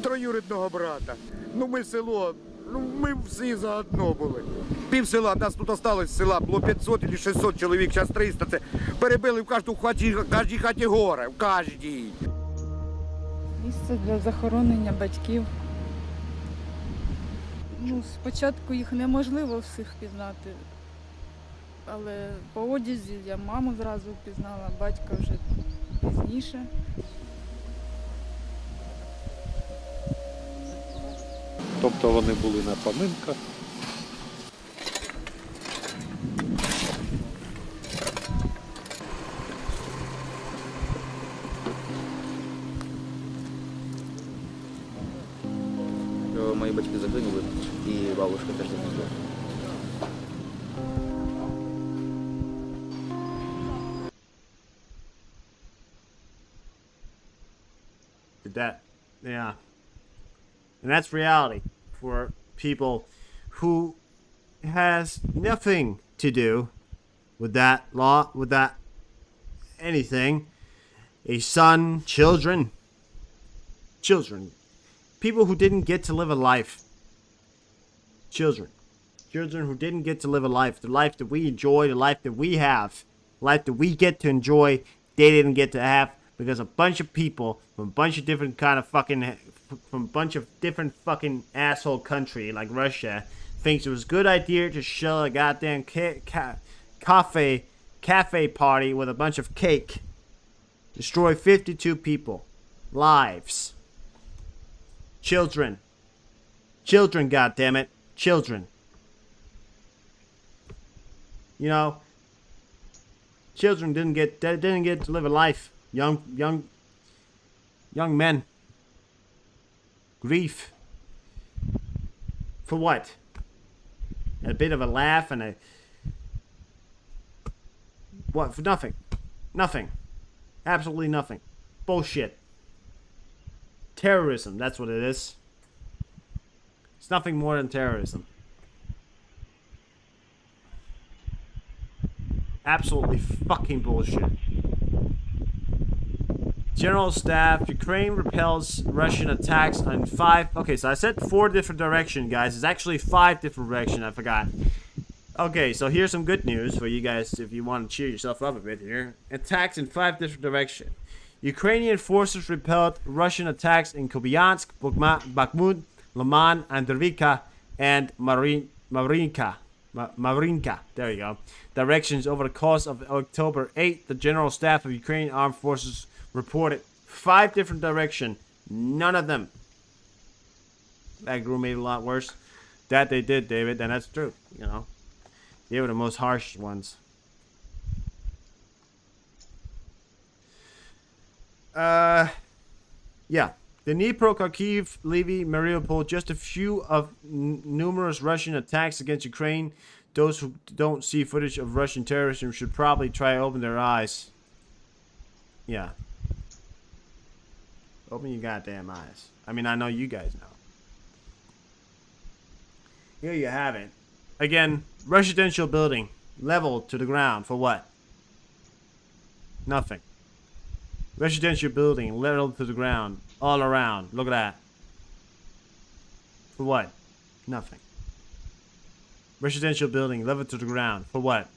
Троюрідного брата. Ну ми село, ми всі заодно були. Пів села, нас тут осталось з села, було 500 чи 600 чоловік, зараз 300. Це перебили в кожній хаті горе, в кожній. Місце для захоронення батьків. Ну, спочатку їх неможливо всіх пізнати, але по одязі я маму зразу впізнала, батька вже пізніше. Тобто вони були на поминках. Мої батьки загинули, і бабушка теж загинула. That, yeah. And that's reality for people who has nothing to do with that law, with that anything. A son, children, people who didn't get to live a life. Children who didn't get to live a life, the life that we enjoy, the life that we have, life that we get to enjoy, they didn't get to have because a bunch of people from a bunch of different kind of fucking, from a bunch of different fucking asshole country like Russia thinks it was a good idea to shell a goddamn cafe party with a bunch of cake, destroy 52 people, lives, children, goddammit, children. You know, children didn't get to live a life. Young men. Grief. For what? A bit of a laugh and a... What? For nothing. Nothing. Absolutely nothing. Bullshit. Terrorism, that's what it is. It's nothing more than terrorism. Absolutely fucking bullshit. General Staff, Ukraine repels Russian attacks on 5... Okay, so I said 4 different directions, guys. It's actually 5 different directions, I forgot. Okay, so here's some good news for you guys if you want to cheer yourself up a bit here. Attacks in 5 different directions. Ukrainian forces repelled Russian attacks in Kupiansk, Bakhmut, Liman, Andrivka, and Marinka. There you go. Directions over the course of October 8th, the General Staff of Ukrainian Armed Forces reported 5 different directions. None of them. That grew made it a lot worse. That they did, David, and that's true. You know, they were the most harsh ones. Yeah. Dnipro, Kharkiv, Lviv, Mariupol, just a few of numerous Russian attacks against Ukraine. Those who don't see footage of Russian terrorism should probably try to open their eyes. Yeah. Open your goddamn eyes. I mean, I know you guys know. Here you have it. Again, residential building leveled to the ground for what? Nothing. Residential building leveled to the ground all around. Look at that. For what? Nothing. Residential building leveled to the ground for what?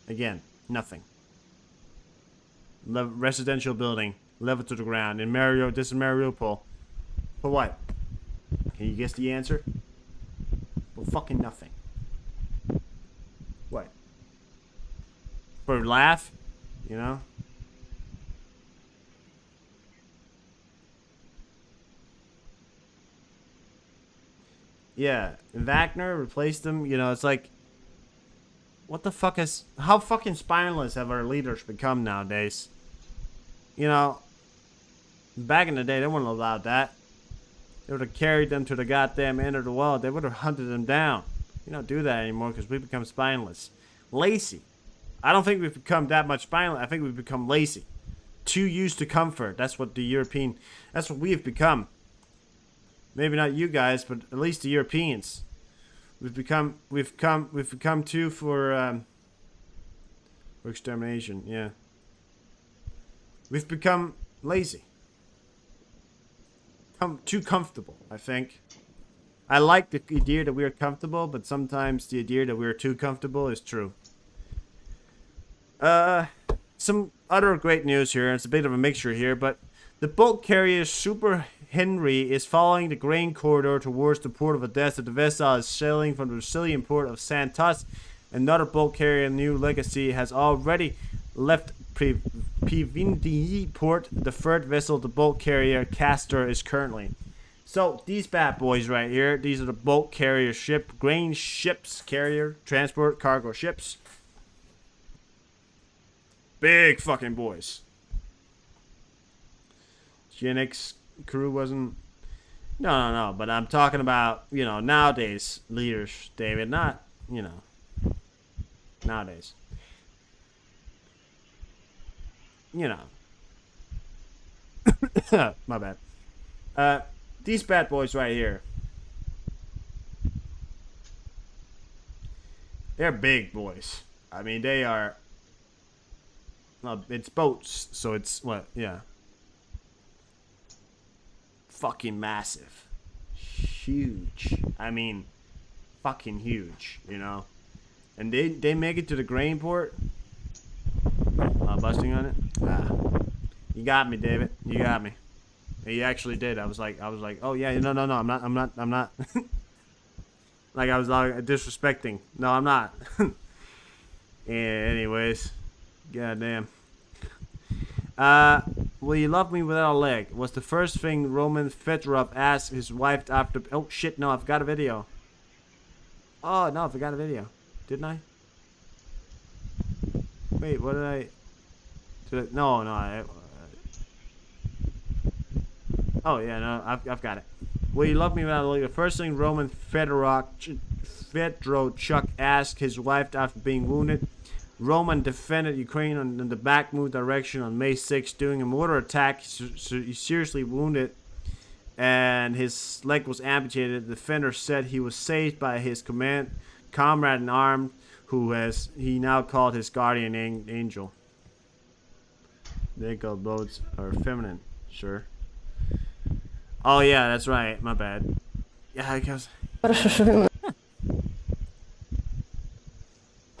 Again, nothing. Residential building leveled to the ground in this is Mariupol. For what? Can you guess the answer? Well, fucking nothing. What? For a laugh? You know? Yeah, Wagner replaced him. You know, it's like, what the fuck is... How fucking spineless have our leaders become nowadays? You know, back in the day, they wouldn't have allowed that. They would have carried them to the goddamn end of the world. They would have hunted them down. We don't do that anymore because we become spineless. Lazy. I don't think we've become that much spineless. I think we've become lazy. Too used to comfort. That's what that's what we've become. Maybe not you guys, but at least the Europeans. We've become too for extermination. Yeah. We've become lazy. Too comfortable, I think. I like the idea that we are comfortable, but sometimes the idea that we are too comfortable is true. Some other great news here. It's a bit of a mixture here, but the bulk carrier Super Henry is following the grain corridor towards the port of Odessa. The vessel is sailing from the Brazilian port of Santos. Another bulk carrier, New Legacy, has already left Pivindi port. The third vessel, the bulk carrier Castor, is currently So these bad boys right here, these are the bulk carrier ship, grain ships, carrier, transport, cargo ships. Big fucking boys. Genix crew wasn't. No. But I'm talking about, you know, nowadays leaders, David. Not, you know, nowadays. You know. My bad. These bad boys right here. They're big boys. I mean, they are. No, it's boats, so it's what? Yeah. Fucking massive. Huge. I mean, fucking huge, you know? And they make it to the grain port. Busting on it? Ah. You got me, David. You got me. You actually did. I was like, oh yeah, no, I'm not. Like I was disrespecting. No, I'm not. Yeah, anyways. Goddamn. Will you love me without a leg? Was the first thing Roman Fedorov asked his wife after. Oh shit! No, I forgot a video. Oh no, I forgot a video. Didn't I? Wait, what did I? No. Oh yeah, no, I've got it. Will you love me without a leg? The first thing Roman Fedorchuk asked his wife after being wounded. Roman defended Ukraine in the Bakhmut direction on May 6th during a mortar attack. He's seriously wounded and his leg was amputated. The defender said he was saved by his comrade in arms, who he now called his guardian angel. They called boats are feminine, sure. Oh yeah, that's right. My bad. Yeah, I guess.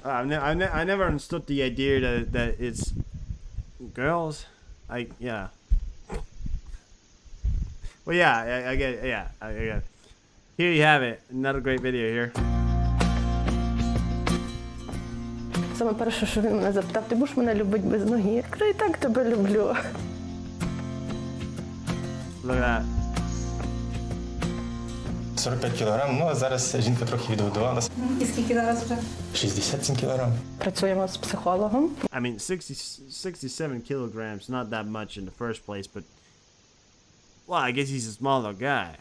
I never understood the idea that it's girls. Yeah. Well, yeah, I get it. Yeah, I get it. Here you have it. Another great video here. Саме перше, що він мене запитав, ти будеш мене любити без ноги? Я кажу, і так тебе люблю. Look at that. 45 кілограм, ну а зараз жінка трохи відгодувалася. І скільки зараз вже? 67 кілограм. Працюємо з психологом. I mean, 67 kilograms, not that much in the first place, but well, I guess he's a smaller guy.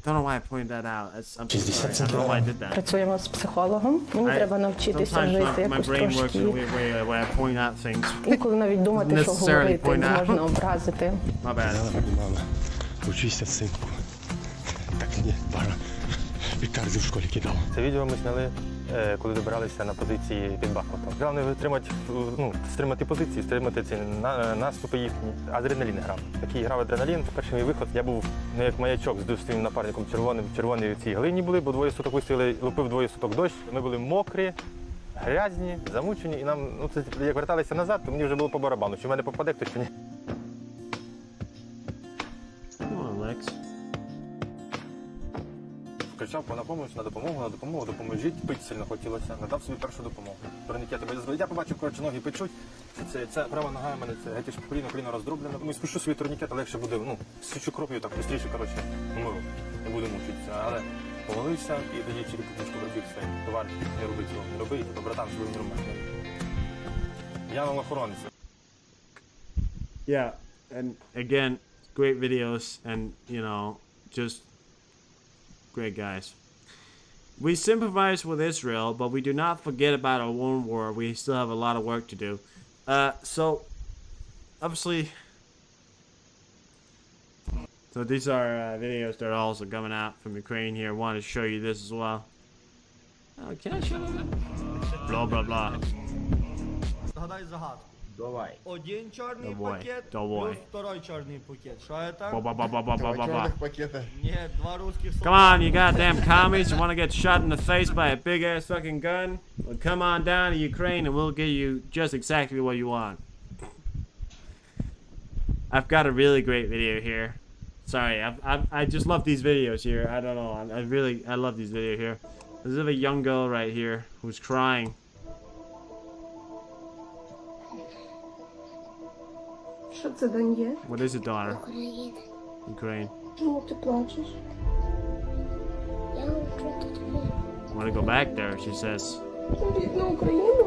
Don't know why I pointed that out. I'm sorry. I don't know why I did that. Працюємо з психологом. Мені треба навчитися жити якось трошки. Where I point out things. Інколи навіть думати, що говорити, можна образити. My bad. Мама, учися, синку. Так ні, пара. Пікарди в школі кидав. Це відео ми зняли, коли добиралися на позиції під Бахмутом. Головне стримати позиції, стримати ці наступи їхні. Адреналін грав. Такий грав адреналін. Перший мій виход, я був як маячок з своїм напарником червоним. Червоні в цій глині були, бо двоє суток вистріли, лупив двоє суток дощ. Ми були мокрі, грязні, замучені. І нам, як верталися назад, то мені вже було по барабану. Чи в мене попаде хтось, чи ні. Кричав на допомогу, допоможіть, пить сильно хотілося, надав собі першу допомогу. Турнікети без я побачив, ноги печуть, це права нога в мене, це геть коліно роздроблено. Думаю, спущу свій турнікет, легше буде, січу кров'ю, так швидше, вмиру, не буду мучитися. Але помолився і тоді через куточку робив все. Товариш, не роби цього, не роби, і братан, щоб він нормально. Я вам охоронець. Yeah, and again, great videos and, just great guys. We sympathize with Israel, but we do not forget about our own war. We still have a lot of work to do. So obviously, these are videos that are also coming out from Ukraine here. I wanted to show you this as well. Can I show them? Blah, blah, blah. Згадай загадку. Давай. Один чорний Давай. пакет, Давай. плюс второй чорний пакет. Що это? Ba-ba-ba-ba-ba-ba-ba. Нет, два русских Come on, you goddamn commies. You want to get shot in the face by a big ass fucking gun? Well, come on down to Ukraine and we'll give you just exactly what you want. I've got a really great video here. Sorry, I just love these videos here. I don't know. I love these videos here. This is a young girl right here who's crying. Що це, Дон'є? What is it, daughter? Ukraine. Чому ти плачеш? Я хочу тут. I want to go back there, she says. Рідна Україна.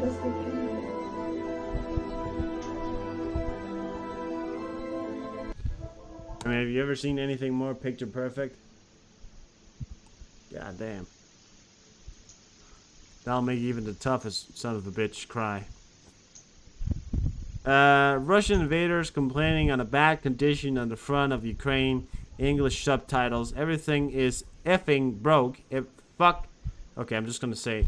Без України. I mean, have you ever seen anything more picture perfect? God damn. That'll make even the toughest son of a bitch cry. Russian invaders complaining on a bad condition on the front of Ukraine. English subtitles. Everything is effing broke. Fuck. Okay, I'm just gonna say.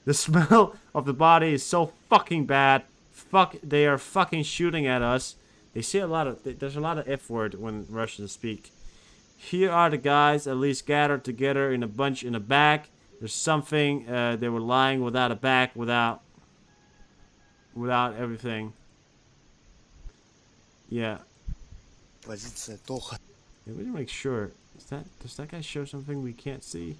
The smell of the body is so fucking bad. Fuck, they are fucking shooting at us. They say a lot of, there's a lot of F word when Russians speak. Here are the guys, at least gathered together in a bunch in the back. There's something, they were lying without a back, without everything. Yeah. Позиция Тоха. Yeah, we need to make sure. Does that guy show something we can't see?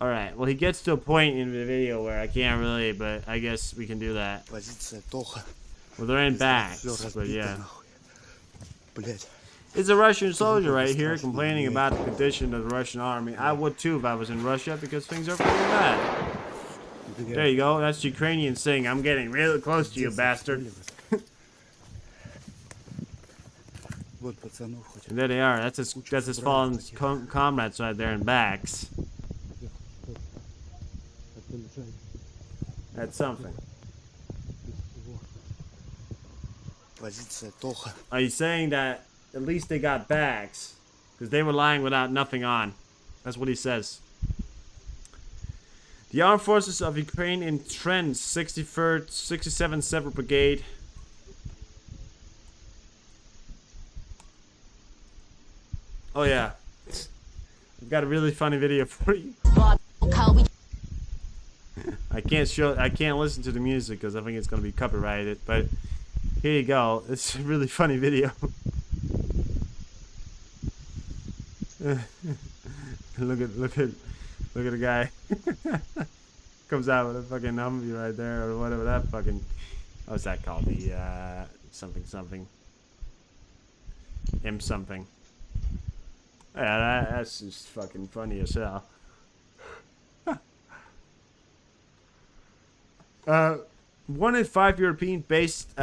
Alright, well he gets to a point in the video where I can't really, but I guess we can do that. Позиция Тоха. Well, they're in backs, but yeah. Блять. It's a Russian soldier right here complaining about the condition of the Russian army. I would too if I was in Russia because things are pretty bad. There you go, that's Ukrainian saying, I'm getting really close to you, bastard. And there they are, that's his fallen comrades right there in backs. That's something. Are you saying that at least they got bags? Because they were lying without nothing on. That's what he says. The armed forces of Ukraine entrenched 63rd, 67th Separate Brigade. Oh yeah. I've got a really funny video for you. I can't listen to the music because I think it's gonna be copyrighted, but here you go. It's a really funny video. look at the guy. Comes out with a fucking Humvee right there, or whatever that fucking, what's that called? The something M something. Yeah, that's just fucking funny as hell. One in 5 European-based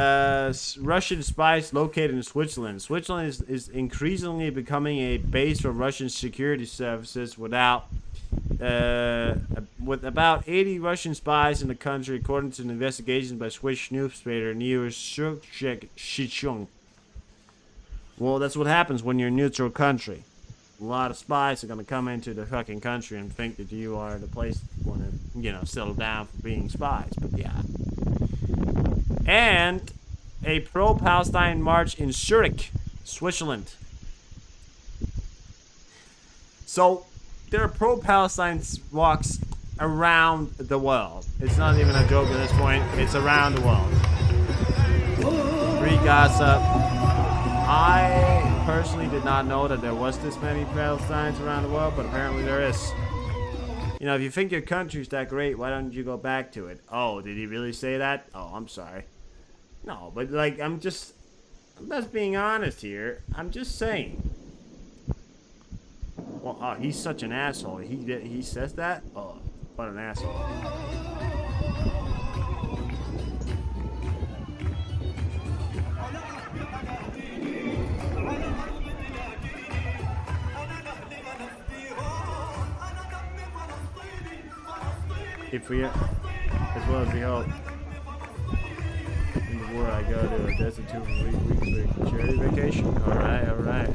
Russian spies located in Switzerland. Switzerland is increasingly becoming a base for Russian security services with about 80 Russian spies in the country, according to an investigation by Swiss newspaper Shichung. Well, that's what happens when you're a neutral country. A lot of spies are going to come into the fucking country and think that you are the place you want to, settle down for being spies. But yeah. And a pro-Palestine march in Zurich, Switzerland. So there are pro-Palestine walks around the world. It's not even a joke at this point. It's around the world. Free Gaza. I personally did not know that there was this many Palestinians around the world, but apparently there is. If you think your country's that great, why don't you go back to it? Oh, did he really say that? Oh, I'm sorry. No, but I'm just being honest here. I'm just saying. Well, oh, he's such an asshole. He says that? Oh, what an asshole. If we, as well as we hope, in the war I go to a desert 2 weeks charity vacation. Alright.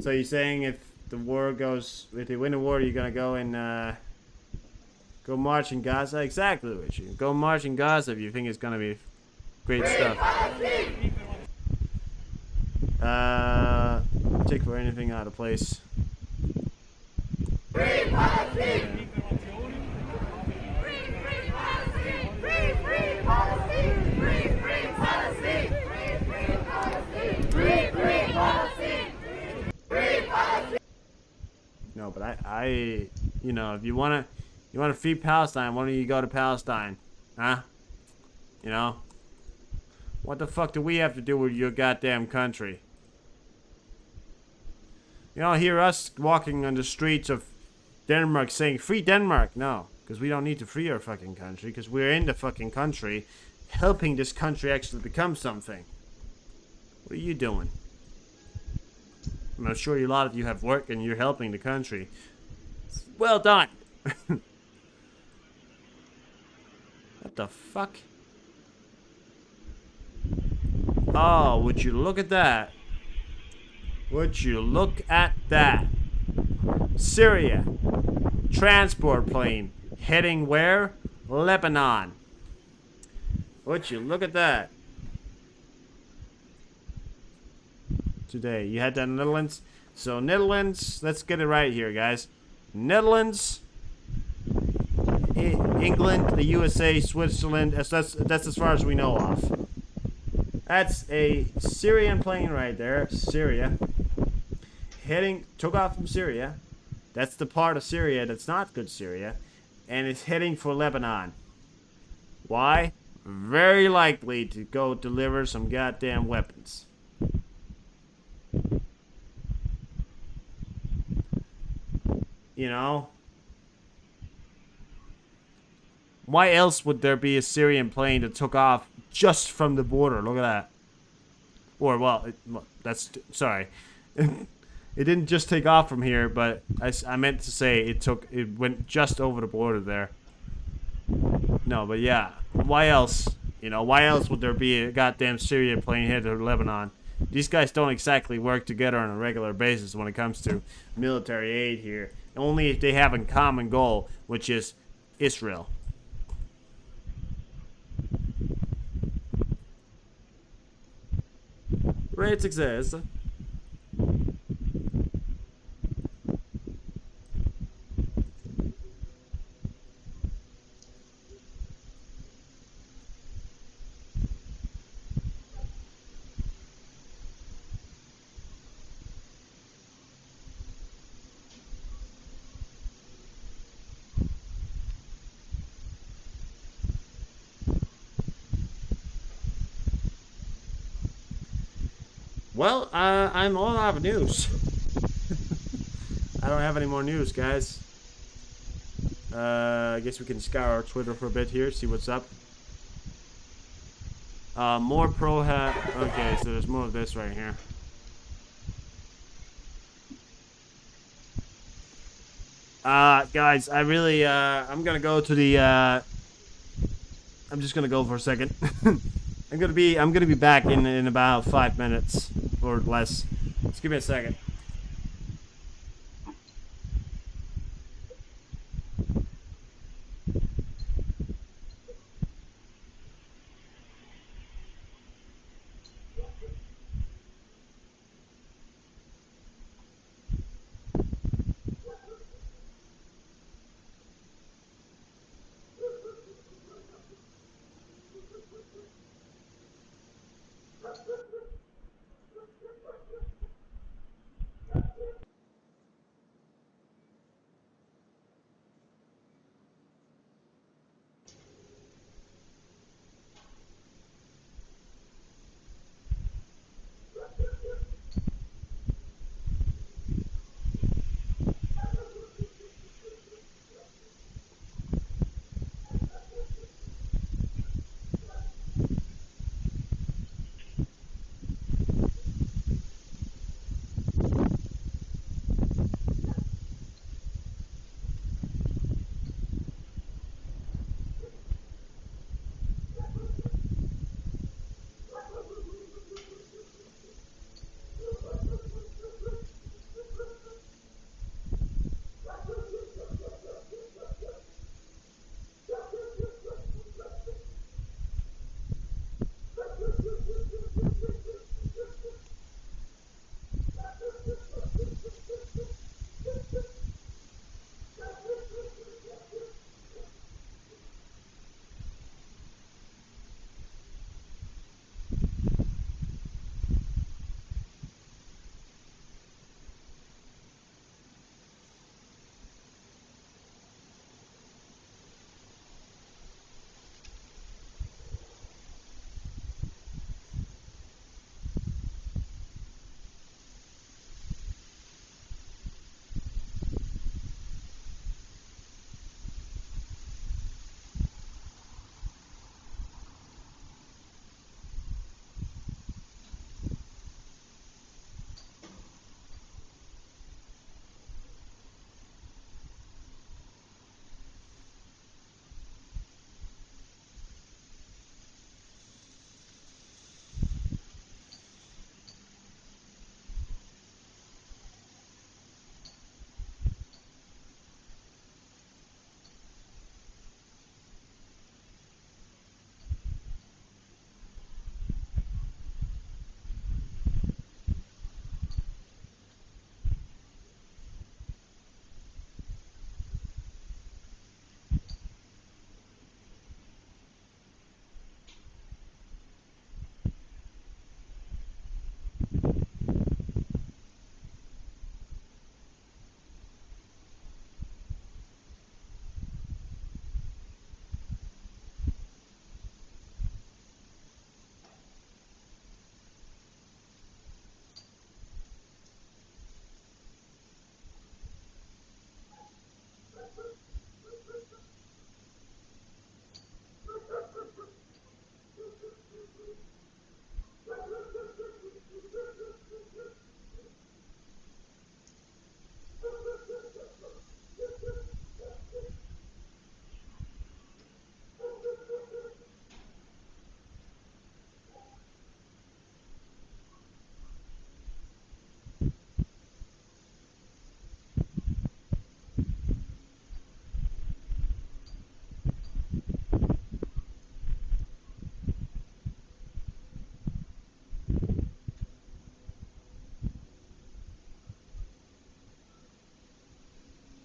So you're saying if they win the war, you're gonna go and go march in Gaza? Exactly, Richie. Go march in Gaza if you think it's gonna be great stuff. Take for anything out of place. No, but you know, if you wanna free Palestine, why don't you go to Palestine? Huh? You know? What the fuck do we have to do with your goddamn country? You don't hear us walking on the streets of Denmark saying, free Denmark. No, because we don't need to free our fucking country, because we're in the fucking country, helping this country actually become something. What are you doing? I'm sure a lot of you have work and you're helping the country. Well done. What the fuck? Oh, would you look at that? Would you look at that? Syria. Transport plane. Heading where? Lebanon. Would you look at that? Today. You had that in the Netherlands? So Netherlands, let's get it right here, guys. Netherlands, England, the USA, Switzerland. That's as far as we know of. That's a Syrian plane right there. Syria. Took off from Syria. That's the part of Syria that's not good Syria. And it's heading for Lebanon. Why? Very likely to go deliver some goddamn weapons. You know? Why else would there be a Syrian plane that took off just from the border? Look at that. Or, well, sorry. It didn't just take off from here, but I meant to say it went just over the border there. No, but yeah. Why else? You know, why else would there be a goddamn Syrian plane headed to Lebanon? These guys don't exactly work together on a regular basis when it comes to military aid here. Only if they have a common goal, which is Israel. Great success. Well, I'm all out of news. I don't have any more news, guys. I guess we can scour our Twitter for a bit here, see what's up. More pro hat. Okay, so there's more of this right here. Guys, I really, I'm gonna go to the, I'm just gonna go for a second. I'm gonna be back in about 5 minutes or less. Just give me a second.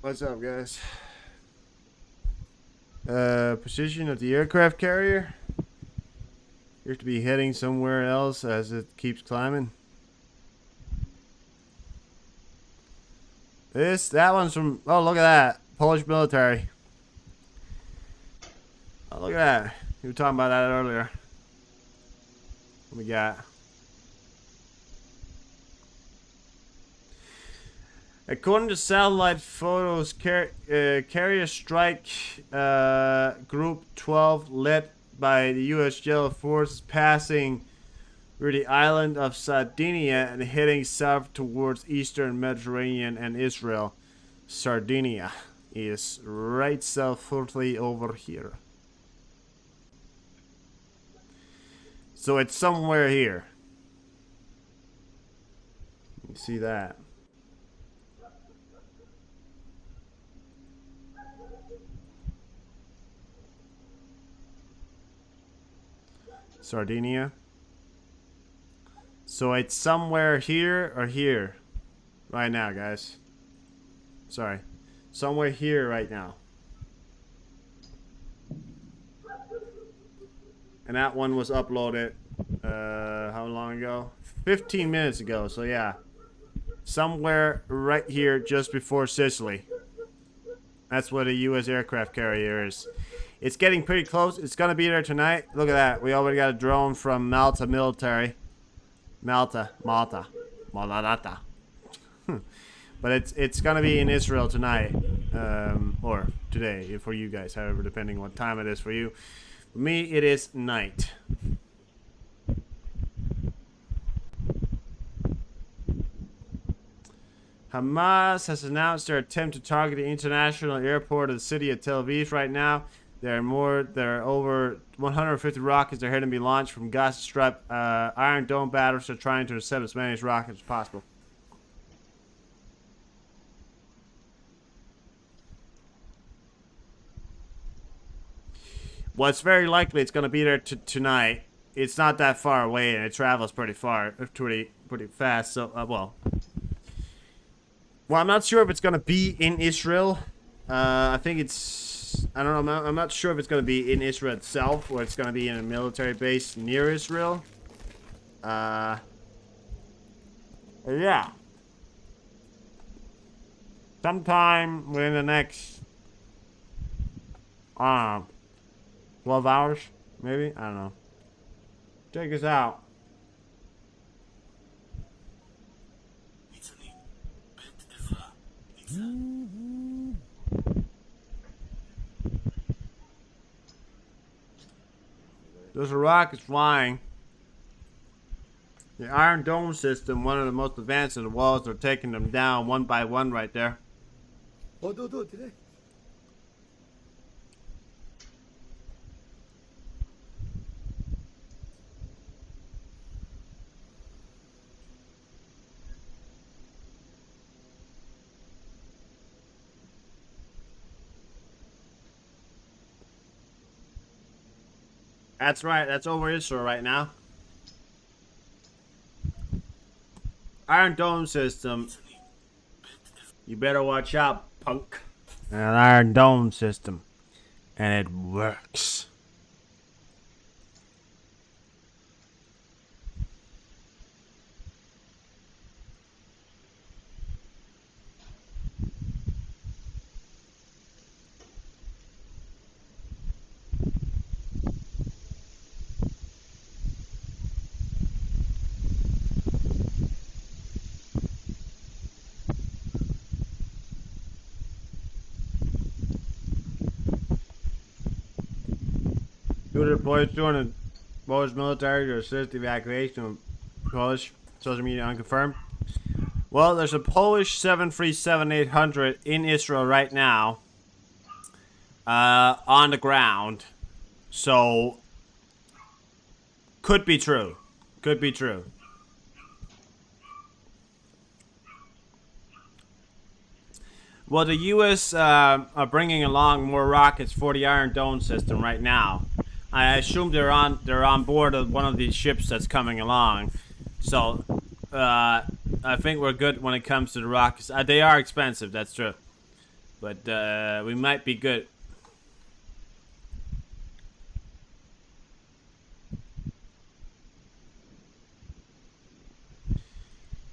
What's up, guys? Position of the aircraft carrier. Appears to be heading somewhere else as it keeps climbing. That one's from, oh, look at that. Polish military. Oh, look at that. You were talking about that earlier. What we got? According to satellite photos, carrier strike Group 12 led by the U.S. Yellow Force passing through the island of Sardinia and heading south towards eastern Mediterranean and Israel. Sardinia is right southwardly over here. So it's somewhere here. You see that? Sardinia. So it's somewhere here or here right now, guys. Sorry. Somewhere here right now. And that one was uploaded how long ago? 15 minutes ago. So yeah. Somewhere right here just before Sicily. That's where the US aircraft carrier is. It's getting pretty close. It's going to be there tonight. Look at that. We already got a drone from Malta military. Malta. But it's going to be in Israel tonight. Or today for you guys. However, depending on what time it is for you. For me, it is night. Hamas has announced their attempt to target the international airport of the city of Tel Aviv right now. There are over 150 rockets that are here to be launched from Gaza Strip. Iron Dome batteries are trying to intercept as many rockets as possible. Well, it's very likely it's going to be there tonight. It's not that far away, and it travels pretty far, pretty fast. So, well, I'm not sure if it's going to be in Israel. I think it's. I don't know. I'm not sure if it's going to be in Israel itself or it's going to be in a military base near Israel. Yeah. Sometime within the next 12 hours, maybe? I don't know. Check us out. There's a rocket flying. The Iron Dome system, one of the most advanced in the world, are taking them down one by one right there. That's right, that's over Israel right now. Iron Dome system. You better watch out, punk. An Iron Dome system. And it works. Who deployed during the Polish military to assist the evacuation of Polish social media unconfirmed? Well, there's a Polish 737-800 in Israel right now, on the ground. So, could be true. Could be true. Well, the U.S. Are bringing along more rockets for the Iron Dome system right now. I assume they're on board of one of these ships that's coming along. So, I think we're good when it comes to the rockets. They are expensive, that's true. But we might be good.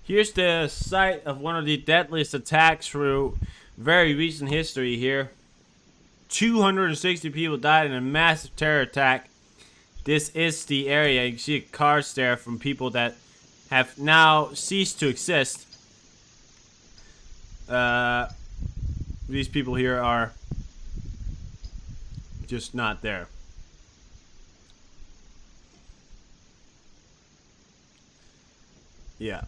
Here's the site of one of the deadliest attacks through very recent history here. 260 people died in a massive terror attack. This is the area. You can see cars there from people that have now ceased to exist. These people here are just not there. Yeah.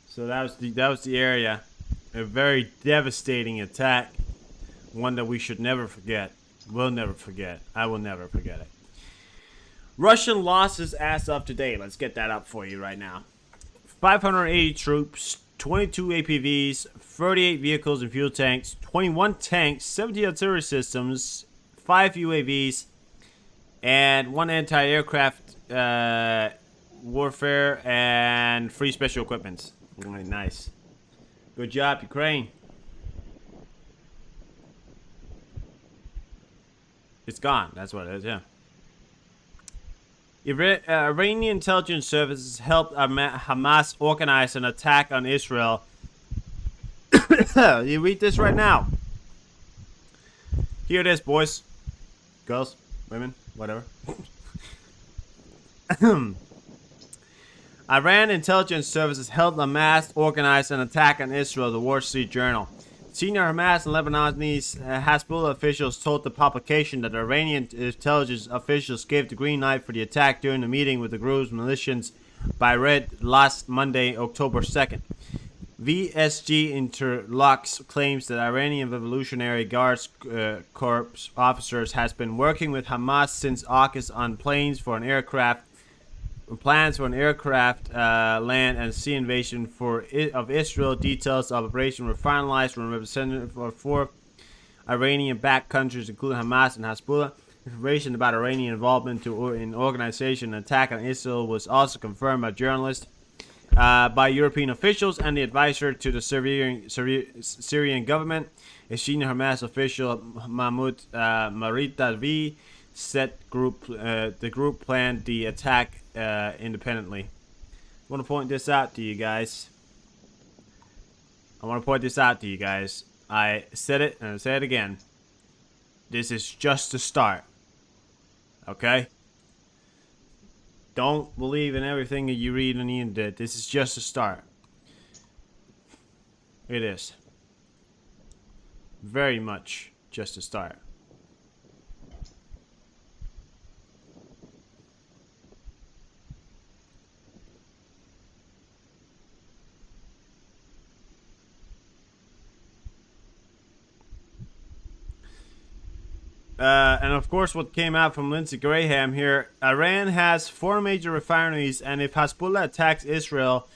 So that was the area. A very devastating attack. One that we should never forget. We'll never forget. I will never forget it. Russian losses as of today. Let's get that up for you right now. 580 troops, 22 APVs, 38 vehicles and fuel tanks, 21 tanks, 70 artillery systems, 5 UAVs, and 1 anti-aircraft warfare, and 3 special equipments. Really nice. Good job, Ukraine. It's gone. That's what it is, yeah. Iranian intelligence services helped Hamas organize an attack on Israel. You read this right now. Here it is, boys. Girls, women, whatever. Iran intelligence services helped Hamas organize an attack on Israel, the Wall Street Journal. Senior Hamas and Lebanese Hezbollah officials told the publication that Iranian intelligence officials gave the green light for the attack during a meeting with the group's militias by Red last Monday, October 2nd. VSG Interlocks claims that Iranian Revolutionary Guards Corps officers has been working with Hamas since August on plans for an aircraft, land and sea invasion of Israel. Details of operation were finalized from representatives of 4 Iranian-backed countries, including Hamas and Hezbollah. Information about Iranian involvement in organization and attack on Israel was also confirmed by journalists, by European officials, and the advisor to the Syrian government. A senior Hamas official, Mahmoud Maritavi, said the group planned the attack independently. I want to point this out to you guys. I said it and I say it again. This is just the start. Okay? Don't believe in everything that you read on the internet. This is just a start. It is. Very much just a start. And of course, what came out from Lindsey Graham here, Iran has 4 major refineries, and if Hezbollah attacks Israel,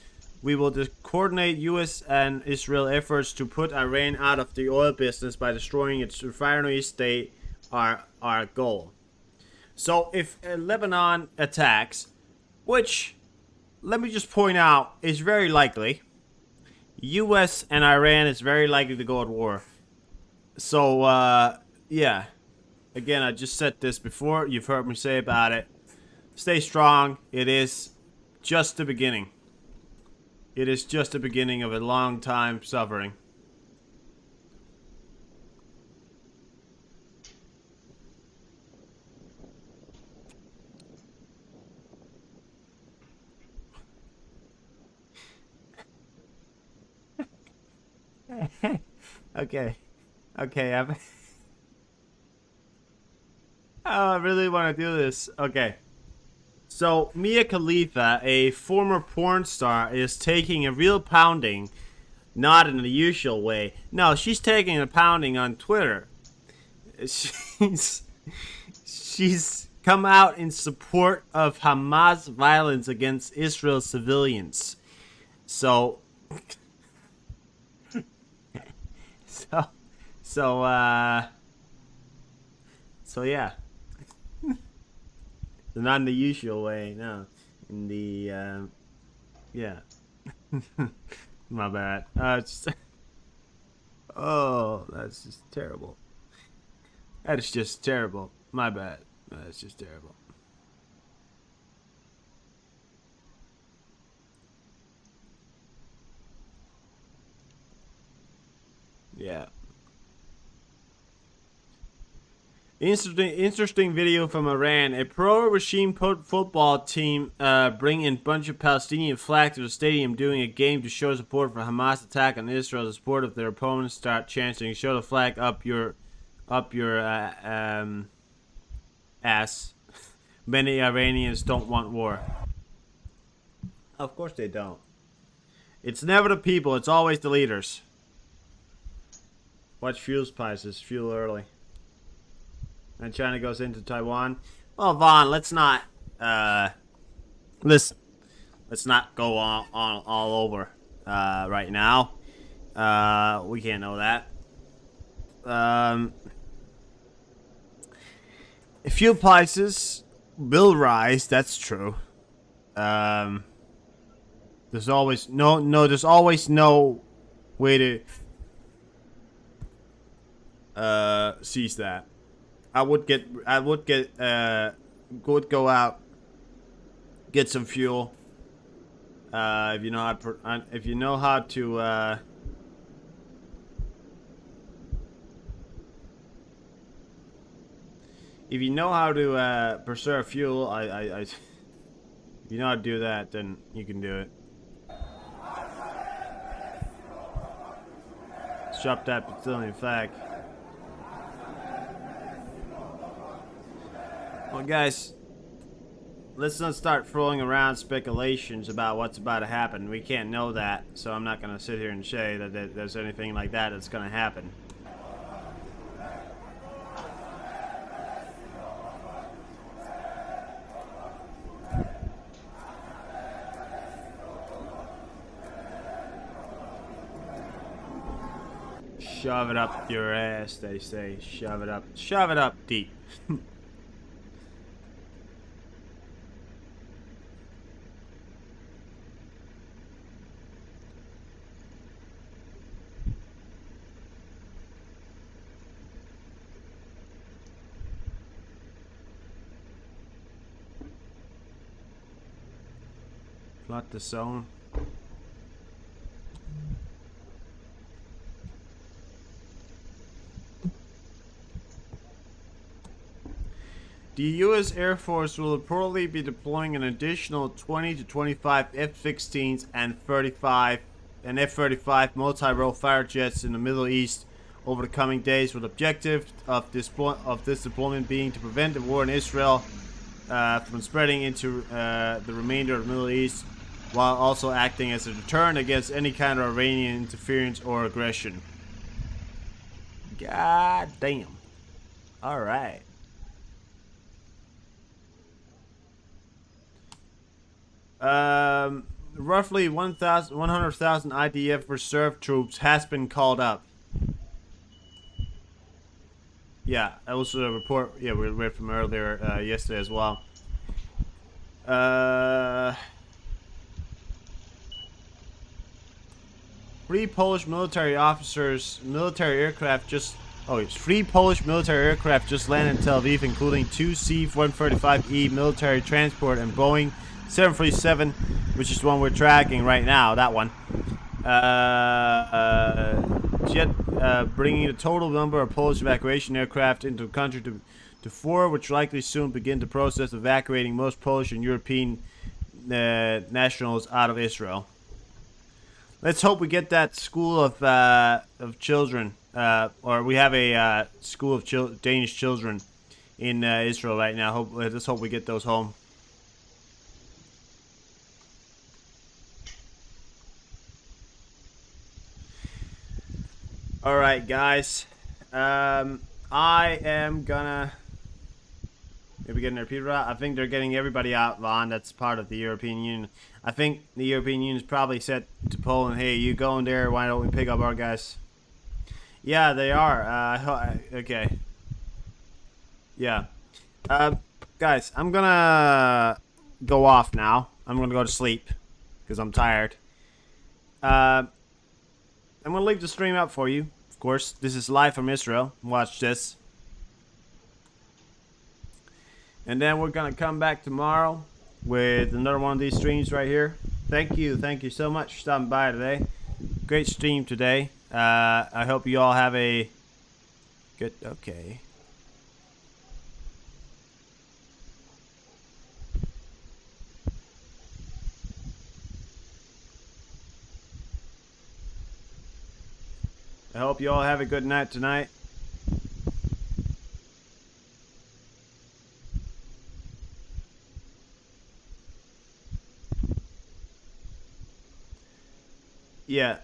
we will coordinate U.S. and Israel efforts to put Iran out of the oil business by destroying its refineries. They are our goal. So if Lebanon attacks, which, let me just point out, is very likely, U.S. and Iran is very likely to go at war. So, yeah. Again, I just said this before. You've heard me say about it. Stay strong. It is just the beginning. It is just the beginning of a long time suffering. Okay. I really want to do this. Okay. So, Mia Khalifa, a former porn star, is taking a real pounding, not in the usual way. No, she's taking a pounding on Twitter. She's come out in support of Hamas violence against Israel civilians. So yeah. Not in the usual way, no. In the, yeah. My bad. Oh, that's just terrible. That is just terrible. My bad. That's just terrible. Yeah. Interesting video from Iran. A pro-regime football team bring in bunch of Palestinian flags to the stadium during a game to show support for Hamas attack on Israel. The support of their opponents start chanting, "Show the flag up your ass." Many Iranians don't want war. Of course they don't. It's never the people. It's always the leaders. Watch fuel prices. Fuel early. And China goes into Taiwan. Well, Vaughn, let's not let's not go all over right now. We can't know that. Fuel prices will rise. That's true. There's always there's always no way to seize that. I would go out, get some fuel. If you know how to if you know how to preserve fuel, if you know how to do that, then you can do it. Shop that Brazilian flag. Well, guys, let's not start throwing around speculations about what's about to happen. We can't know that, so I'm not going to sit here and say that there's anything like that that's going to happen. Shove it up your ass, they say. Shove it up deep. Plot the zone. The U.S. Air Force will reportedly be deploying an additional 20 to 25 F-16s and F-35 multi-role fighter jets in the Middle East over the coming days, with the objective of this deployment being to prevent the war in Israel from spreading into the remainder of the Middle East, while also acting as a deterrent against any kind of Iranian interference or aggression. God damn. All right. Roughly 100,000 IDF reserve troops has been called up. Yeah, that was a report. Yeah, we read from earlier yesterday as well. 3 Polish military officers, three Polish military aircraft just landed in Tel Aviv, including 2 C-135E military transport and Boeing 737, which is one we're tracking right now, that one. Bringing the total number of Polish evacuation aircraft into the country to 4, which likely soon begin the process of evacuating most Polish and European nationals out of Israel. Let's hope we get that school of children, or we have a school of Danish children in Israel right now. Let's hope we get those home. All right, guys. I am gonna maybe get an repeat route. I think they're getting everybody out, Vaughn. That's part of the European Union. I think the European Union is probably said to Poland, "Hey, you go in there. Why don't we pick up our guys?" Yeah, they are. Okay. Yeah. Guys, I'm gonna go off now. I'm gonna go to sleep because I'm tired. I'm gonna leave the stream up for you Of course, this is live from Israel. Watch this. And then we're gonna come back tomorrow with another one of these streams right here. Thank you so much for stopping by today. Great stream today. I hope you all have a good, okay. I hope you all have a good night tonight. Yeah.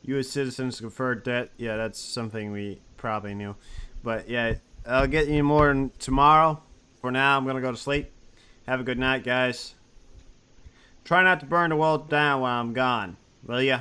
U.S. citizens conferred debt. Yeah, that's something we probably knew. But yeah, I'll get you more tomorrow. For now, I'm gonna go to sleep. Have a good night, guys. Try not to burn the world down while I'm gone, will ya?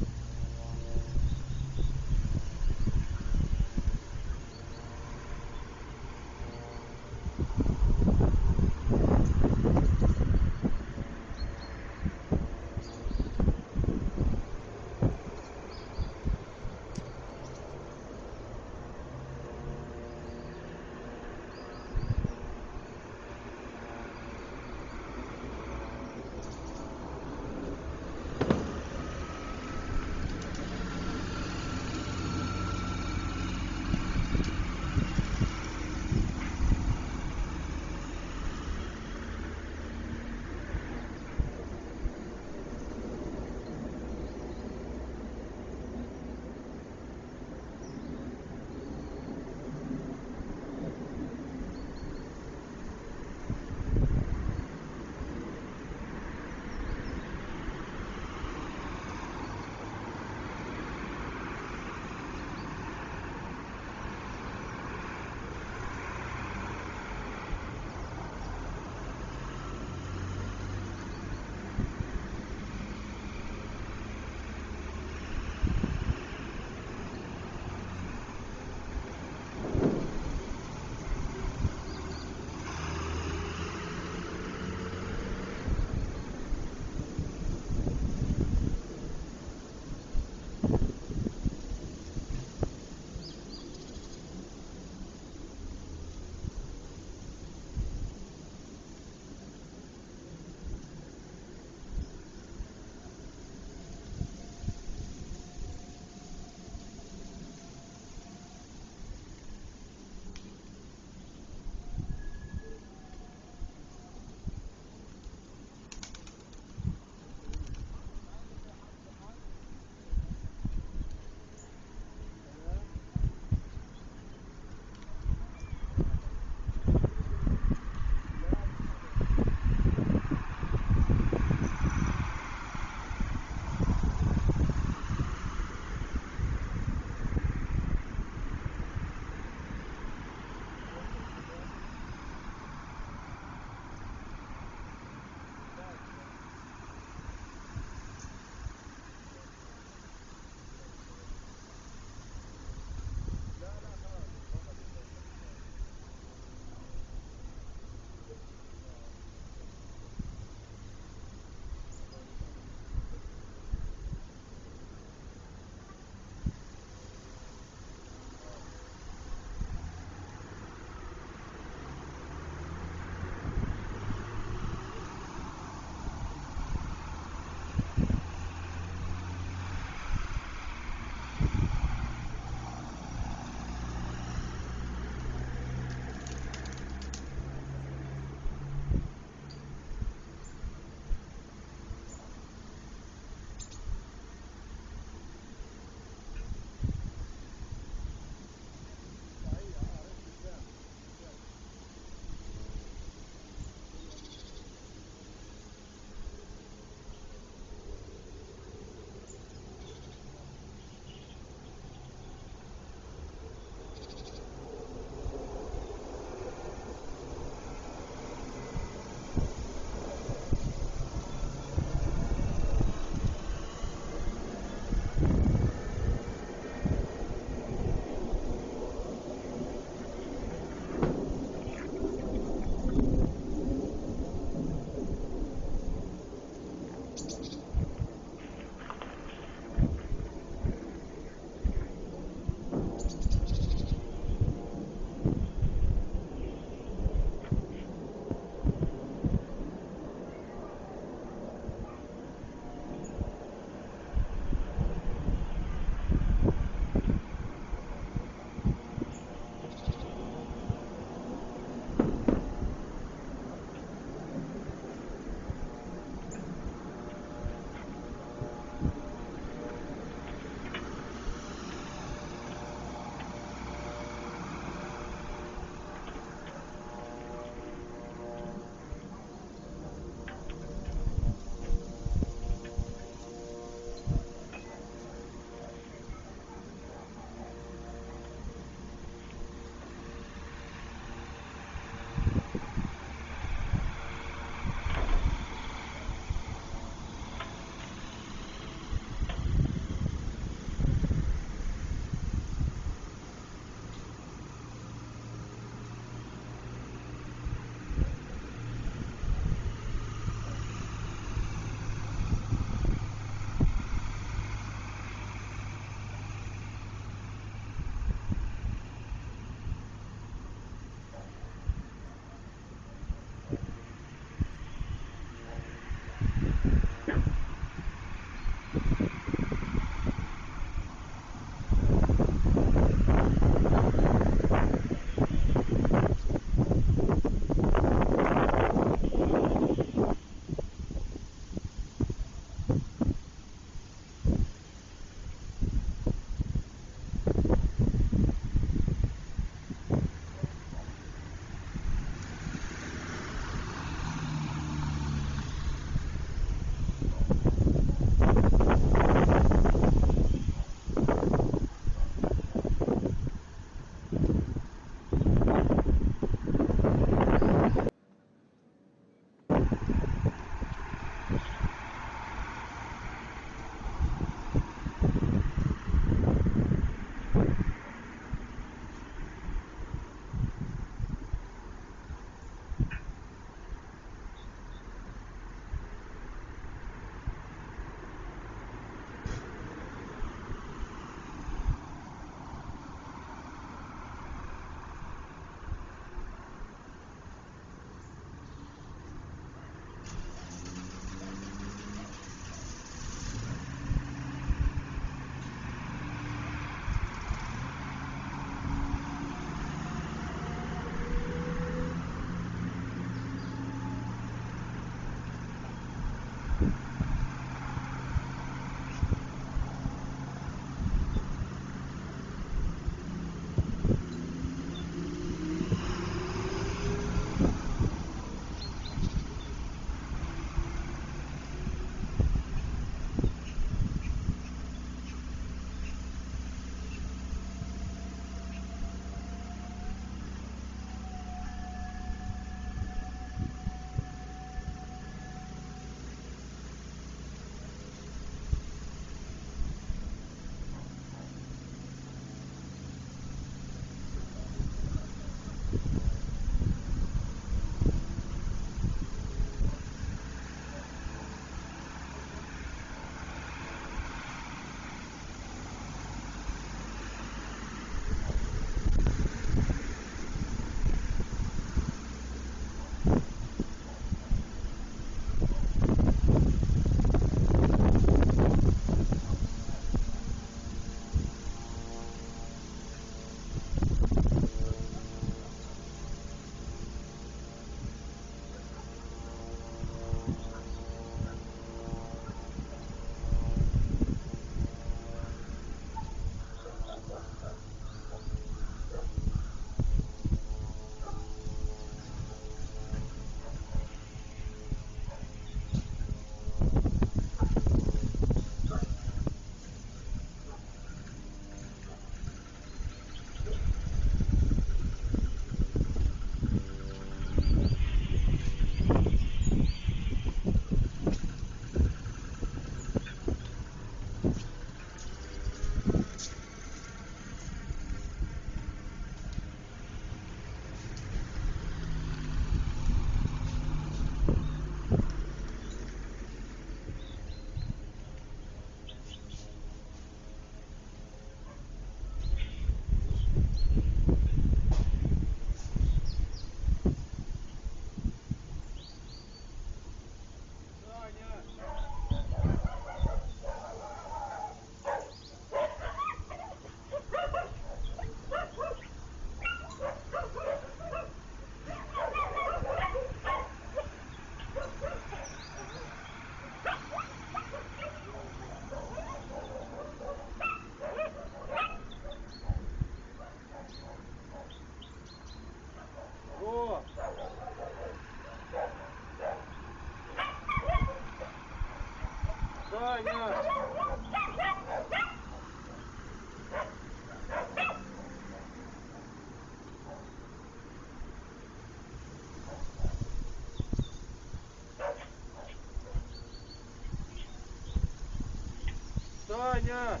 Таня!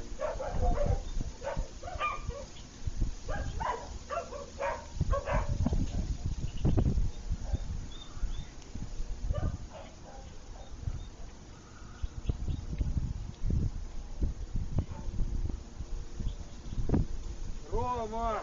Рома!